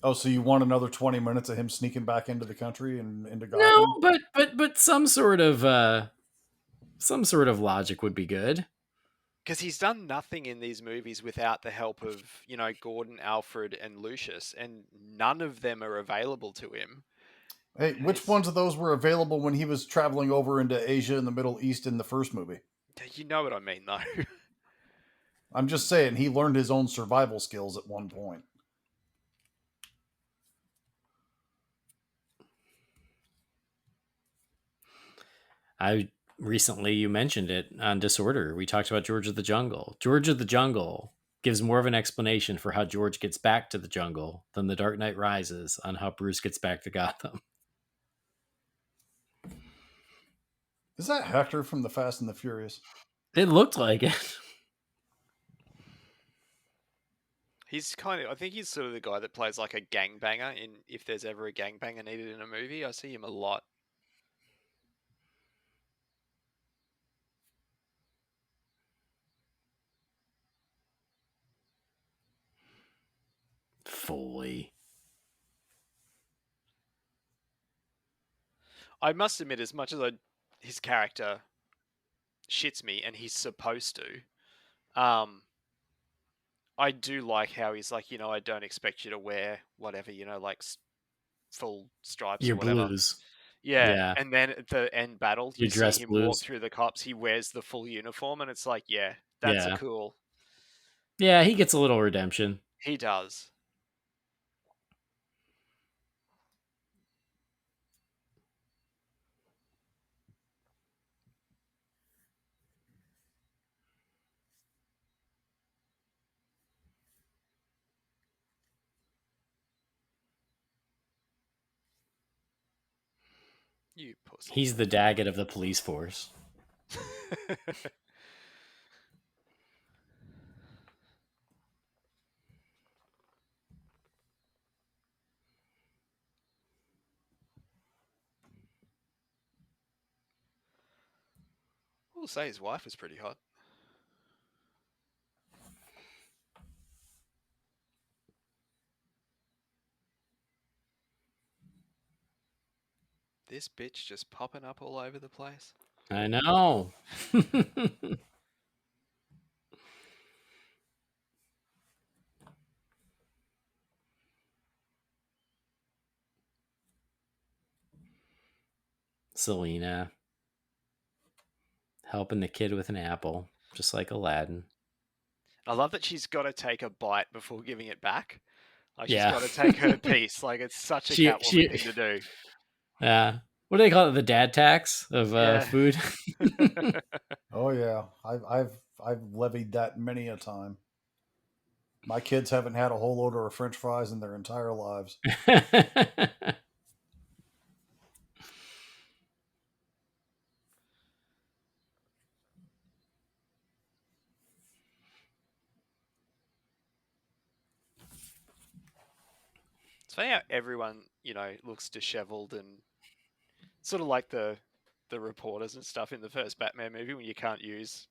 Oh, so you want another 20 minutes of him sneaking back into the country and into No, Gotham? but some sort of logic would be good. Because he's done nothing in these movies without the help of, you know, Gordon, Alfred, and Lucius, and none of them are available to him. Hey, which ones of those were available when he was traveling over into Asia and the Middle East in the first movie? You know what I mean, though. I'm just saying, he learned his own survival skills at one point. I recently you mentioned it on Disorder. We talked about George of the Jungle. George of the Jungle gives more of an explanation for how George gets back to the jungle than The Dark Knight Rises on how Bruce gets back to Gotham. Is that Hector from the Fast and the Furious? It looked like it. He's I think he's sort of the guy that plays like a gangbanger in if there's ever a gangbanger needed in a movie. I see him a lot. Fully. I must admit, as much as his character shits me, and he's supposed to, I do like how he's like, you know, I don't expect you to wear whatever, you know, like full stripes or Your whatever. blues. Yeah. Yeah. And then at the end battle, Your you see dress him walk blues. through the cops. He wears the full uniform, and it's like, yeah, that's a Yeah. cool. Yeah, he gets a little redemption. He does. You pussy. He's the Daggett of the police force. We'll say his wife was pretty hot. This bitch just popping up all over the place. I know. Selena helping the kid with an apple, just like Aladdin. I love that she's got to take a bite before giving it back. Like she's Yeah. got to take her piece. Like it's such a Catwoman thing to do. Yeah. What do they call it? The dad tax of food. Oh yeah, I've levied that many a time. My kids haven't had a whole order of French fries in their entire lives. It's funny how everyone, you know, looks disheveled and sort of like the reporters and stuff in the first Batman movie when you can't use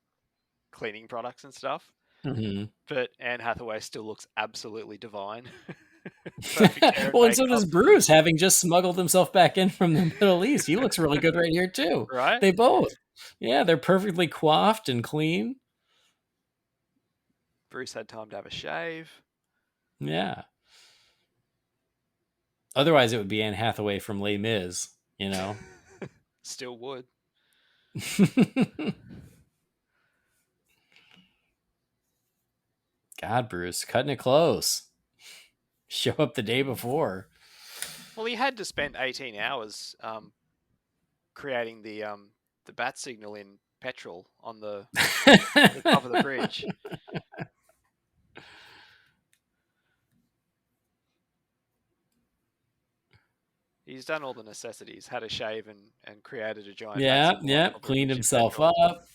cleaning products and stuff. Mm-hmm. But Anne Hathaway still looks absolutely divine. Well, and so does Bruce, having just smuggled himself back in from the Middle East. He looks really good right here too. Right? They both. Yeah, they're perfectly coiffed and clean. Bruce had time to have a shave. Yeah. Otherwise, it would be Anne Hathaway from Les Mis, you know? Still would. God, Bruce, cutting it close. Show up the day before. Well, he had to spend 18 hours creating the bat signal in petrol on the top of the bridge. he's done all the necessities. Had a shave and created a giant bat Yeah, signal on yeah. top of Cleaned his himself inventory. up.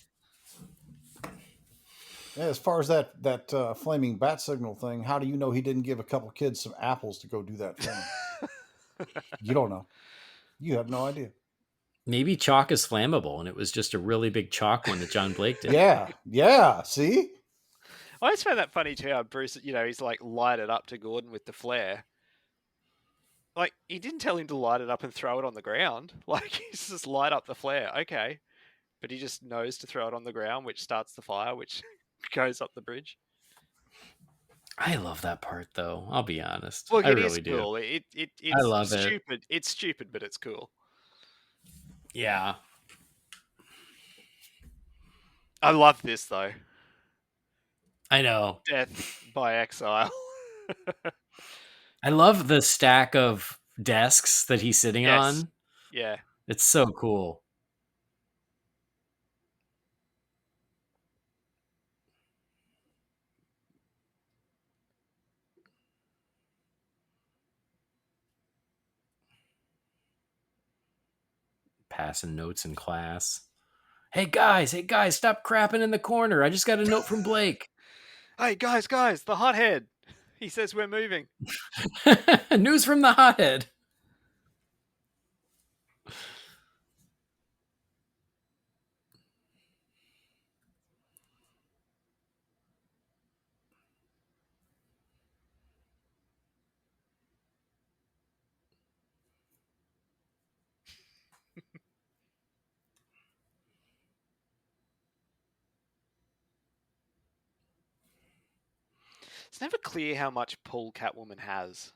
Yeah, as far as that flaming bat signal thing, how do you know he didn't give a couple kids some apples to go do that for him? You don't know. You have no idea. Maybe chalk is flammable, and it was just a really big chalk one that John Blake did. Yeah. See, I always found that funny too. How Bruce, he's like light it up to Gordon with the flare. Like he didn't tell him to light it up and throw it on the ground. Like he's just light up the flare, okay, but he just knows to throw it on the ground, which starts the fire, which goes up the bridge. I love that part, though. I'll be honest. Look, I it is really do. cool. It's I love it. stupid. It's stupid, but it's cool. Yeah. I love this though. I know. Death by exile. I love the stack of desks that he's sitting Yes. on. Yeah. It's so cool. Passing notes in class. Hey guys, stop crapping in the corner. I just got a note from Blake. Hey guys, the hothead. He says we're moving. News from the hothead. It's never clear how much pull Catwoman has.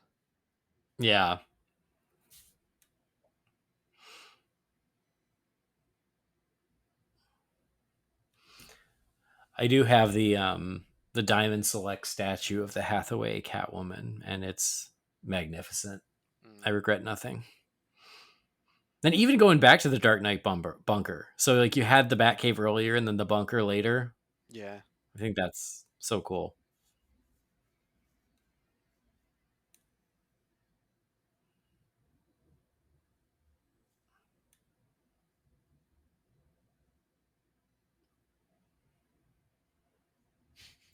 Yeah. I do have the Diamond Select statue of the Hathaway Catwoman, and it's magnificent. I regret nothing. And even going back to the Dark Knight bunker. So like you had the Batcave earlier and then the bunker later. Yeah. I think that's so cool.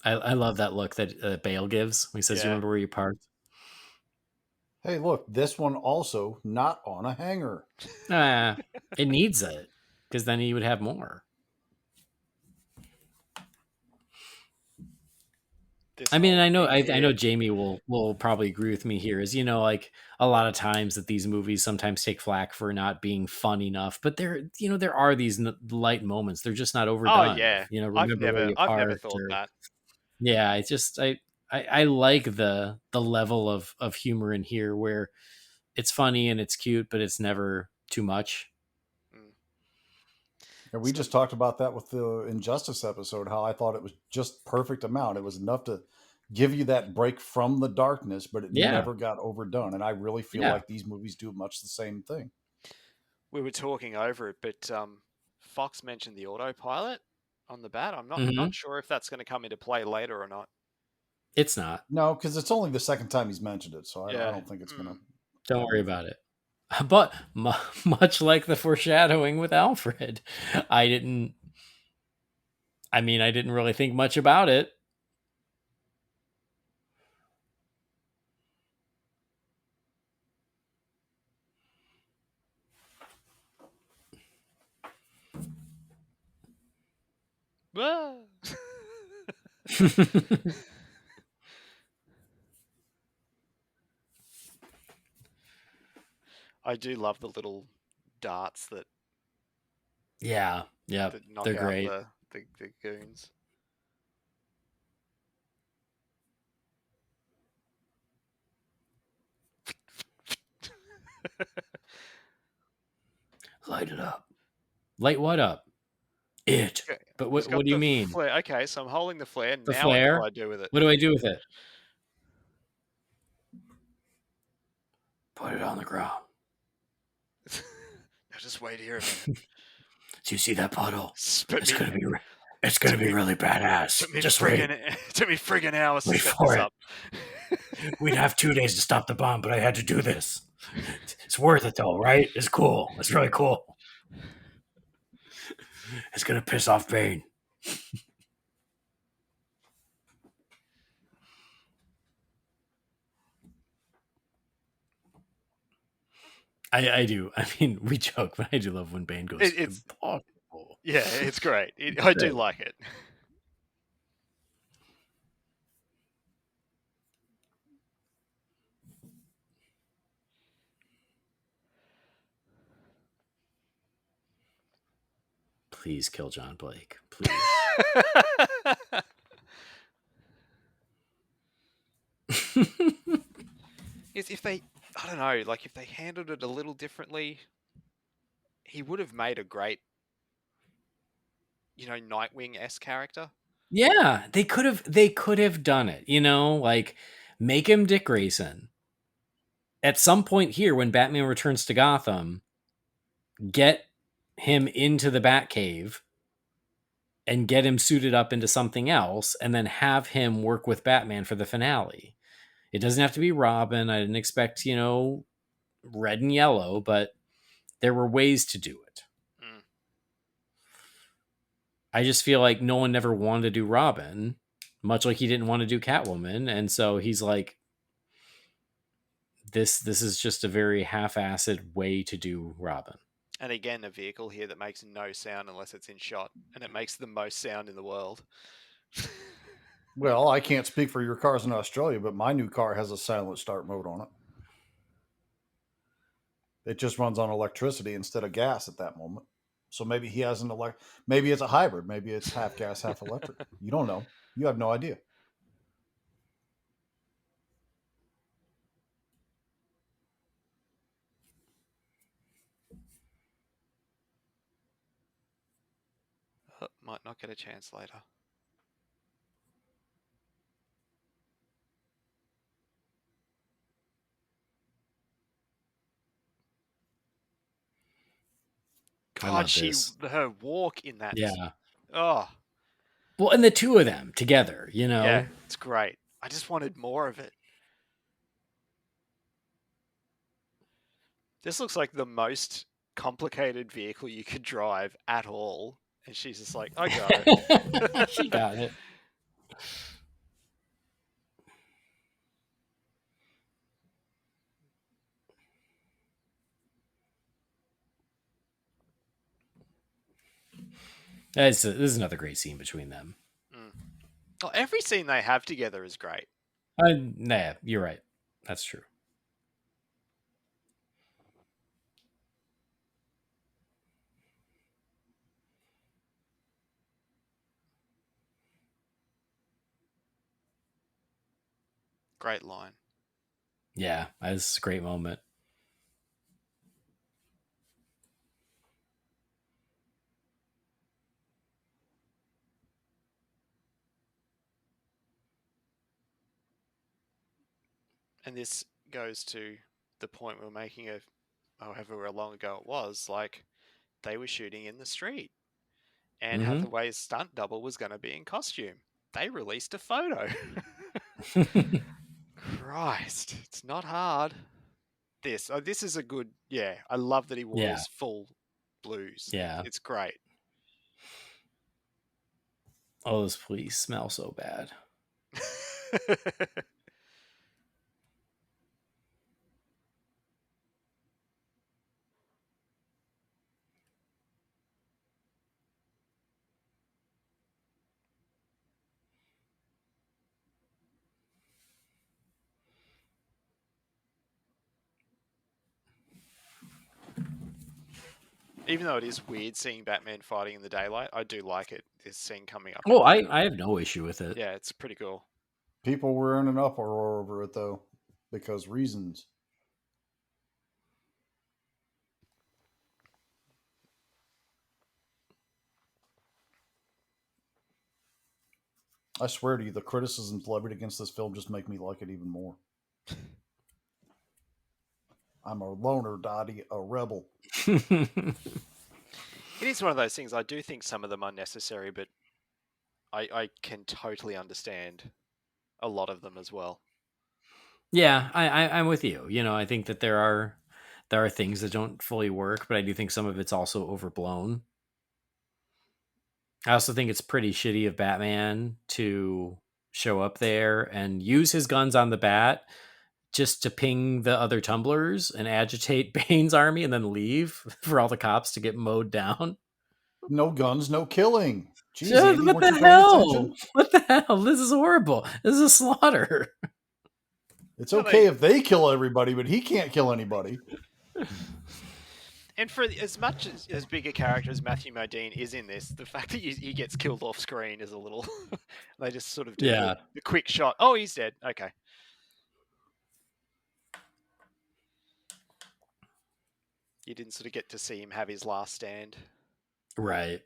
I love that look that Bale gives when he says, "You remember where you parked?" hey, look, this one also not on a hanger. It needs it because then he would have more. I mean, I know Jamie will probably agree with me here. Is like a lot of times that these movies sometimes take flack for not being fun enough, but there are these light moments. They're just not overdone. Oh yeah, remember where you I've parked never thought that. Yeah, it's just I like the level of humor in here where it's funny and it's cute, but it's never too much. And we just talked about that with the Injustice episode, how I thought it was just perfect amount. It was enough to give you that break from the darkness, but it never got overdone. And I really feel like these movies do much the same thing. We were talking over it, but Fox mentioned the autopilot on the Bat. I'm not sure if that's going to come into play later or not. It's not. No, because it's only the second time he's mentioned it, so I don't think it's going to. Don't worry about it. But much like the foreshadowing with Alfred, I didn't really think much about it. I do love the little darts that. Yeah, that knock they're out great. The goons. Light it up. Light what up? It. Okay. But what do you mean? Flare. Okay, so I'm holding the flare. The now flare? what do I do with it? What do I do with it? Put it on the ground. Now just wait here a minute. Do you see that puddle? It's gonna be really badass. Just wait. It took me friggin' hours to Wait set for this it. up. We'd have 2 days to stop the bomb, but I had to do this. It's worth it though, right? It's cool. It's really cool. It's gonna piss off Bane. I do. I mean, we joke, but I do love when Bane goes It's impossible. yeah, it's great. I do like it. Please kill John Blake. Please. Is if they, I don't know, like if they handled it a little differently, he would have made a great, Nightwing-esque character. Yeah, they could have done it, like make him Dick Grayson. At some point here when Batman returns to Gotham, get him into the Batcave and get him suited up into something else and then have him work with Batman for the finale. It doesn't have to be Robin. I didn't expect, red and yellow, but there were ways to do it. Mm. I just feel like Nolan never wanted to do Robin, much like he didn't want to do Catwoman, and so he's like, this is just a very half-assed way to do Robin. And again, a vehicle here that makes no sound unless it's in shot, and it makes the most sound in the world. Well, I can't speak for your cars in Australia, but my new car has a silent start mode on it. It just runs on electricity instead of gas at that moment. So maybe he has an maybe it's a hybrid, maybe it's half gas, half electric. You don't know. You have no idea. Might not get a chance later. God, her walk in that. Yeah. Oh. Well, and the two of them together, Yeah, it's great. I just wanted more of it. This looks like the most complicated vehicle you could drive at all. And she's just like, I got it. She got it. This is another great scene between them. Mm. Well, every scene they have together is great. Nah, you're right. That's true. Great line. Yeah, that's a great moment. And this goes to the point we were making of however long ago it was, like they were shooting in the street. And Hathaway's stunt double was going to be in costume. They released a photo. Christ, it's not hard. This is a good, I love that he wore his full blues. Yeah. It's great. Oh, those police smell so bad. Even though it is weird seeing Batman fighting in the daylight, I do like it. This scene coming up. Oh, I have no issue with it. Yeah, it's pretty cool. People were in an uproar over it though, because reasons. I swear to you, the criticisms levied against this film just make me like it even more. I'm a loner, Dottie, a rebel. It is one of those things. I do think some of them are necessary, but I can totally understand a lot of them as well. Yeah, I'm with you. You know, I think that there are things that don't fully work, but I do think some of it's also overblown. I also think it's pretty shitty of Batman to show up there and use his guns on the bat just to ping the other tumblers and agitate Bane's army and then leave for all the cops to get mowed down. No guns, no killing. Jeez, Just, Andy, what weren't the you paying hell? attention? What the hell? This is horrible. This is a slaughter. It's No, okay if they kill everybody, but he can't kill anybody. And for as much as big a character as Matthew Modine is in this, the fact that he gets killed off screen is a little. They just sort of do Yeah. the quick shot. Oh, he's dead. Okay. You didn't sort of get to see him have his last stand. Right.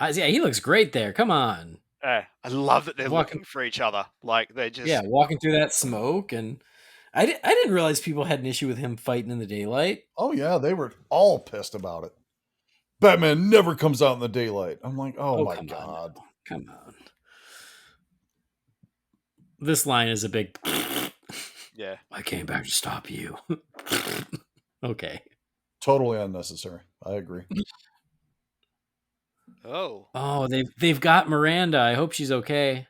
Yeah, he looks great there. Come on. I love that they're Walking, looking for each other. Like they're yeah, just. walking through that smoke, and I didn't realize people had an issue with him fighting in the daylight. Oh, yeah, they were all pissed about it. Batman never comes out in the daylight. I'm like, oh my Come on, God. now. Come on. This line is a big. Yeah. I came back to stop you. Okay. Totally unnecessary. I agree. Oh. Oh, they've got Miranda. I hope she's okay.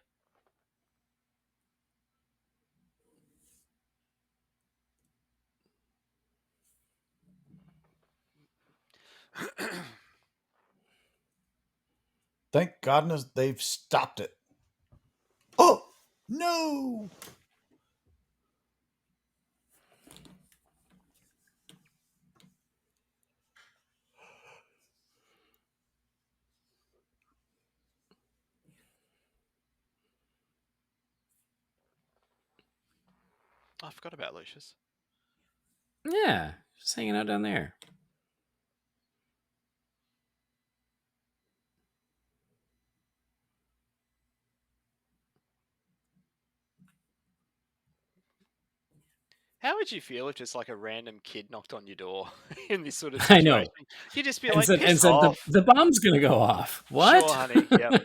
Thank goodness they've stopped it. Oh, no. I forgot about Lucius. Yeah, just hanging out down there. How would you feel if just like a random kid knocked on your door in this sort of I situation? know. You'd just be And like, said piss off. the bomb's gonna go off. What? Sure, honey. Yep.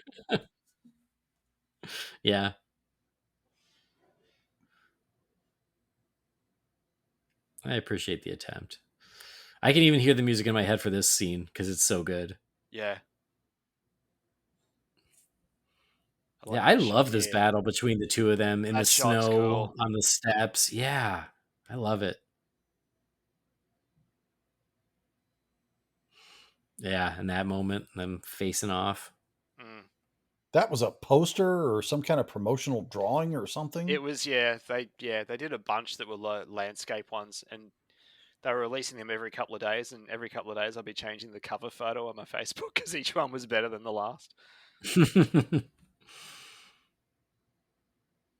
Yeah. I appreciate the attempt. I can even hear the music in my head for this scene because it's so good. Yeah. Yeah, I that shot love this here. battle between the two of them in the That shot's snow cool. on the steps. Yeah, I love it. Yeah, in that moment, them facing off. Mm. That was a poster or some kind of promotional drawing or something. It was they did a bunch that were landscape ones, and they were releasing them every couple of days, and every couple of days I'll be changing the cover photo on my Facebook because each one was better than the last.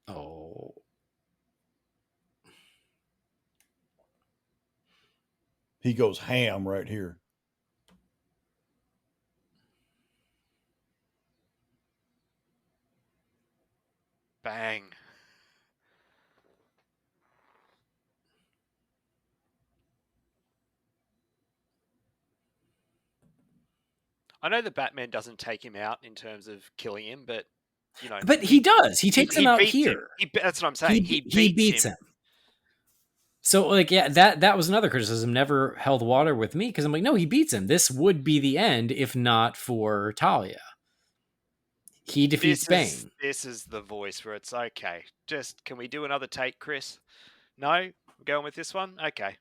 Oh. He goes ham right here. Bang. I know the Batman doesn't take him out in terms of killing him, but you know, But he does. He takes him out beats him. here. That's what I'm saying. He He beats beats him. him. So like yeah, that was another criticism. Never held water with me because I'm like, no, he beats him. This would be the end if not for Talia. He defeats Bane. This is the voice where it's okay. Just can we do another take, Chris? No, we're going with this one. Okay.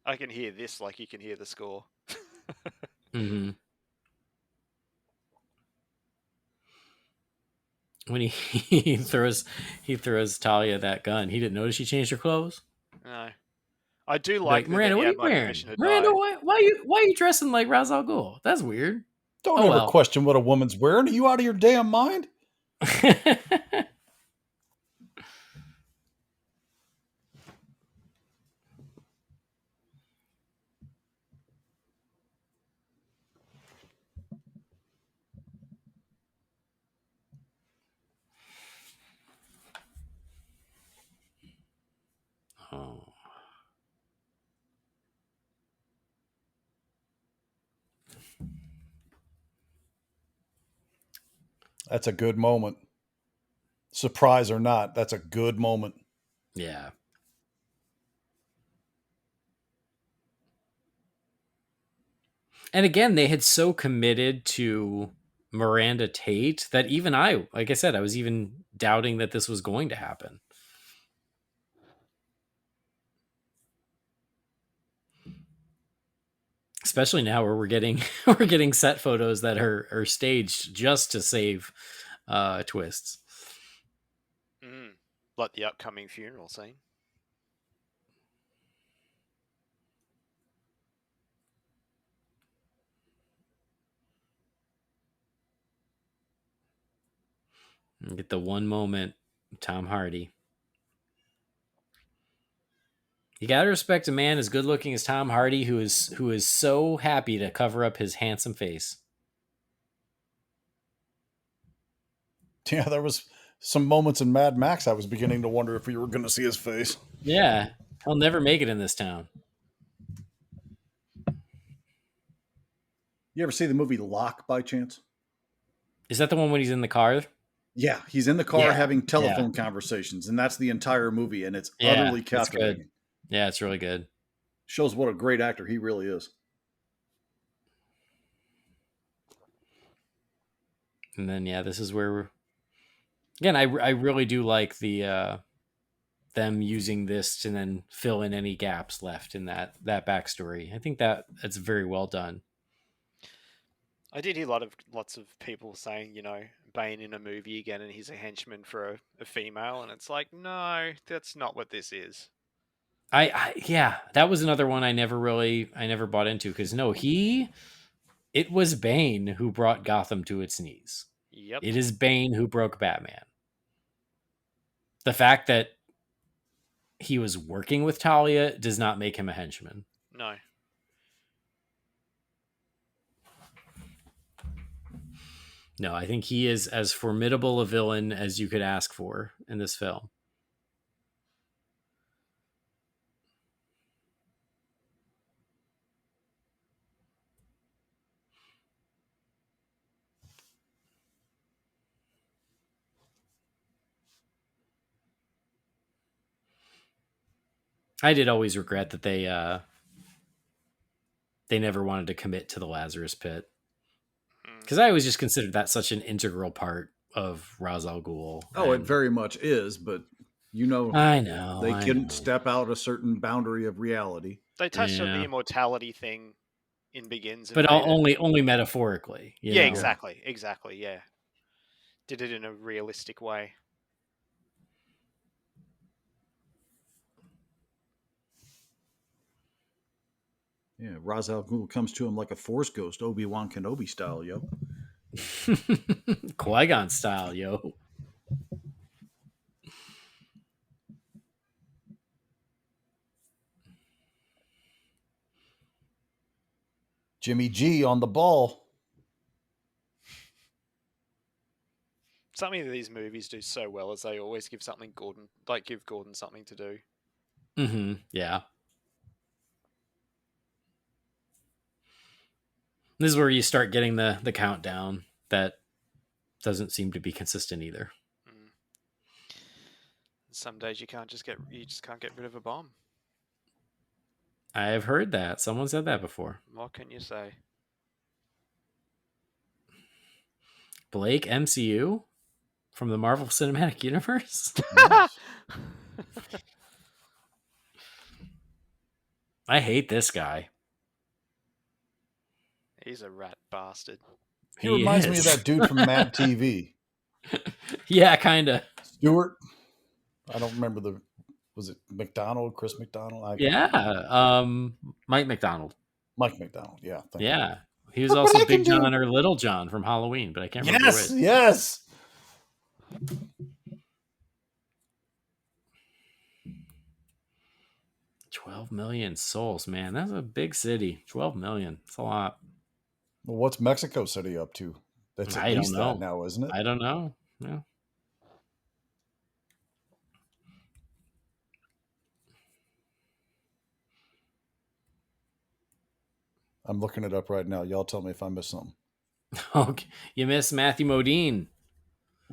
I can hear this like you can hear the score. Mm-hmm. When he throws Talia that gun, he didn't notice she changed her clothes. No, I do Like like that Miranda, he what are had you my wearing? permission to Miranda, die. why are you dressing like Ra's al Ghul? That's weird. Don't Oh, ever well. question what a woman's wearing. Are you out of your damn mind? Oh. That's a good moment. Surprise or not, that's a good moment. Yeah. And again, they had so committed to Miranda Tate that even I, like I said, I was even doubting that this was going to happen. Especially now where we're getting we're getting set photos that are staged just to save twists. Like the upcoming funeral scene. And get the one moment, Tom Hardy. You gotta respect a man as good looking as Tom Hardy, who is so happy to cover up his handsome face. Yeah, there was some moments in Mad Max I was beginning to wonder if we were going to see his face. Yeah, he'll never make it in this town. You ever see the movie Lock by chance? Is that the one when he's in the car? Yeah, he's in the car Yeah, having yeah, telephone conversations, and that's the entire movie, and it's yeah. utterly It's good. captivating. Yeah, it's really good. Shows what a great actor he really is. And then yeah, this is where again I really do like the them using this to then fill in any gaps left in that backstory. I think that's very well done. I did hear lots of people saying, Bane in a movie again, and he's a henchman for a female, and it's like, no, that's not what this is. Yeah, that was another one I never bought into because no, it was Bane who brought Gotham to its knees. Yep. It is Bane who broke Batman. The fact that he was working with Talia does not make him a henchman. No. No, I think he is as formidable a villain as you could ask for in this film. I did always regret that they never wanted to commit to the Lazarus Pit because I always just considered that such an integral part of Ra's al Ghul. Oh, it very much is, but I know they couldn't step out a certain boundary of reality. They touched on the immortality thing in Begins, but only metaphorically. Yeah, exactly, yeah. Did it in a realistic way. Yeah, Ra's al Ghul comes to him like a Force ghost, Obi-Wan Kenobi style, yo. Qui-Gon style, yo. Jimmy G on the ball. Something that these movies do so well is they always give Gordon something to do. Mm-hmm. Yeah. This is where you start getting the countdown that doesn't seem to be consistent either. Some days you just can't get rid of a bomb. I have heard that. Someone said that before. What can you say? Blake, MCU from the Marvel Cinematic Universe. I hate this guy. He's a rat bastard. He reminds me of that dude from Mad TV. Yeah, kind of. Stewart. I don't remember was it McDonald, Chris McDonald? Mike McDonald. Mike McDonald, yeah. Yeah. He was also Big John or Little John from Halloween, but I can't remember which. Yes. 12 million souls, man. That's a big city. 12 million. It's a lot. Well, what's Mexico City up to? That's at least that now, isn't it? I don't know. Yeah. I'm looking it up right now. Y'all tell me if I missed something. Okay. You missed Matthew Modine.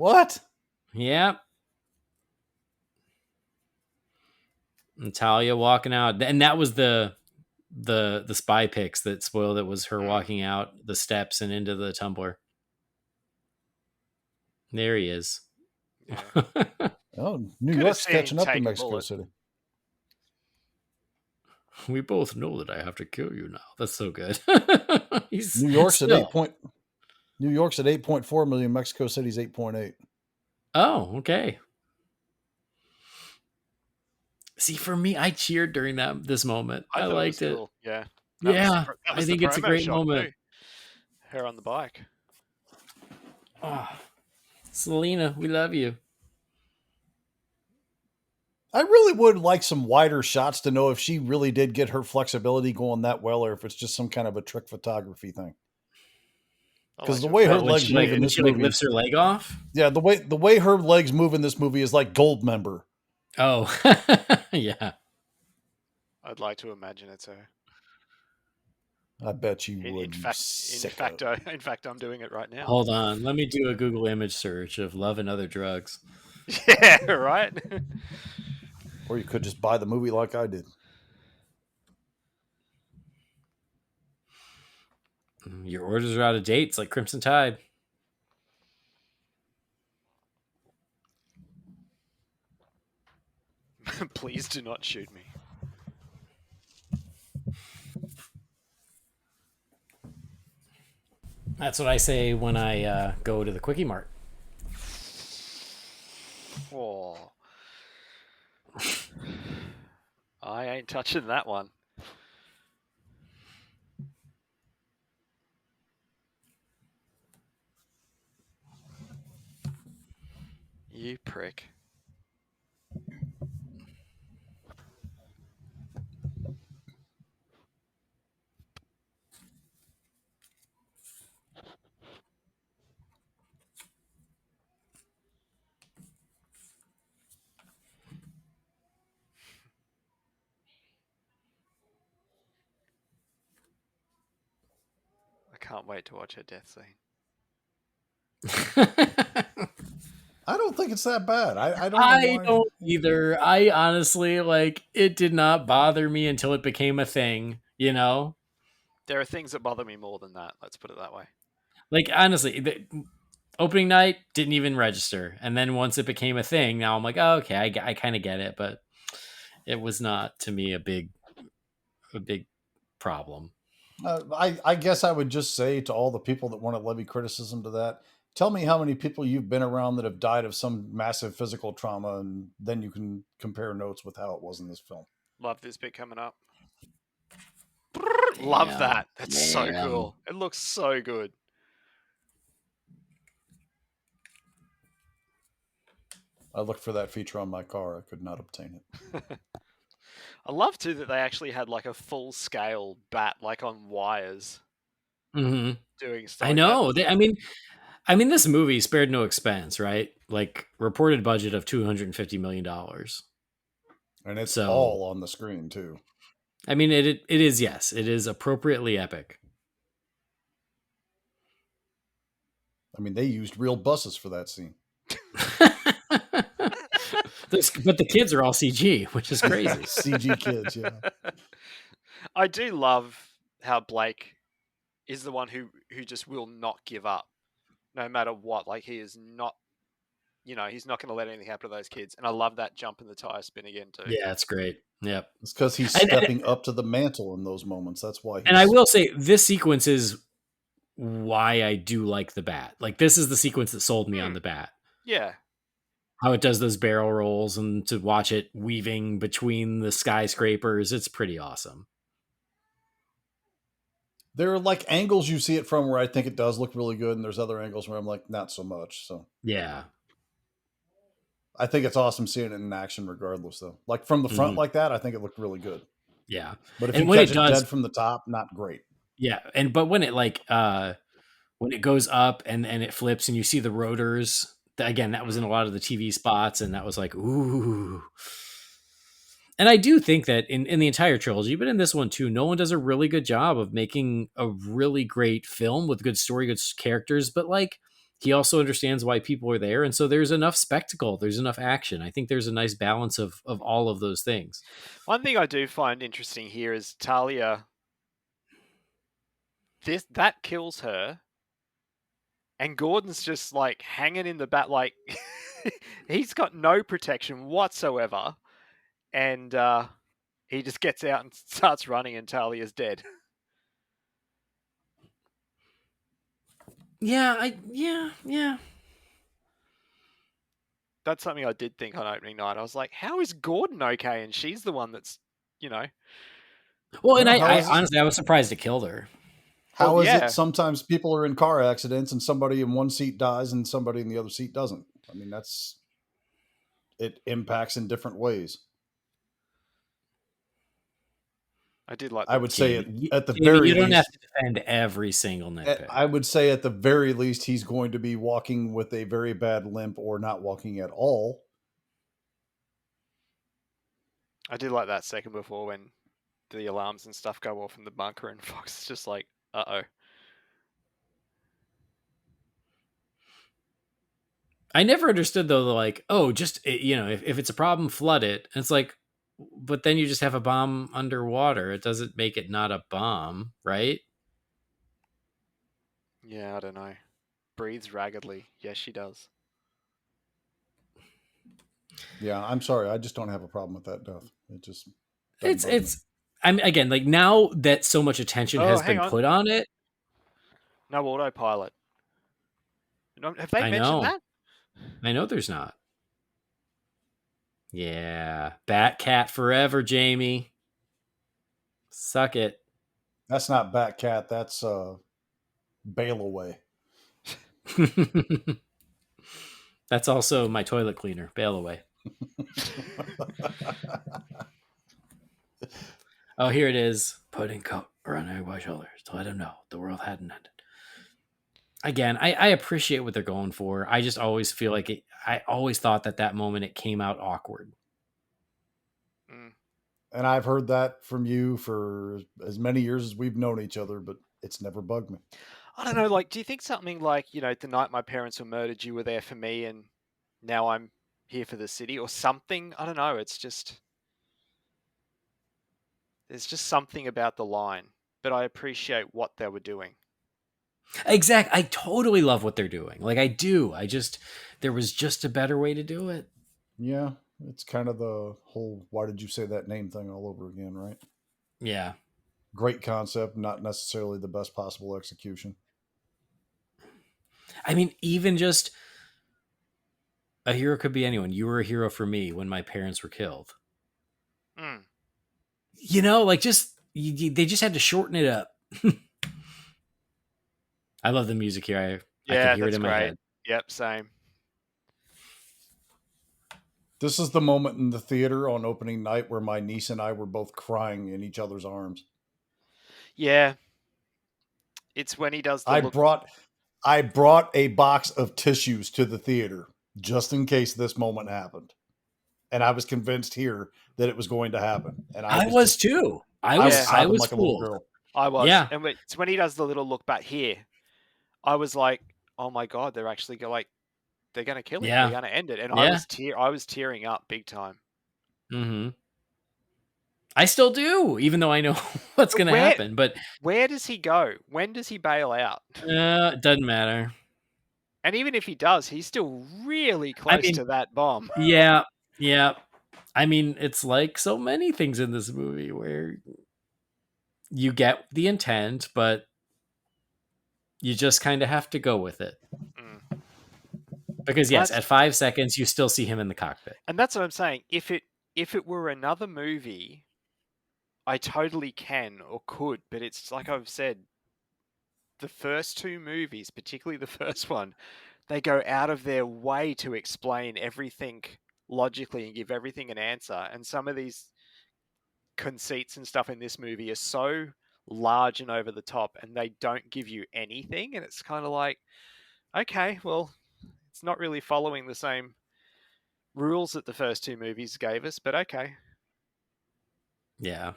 What? Yep. Natalia walking out, and that was the spy pics that spoiled it. Was her walking out the steps and into the tumbler. There he is. Yeah. Oh, New Could have York's seen him catching up to take a Mexico bullet. City. We both know that I have to kill you now. That's so good. New York's at 8.4 million. Mexico City's 8.8. Oh, okay. See, for me, I cheered during this moment. I thought liked it. Was it. Cool. Yeah. Yeah, That I was the think it's a promo great shot moment. too. Her on the bike. Oh, Selena, we love you. I really would like some wider shots to know if she really did get her flexibility going that well, or if it's just some kind of a trick photography thing. Because the way her legs move in this she movie, lifts her leg off. yeah, the way her legs move in this movie is like Goldmember. Oh, yeah. I'd like to imagine it's her. I bet you In would. fact, I'm doing it right now. Hold on, let me do a Google image search of Love and Other Drugs. Yeah, right. Or you could just buy the movie like I did. Your orders are out of date. It's like Crimson Tide. Please do not shoot me. That's what I say when I go to the Quickie Mart. Oh. I ain't touching that one. You prick. I can't wait to watch her death scene. I don't think it's that bad. I don't know I why. don't either. I honestly, like, it did not bother me until it became a thing, you know? There are things that bother me more than that. Let's put it that way. Like, honestly, the opening night didn't even register. And then once it became a thing, now I'm like, oh, okay, I kind of get it. But it was not, to me, a big problem. I guess I would just say to all the people that want to levy criticism to that, tell me how many people you've been around that have died of some massive physical trauma, and then you can compare notes with how it was in this film. Love this bit coming up. Love that. That's so cool. It looks so good. I looked for that feature on my car. I could not obtain it. I love too that they actually had like a full scale bat, like on wires, Mm-hmm. doing stuff. I know. I mean, this movie spared no expense, right? Like, reported budget of $250 million. And it's all on the screen too. I mean, it is, yes, it is appropriately epic. I mean, they used real buses for that scene. But the kids are all CG, which is crazy. CG kids, yeah. I do love how Blake is the one who just will not give up, no matter what. Like, he is not, he's not going to let anything happen to those kids. And I love that jump in the tire spin again too. Yeah, it's great. Yep. It's because he's stepping up to the mantle in those moments. That's why. And I will say, this sequence is why I do like the bat. Like, this is the sequence that sold me on the bat. Yeah. How it does those barrel rolls, and to watch it weaving between the skyscrapers, it's pretty awesome. There are like angles you see it from where I think it does look really good, and there's other angles where I'm like, not so much. So yeah, I think it's awesome seeing it in action, regardless. Though, like from the front like that, I think it looked really good. Yeah, but if you catch it dead from the top, not great. Yeah, but when it when it goes up and it flips and you see the rotors. Again, that was in a lot of the TV spots, and that was like, ooh. And I do think that in the entire trilogy, but in this one too, Nolan does a really good job of making a really great film with good story, good characters. But like, he also understands why people are there, and so there's enough spectacle, there's enough action. I think there's a nice balance of all of those things. One thing I do find interesting here is Talia. That kills her, and Gordon's just like hanging in the back, like he's got no protection whatsoever, and he just gets out and starts running, and Talia's dead. Yeah. That's something I did think on opening night. I was like, how is Gordon okay? And she's the one that's, you know. Well, and Well, how I is it? honestly, I was surprised it killed her. How Well, is it yeah. sometimes people are in car accidents and somebody in one seat dies and somebody in the other seat doesn't? I mean, it impacts in different ways. I did like I the. would say at the Jamie, very you don't have least, to defend every single nitpick. I would say at the very least, he's going to be walking with a very bad limp or not walking at all. I did like that second before when the alarms and stuff go off in the bunker, and Fox is just like, uh-oh. I never understood though, like, oh, just if it's a problem, flood it. And it's like, but then you just have a bomb underwater. It doesn't make it not a bomb, right? Yeah, I don't know. Breathes raggedly. Yes, she does. Yeah, I'm sorry. I just don't have a problem with that death. It just doesn't It's bug me. it's. I mean, again, like now that so much attention Oh, has hang been on. put on it, No autopilot. Have they I mentioned know, that? I know, there's not. Yeah, Batcat forever, Jamie. Suck it. That's not Batcat. That's Bail Away. That's also my toilet cleaner. Bail away. Oh, here it is. Putting coat around everybody's shoulders to let him know the world hadn't ended. Again, I appreciate what they're going for. I just always feel like I always thought that moment it came out awkward. Mm. And I've heard that from you for as many years as we've known each other, but it's never bugged me. I don't know. Like, do you think something like, the night my parents were murdered, you were there for me, and now I'm here for the city, or something? I don't know. It's just there's just something about the line, but I appreciate what they were doing. Exactly. I totally love what they're doing. Like I do. There was just a better way to do it. Yeah, it's kind of the whole "why did you say that name" thing all over again, right? Yeah. Great concept, not necessarily the best possible execution. I mean, even just a hero could be anyone. You were a hero for me when my parents were killed. Mm. Like just they just had to shorten it up. I love the music here. I can Yeah, hear it that's in my great. head. Yep, same. This is the moment in the theater on opening night where my niece and I were both crying in each other's arms. Yeah, it's when he does the I look. brought a box of tissues to the theater just in case this moment happened. And I was convinced here that it was going to happen. And I was too. I I was was Yeah. sobbing was like a little fooled. girl. I was, Yeah. and it's when he does the little look back here. I was like, oh my god, they're actually they're going to kill him. They're Yeah. going to end it, and I Yeah. was tearing up big time. Mm-hmm. I still do, even though I know what's going to Where- happen. But Where does he go? When does he bail out? it doesn't matter. And even if he does, he's still really close to that bomb. Yeah. Yeah. I mean, it's like so many things in this movie where you get the intent, but you just kind of have to go with it. Mm. Because Well, yes, at 5 seconds, you still see him in the cockpit. and that's what I'm saying. If it were another movie, I totally can or could, but it's like I've said, the first two movies, particularly the first one, they go out of their way to explain everything logically and give everything an answer. And some of these conceits and stuff in this movie are so large and over the top, and they don't give you anything. And it's kind of like, okay, well, it's not really following the same rules that the first two movies gave us, but okay. Yeah.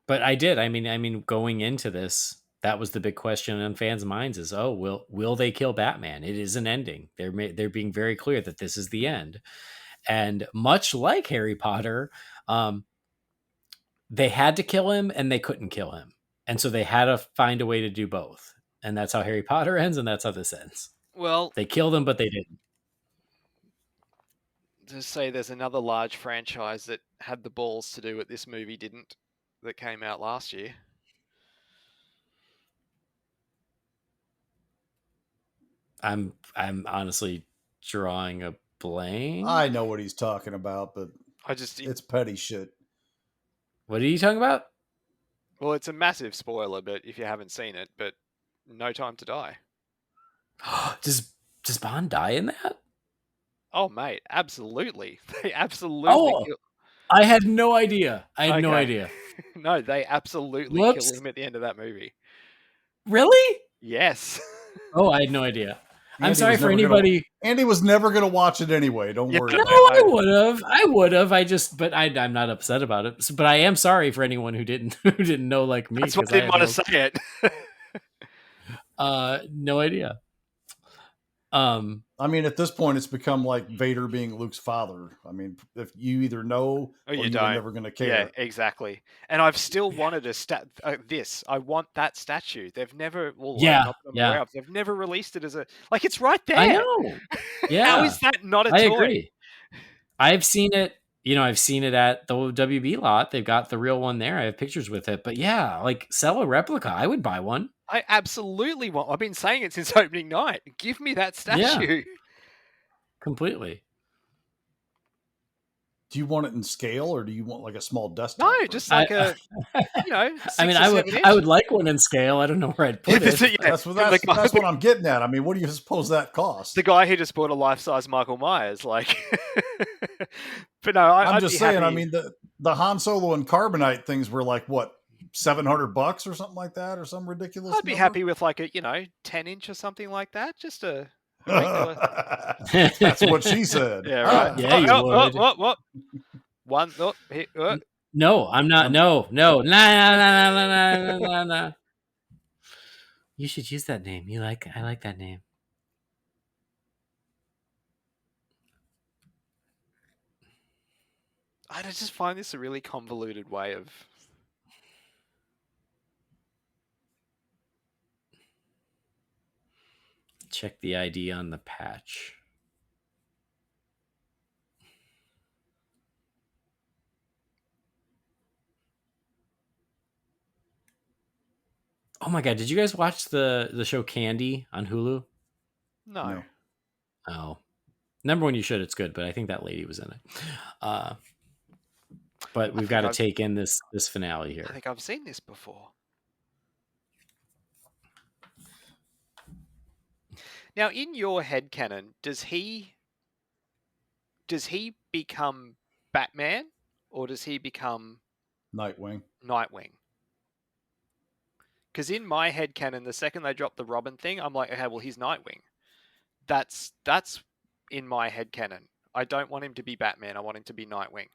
But I did. I mean, going into this, that was the big question on fans' minds: is, oh, will they kill Batman? It is an ending. They're being very clear that this is the end. And much like Harry Potter, um, they had to kill him and they couldn't kill him, and so they had to find a way to do both. And that's how Harry Potter ends, and that's how this ends. Well, They killed him, but they didn't. to say there's another large franchise that had the balls to do what this movie didn't, that came out last year. I'm honestly drawing a blank. I know what he's talking about, but I just, it's petty shit. What are you talking about? well, it's a massive spoiler, but if you haven't seen it, but No Time to Die. Does Bond die in that? Oh, mate, absolutely. They absolutely Oh, kill. I had no idea. I had no Okay. idea. No, they absolutely Whoops. kill him at the end of that movie. Really? Yes. Oh, I had no idea. I'm Andy sorry was for never anybody. Andy was never going to watch it anyway. Don't Yeah, worry No, about it. I would have. I would have. But I'm not upset about it. But I am sorry for anyone who didn't who didn't know like me, That's why I because I didn't had want to say it. no idea. I mean, at this point, it's become like Vader being Luke's father. I mean, if you either know Or or you you were don't. never going to Yeah, care. exactly. And I've still wanted this. I want that statue. They've never, well, Yeah, not that I'm yeah. aware of. They've never released it as a, like, it's right I there. know. How Yeah, is that not a I toy? agree. I've seen it. I've seen it at the WB lot. They've got the real one there. I have pictures with it. But yeah, like, sell a replica. I would buy one. I absolutely want. I've been saying it since opening night. Give me that Yeah, statue. completely. Do you want it in scale or do you want like a small desktop? No, version? just like a, I 6 mean, or 7 inch. I would like one in scale. I don't know where I'd put it. Yeah, that's from the guy, that's what I'm getting at. I mean, what do you suppose that costs? the guy who just bought a life-size Michael Myers, like. But no, I'm I'd just be saying. happy. I mean, the Han Solo and Carbonite things were like what, $700 or something like that, or some ridiculous. I'd be number? happy with like a 10-inch or something like that. Just a regular. That's what she said. Yeah, right. Yeah, you would. What? One. Oh, here, No, I'm not. No. Nah, nah, nah, nah, nah, nah, nah, nah. You should use that name. I like that name. I just find this a really convoluted way of. Check the ID on the patch. Oh my god, did you guys watch the show Candy on Hulu? No. Oh. Number one, you should. It's good, but I think that lady was in it. But we've got to take in this finale I here. think I've seen this before. Now, in your headcanon, does he become Batman or does he become Nightwing? Because in my headcanon, the second they drop the Robin thing, I'm like, okay, well, he's Nightwing. That's in my headcanon. I don't want him to be Batman. I want him to be Nightwing.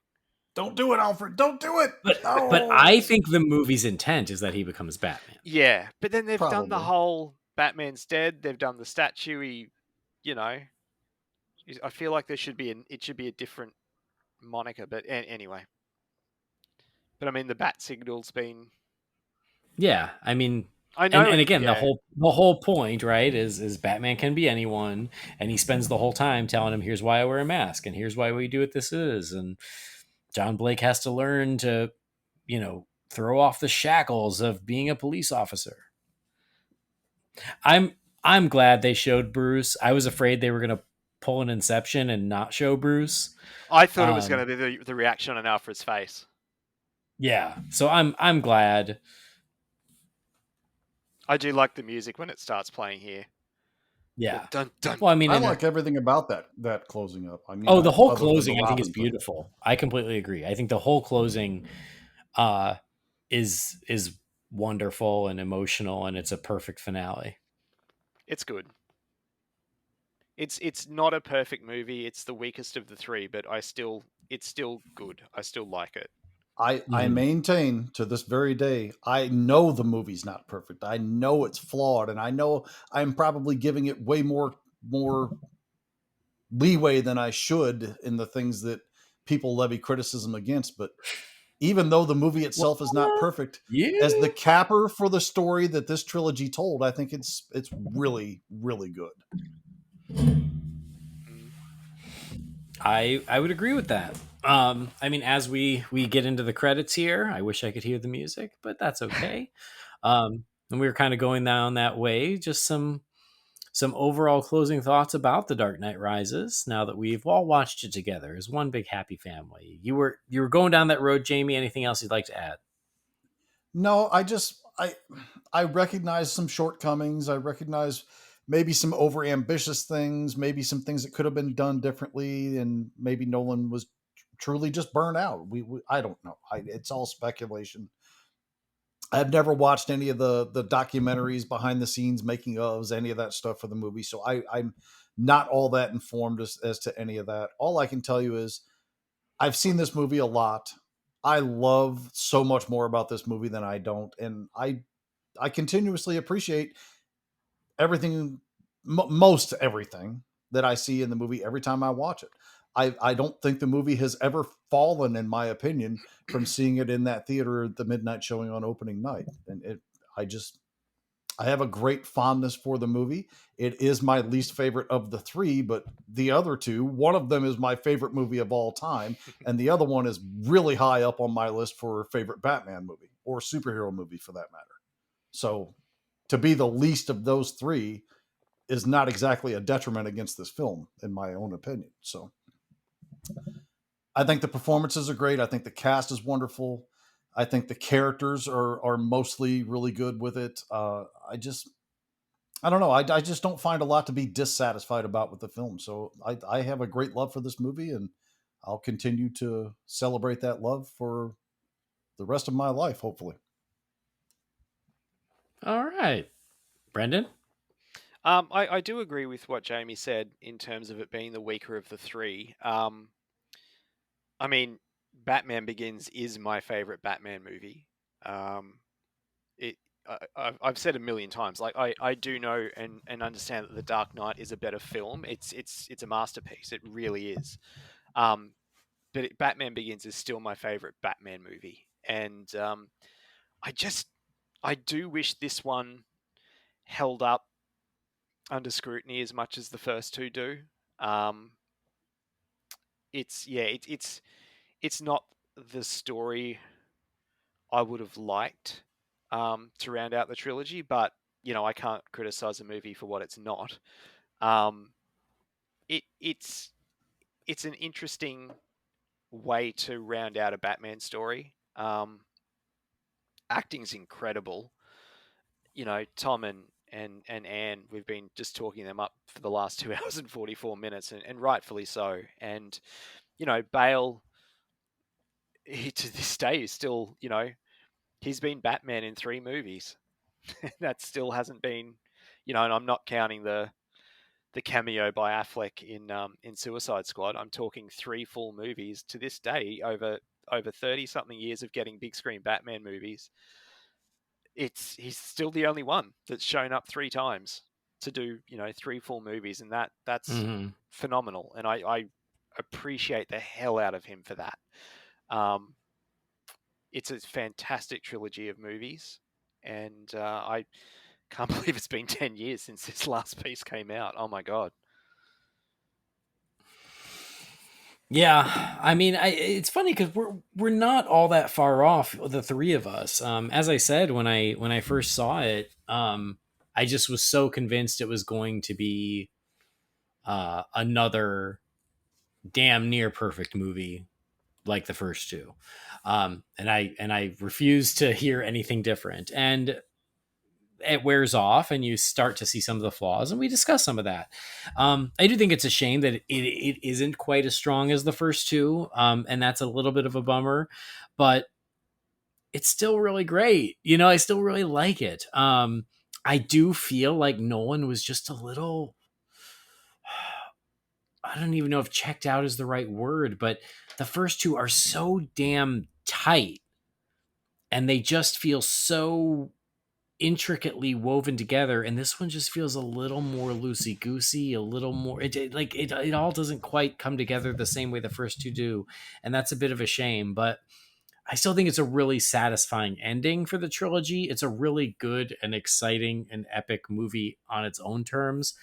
Don't do it, Alfred. Don't do it. But I think the movie's intent is that he becomes Batman. Yeah, but then they've done the Probably. whole Batman's dead. They've done the statue. I feel like it should be a different moniker. But anyway. But I mean, the bat signal's been. Yeah, I mean, I know, and again, yeah. the whole point, right, is Batman can be anyone, and he spends the whole time telling him, "Here's why I wear a mask, and here's why we do what this is," and John Blake has to learn to, throw off the shackles of being a police officer. I'm glad they showed Bruce. I was afraid they were going to pull an Inception and not show Bruce. I thought it was going to be the reaction on Alfred's face. Yeah, so I'm glad. I do like the music when it starts playing here. Yeah. Dun, dun. Well, I mean, I like everything about that closing up. I mean, the whole other than closing the I think is Robin thing. beautiful. I completely agree. I think the whole closing is wonderful and emotional, and it's a perfect finale. It's good. It's not a perfect movie. It's the weakest of the three, but it's still good. I still like it. I maintain to this very day, I know the movie's not perfect. I know it's flawed, and I know I'm probably giving it way more leeway than I should in the things that people levy criticism against. But even though the movie What? itself is not perfect, Yeah. as the capper for the story that this trilogy told, I think it's really really good. Mm. I would agree with that. I mean, as we get into the credits here, I wish I could hear the music, but that's okay. And we were kind of going down that way. Just some overall closing thoughts about The Dark Knight Rises. Now that we've all watched it together as one big happy family, you were going down that road, Jamie. Anything else you'd like to add? No, I recognize some shortcomings. I recognize maybe some over ambitious things, maybe some things that could have been done differently, and maybe Nolan was truly just burned out. I don't know. It's all speculation. I've never watched any of the documentaries, behind the scenes, making ofs, any of that stuff for the movie, so I'm not all that informed as to any of that. All I can tell you is I've seen this movie a lot. I love so much more about this movie than I don't, and I continuously appreciate everything, most everything that I see in the movie every time I watch it. I don't think the movie has ever fallen, in my opinion, from seeing it in that theater at the midnight showing on opening night. And I just, I have a great fondness for the movie. It is my least favorite of the three, but the other two, one of them is my favorite movie of all time, and the other one is really high up on my list for favorite Batman movie or superhero movie for that matter. So to be the least of those three is not exactly a detriment against this film, in my own opinion. So I think the performances are great. I think the cast is wonderful. I think the characters are mostly really good with it. I don't know. I just don't find a lot to be dissatisfied about with the film. So I have a great love for this movie, and I'll continue to celebrate that love for the rest of my life, hopefully. All right, Brendan. I do agree with what Jamie said in terms of it being the weaker of the three. I mean, Batman Begins is my favorite Batman movie. Um, it I've said a million times, like I do know and understand that The Dark Knight is a better film. It's a masterpiece. It really is. Um, but Batman Begins is still my favorite Batman movie, and I just I do wish this one held up under scrutiny as much as the first two do. Um, it's yeah, it's not the story I would have liked to round out the trilogy, but I can't criticize a movie for what it's not. Um, it's an interesting way to round out a Batman story. Acting's incredible. Tom and Anne, we've been just talking them up for the last 2 hours and 44 minutes, and rightfully so. And Bale, to this day is still, he's been Batman in 3 movies. That still hasn't been, and I'm not counting the cameo by Affleck in Suicide Squad. I'm talking 3 full movies to this day, over 30 something years of getting big screen Batman movies. He's still the only one that's shown up 3 times to do 3 full movies, and that's Mm-hmm. phenomenal. And I appreciate the hell out of him for that. Um, it's a fantastic trilogy of movies, and I can't believe it's been 10 years since this last piece came out. Oh my god! Yeah, I mean, it's funny because we're not all that far off, the three of us. As I said when I first saw it, I just was so convinced it was going to be another damn near perfect movie like the first two, and I refused to hear anything different. And it wears off and you start to see some of the flaws, and we discuss some of that. I do think it's a shame that it isn't quite as strong as the first two, and that's a little bit of a bummer, but it's still really great. I still really like it. I do feel like Nolan was just a little, I don't even know if checked out is the right word, but the first two are so damn tight, and they just feel so intricately woven together, and this one just feels a little more loosey goosey, a little more it all doesn't quite come together the same way the first two do, and that's a bit of a shame. But I still think it's a really satisfying ending for the trilogy. It's a really good and exciting and epic movie on its own terms.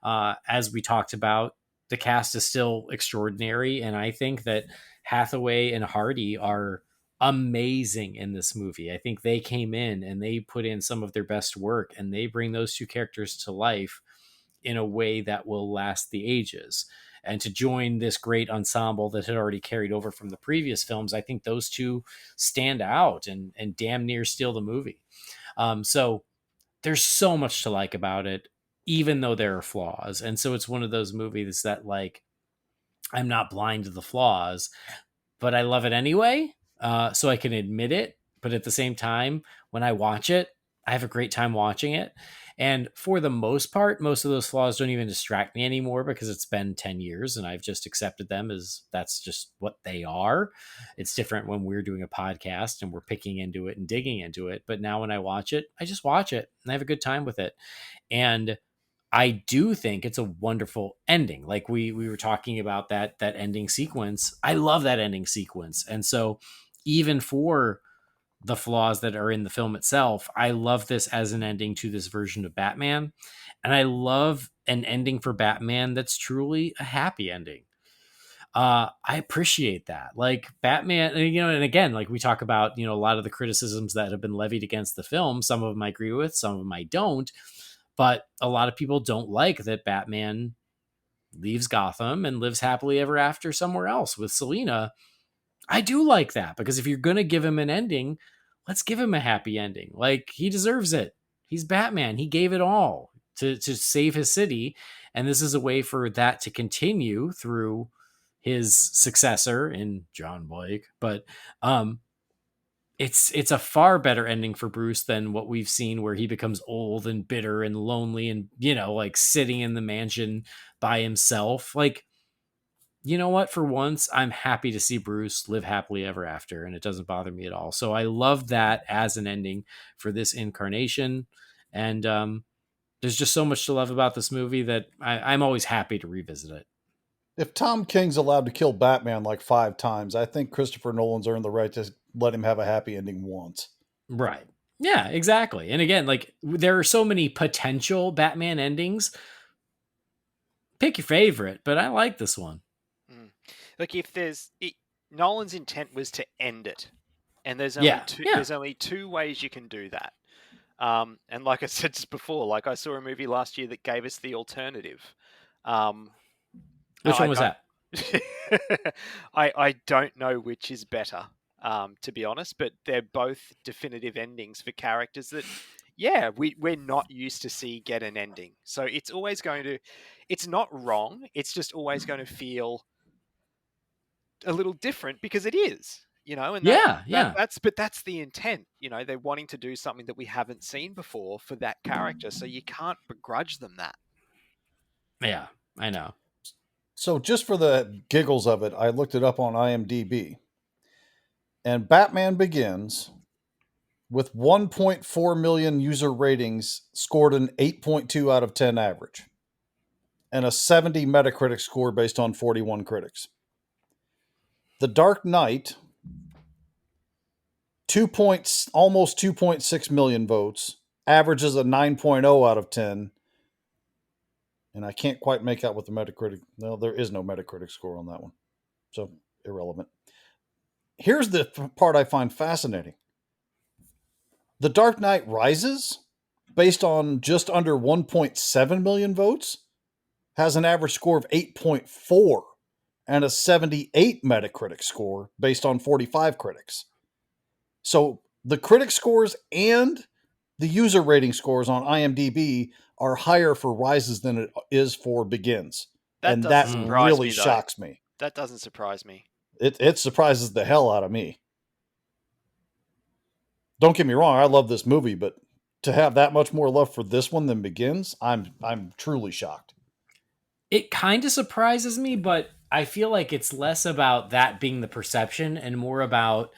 As we talked about, the cast is still extraordinary, and I think that Hathaway and Hardy are amazing in this movie. I think they came in and they put in some of their best work, and they bring those two characters to life in a way that will last the ages. And to join this great ensemble that had already carried over from the previous films, I think those two stand out and damn near steal the movie. So there's so much to like about it, even though there are flaws. And so it's one of those movies that, like, I'm not blind to the flaws, but I love it anyway. So I can admit it. But at the same time, when I watch it, I have a great time watching it. And for the most part, most of those flaws don't even distract me anymore because it's been 10 years and I've just accepted them as that's just what they are. It's different when we're doing a podcast and we're picking into it and digging into it. But now when I watch it, I just watch it and I have a good time with it. And I do think it's a wonderful ending. Like we were talking about that ending sequence. I love that ending sequence. And so even for the flaws that are in the film itself, I love this as an ending to this version of Batman. And I love an ending for Batman that's truly a happy ending. I appreciate that. Like Batman, and again, like we talk about, a lot of the criticisms that have been levied against the film. Some of them I agree with, some of them I don't. But a lot of people don't like that Batman leaves Gotham and lives happily ever after somewhere else with Selina. I do like that because if you're going to give him an ending, let's give him a happy ending. Like, he deserves it. He's Batman. He gave it all to save his city. And this is a way for that to continue through his successor in John Blake. But it's a far better ending for Bruce than what we've seen where he becomes old and bitter and lonely and, like sitting in the mansion by himself. Like, you know what? For once, I'm happy to see Bruce live happily ever after, and it doesn't bother me at all. So I love that as an ending for this incarnation. And there's just so much to love about this movie that I'm always happy to revisit it. If Tom King's allowed to kill Batman like 5 times, I think Christopher Nolan's earned the right to let him have a happy ending once. Right. Yeah, exactly. And again, like there are so many potential Batman endings. Pick your favorite, but I like this one. Look, if Nolan's intent was to end it, and there's only two ways you can do that. And like I said just before, like I saw a movie last year that gave us the alternative. Which one was that? I don't know which is better, to be honest, but they're both definitive endings for characters that, we're not used to see get an ending. So it's always it's not wrong. It's just always going to feel a little different because it is, and that's the intent. They're wanting to do something that we haven't seen before for that character. So you can't begrudge them that. Yeah, I know. So just for the giggles of it, I looked it up on IMDb. And Batman Begins, with 1.4 million user ratings, scored an 8.2 out of 10 average and a 70 Metacritic score based on 41 critics. The Dark Knight, almost 2.6 million votes, averages a 9.0 out of 10. And I can't quite make out what the Metacritic... No, there is no Metacritic score on that one. So, irrelevant. Here's the part I find fascinating. The Dark Knight Rises, based on just under 1.7 million votes, has an average score of 8.4 and a 78 Metacritic score based on 45 critics. So the critic scores and the user rating scores on IMDb are higher for Rises than it is for Begins. And that really shocks me. That doesn't surprise me. It surprises the hell out of me. Don't get me wrong, I love this movie, but to have that much more love for this one than Begins, I'm truly shocked. It kind of surprises me, but I feel like it's less about that being the perception and more about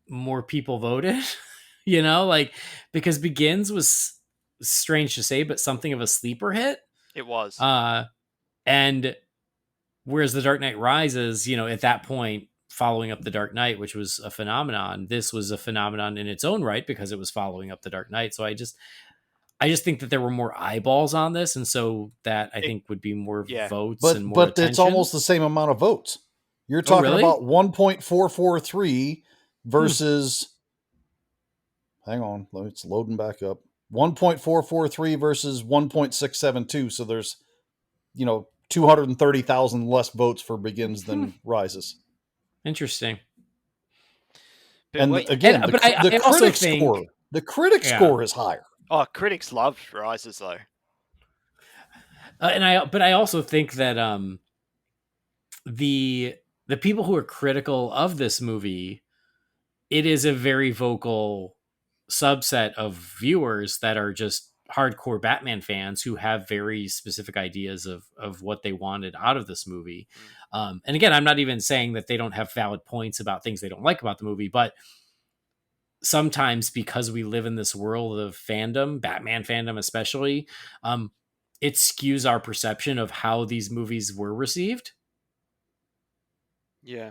more people voted. You know, like, because Begins was, strange to say, but something of a sleeper hit. It was. And whereas The Dark Knight Rises, you know, at that point, following up The Dark Knight, which was a phenomenon, this was a phenomenon in its own right because it was following up The Dark Knight. So I just think that there were more eyeballs on this, and so that I It- think would be more yeah. votes and But more but it's attention. almost the same amount of votes. You're Oh, talking really? about 1.443 versus hang on, it's loading back up. 1.443 versus 1.672. So there's, 230,000 less votes for Begins than Rises. Interesting. But And what, again, But I also critic think, score, the critic yeah, score is higher. critics loved Rises though. but I also think that the people who are critical of this movie, it is a very vocal subset of viewers that are just hardcore Batman fans who have very specific ideas of what they wanted out of this movie. And again, I'm not even saying that they don't have valid points about things they don't like about the movie, but sometimes because we live in this world of fandom, Batman fandom especially, it skews our perception of how these movies were received. Yeah.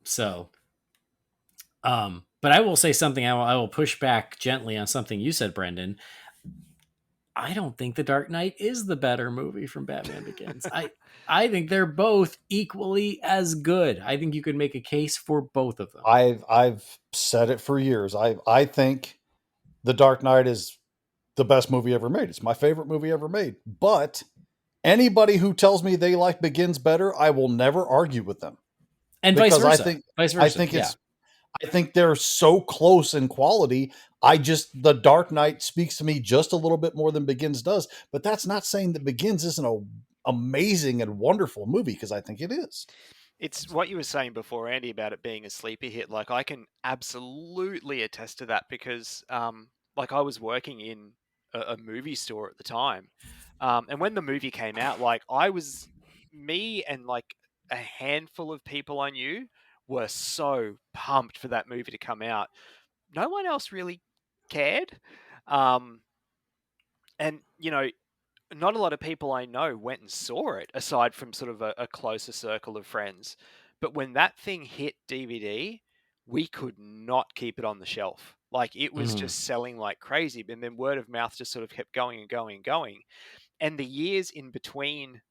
So, but I will say something. I will push back gently on something you said, Brendan. I don't think The Dark Knight is the better movie from Batman Begins. I think they're both equally as good. I think you could make a case for both of them. I've said it for years. I think The Dark Knight is the best movie ever made. It's my favorite movie ever made. But anybody who tells me they like Begins better, I will never argue with them. And Because vice versa. Yeah. I think they're so close in quality. The Dark Knight speaks to me just a little bit more than Begins does, but that's not saying that Begins isn't a amazing and wonderful movie, because I think it is. It's what you were saying before, Andy, about it being a sleeper hit. Like, I can absolutely attest to that because, like, I was working in a movie store at the time, and when the movie came out, like, me and like a handful of people I knew were so pumped for that movie to come out. No one else really cared, um, and not a lot of people I know went and saw it, aside from sort of a closer circle of friends. But when that thing hit DVD, we could not keep it on the shelf. Like, it was Mhm. just selling like crazy. And then word of mouth just sort of kept going and going and going. And the years in between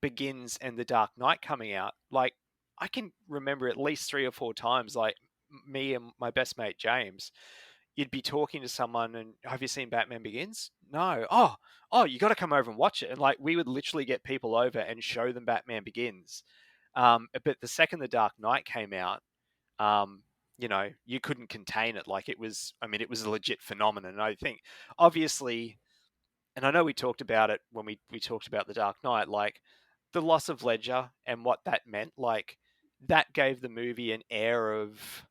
Begins and The Dark Knight coming out, like, I can remember at least 3 or 4 times, like, me and my best mate James, you'd be talking to someone and, have you seen Batman Begins? No. Oh, you got to come over and watch it. And like, we would literally get people over and show them Batman Begins. But the second The Dark Knight came out, you couldn't contain it. Like, it was a legit phenomenon. And I think, obviously, and I know we talked about it when we talked about The Dark Knight, like, the loss of Ledger and what that meant, like, that gave the movie an air of,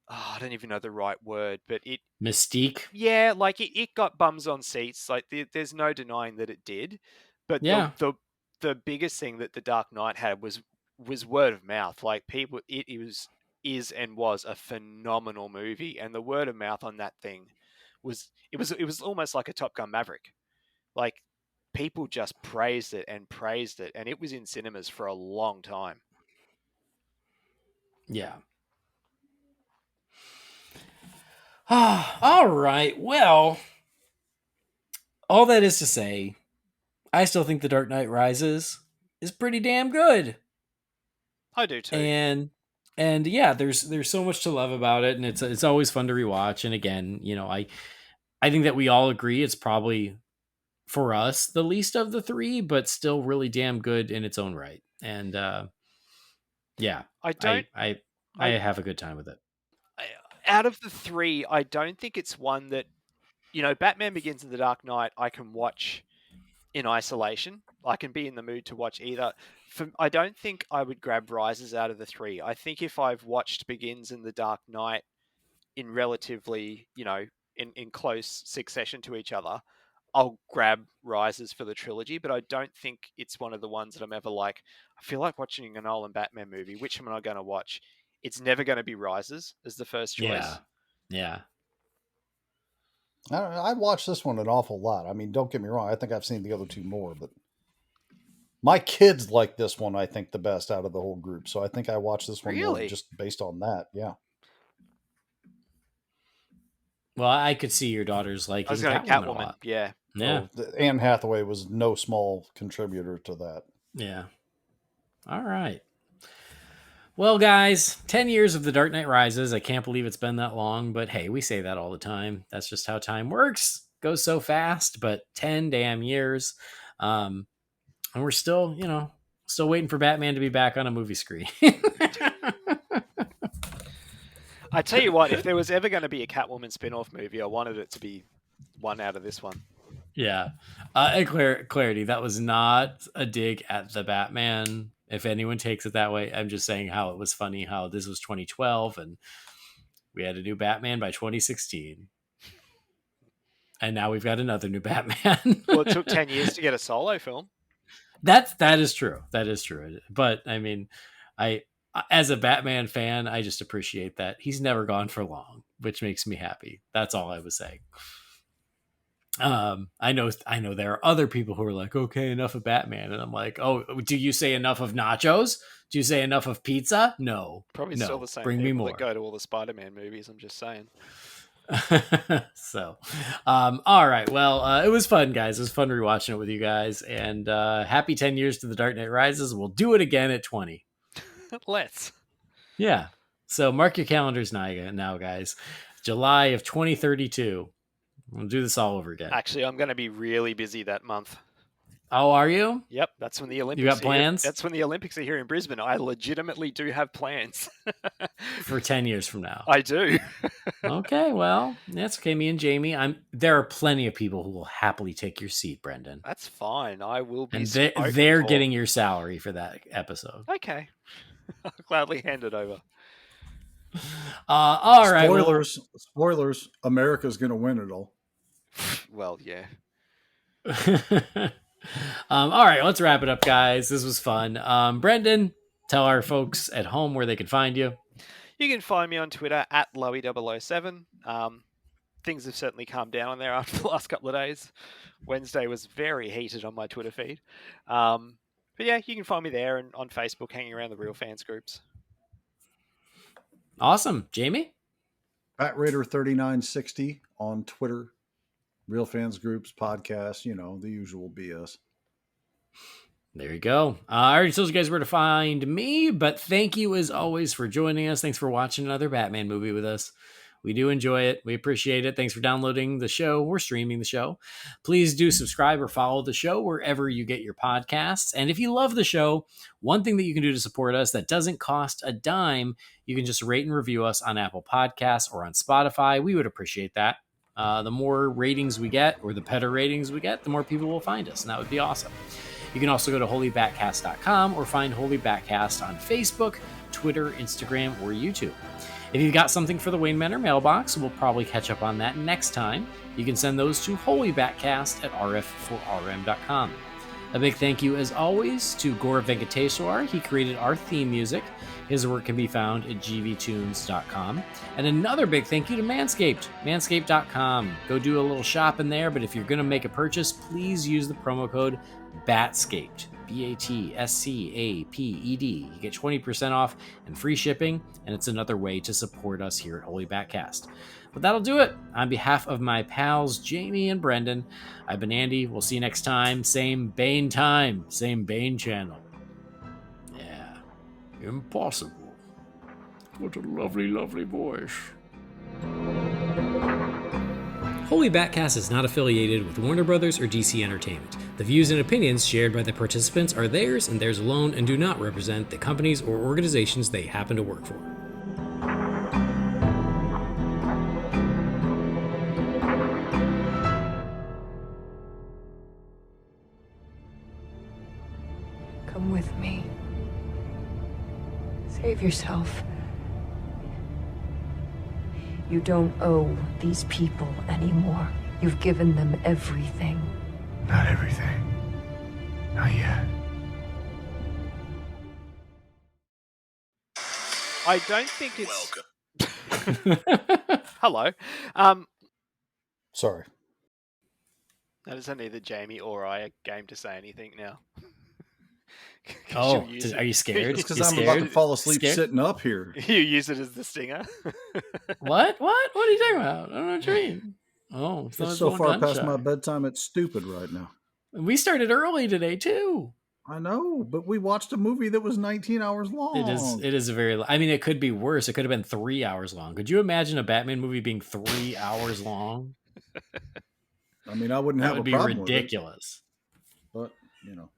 I don't even know the right word, but Mystique. yeah, like, it got bums on seats. Like, there's no denying that it did. But Yeah. the biggest thing that The Dark Knight had was word of mouth. Like, people, is and was a phenomenal movie, and the word of mouth on that thing was almost like a Top Gun Maverick. Like, people just praised it and praised it, and it was in cinemas for a long time. Yeah. All right. Well, all that is to say, I still think The Dark Knight Rises is pretty damn good. I do too. And yeah, there's so much to love about it, and it's always fun to rewatch. And again, I think that we all agree it's probably, for us, the least of the three, but still really damn good in its own right. And yeah, I I don't. I I I have a good time with it. Out of the three, I don't think it's one that, Batman Begins and The Dark Knight, I can watch in isolation. I can be in the mood to watch either. I don't think I would grab Rises out of the three. I think if I've watched Begins and The Dark Knight in relatively, in close succession to each other, I'll grab Rises for the trilogy. But I don't think it's one of the ones that I'm ever like, I feel like watching a Nolan Batman movie. Which am I going to watch? It's never going to be Rises as the first choice. Yeah. I watched this one an awful lot. I mean, don't get me wrong. I think I've seen the other two more, but my kids like this one, I think, the best out of the whole group. So I think I watched this one more Really? just based on that. Yeah. Well, I could see your daughters liking I was going to Catwoman a Catwoman. lot. Yeah. Yeah. Anne Hathaway was no small contributor to that. Yeah. All right. Well, guys, 10 years of The Dark Knight Rises. I can't believe it's been that long, but hey, we say that all the time. That's just how time works. Goes so fast, but 10 damn years. And we're still, still waiting for Batman to be back on a movie screen. I tell you what, if there was ever going to be a Catwoman spin-off movie, I wanted it to be one out of this one. Yeah. And clarity, that was not a dig at the Batman. If anyone takes it that way, I'm just saying how it was funny how this was 2012 and we had a new Batman by 2016. And now we've got another new Batman. Well, it took 10 years to get a solo film. That is true. That is true. But I mean, as a Batman fan, I just appreciate that he's never gone for long, which makes me happy. That's all I was saying. I know there are other people who are like, okay, enough of Batman. And I'm like, oh, do you say enough of nachos? Do you say enough of pizza? No. Probably no. still the same Bring people me more. that go to all the Spider-Man movies, I'm just saying. So, all right. Well, it was fun, guys. It was fun rewatching it with you guys. And happy 10 years to The Dark Knight Rises. We'll do it again at 20. Let's. Yeah. So mark your calendars now, guys. July of 2032. We'll do this all over again. Actually, I'm going to be really busy that month. Oh, are you? Yep, that's when the Olympics. You got plans? That's when the Olympics are here in Brisbane. I legitimately do have plans. For 10 years from now. I do. Okay, well, that's okay. Me and Jamie. There are plenty of people who will happily take your seat, Brendan. That's fine. I will be. And they're getting your salary for that episode. Okay. I'll gladly hand it over. All right. Spoilers. America's going to win it all. Well, yeah. All right, let's wrap it up, guys. This was fun. Brendan, tell our folks at home where they can find you. You can find me on Twitter at Lowy007. Things have certainly calmed down on there after the last couple of days. Wednesday was very heated on my Twitter feed. But yeah, you can find me there and on Facebook, hanging around the Real Fans groups. Awesome. Jamie? BatRaider3960 on Twitter. Real Fans groups, podcasts, the usual BS. There you go. I already told you guys where to find me, but thank you as always for joining us. Thanks for watching another Batman movie with us. We do enjoy it. We appreciate it. Thanks for downloading the show or streaming the show. Please do subscribe or follow the show wherever you get your podcasts. And if you love the show, one thing that you can do to support us that doesn't cost a dime, you can just rate and review us on Apple Podcasts or on Spotify. We would appreciate that. The more ratings we get, or the better ratings we get, the more people will find us, and that would be awesome. You can also go to holybatcast.com or find Holy BatCast on Facebook, Twitter, Instagram, or YouTube. If you've got something for the Wayne Manor mailbox, we'll probably catch up on that next time. You can send those to holybatcast@rf4rm.com. A big thank you, as always, to Gaurav Venkateswar. He created our theme music. His work can be found at gvtunes.com. And another big thank you to Manscaped, manscaped.com. Go do a little shopping there, but if you're going to make a purchase, please use the promo code BATSCAPED, BATSCAPED. You get 20% off and free shipping, and it's another way to support us here at Holy BatCast. But that'll do it. On behalf of my pals Jamie and Brendan, I've been Andy. We'll see you next time. Same Bane time, same Bane channel. Yeah. Impossible. What a lovely, lovely voice. Holy BatCast is not affiliated with Warner Brothers or DC Entertainment. The views and opinions shared by the participants are theirs and theirs alone and do not represent the companies or organizations they happen to work for. Come with me. Save yourself. You don't owe these people anymore. You've given them everything. Not everything. Not yet. I don't think it's. Welcome. Hello. Sorry. That isn't neither Jamie or I are game to say anything now. 'Cause Oh, you'll use are you scared? It's because You I'm scared? about to fall asleep Scared? sitting up here. You use it as the stinger. What? What are you talking about? I don't know what you mean. Oh, It's so far past my bedtime, it's stupid right now. We started early today too. I know, but we watched a movie that was 19 hours long. It is a very. I mean, it could be worse. It could have been 3 hours long. Could you imagine a Batman movie being 3 hours long? I mean, I wouldn't That have would a be problem ridiculous. with it. But, you know.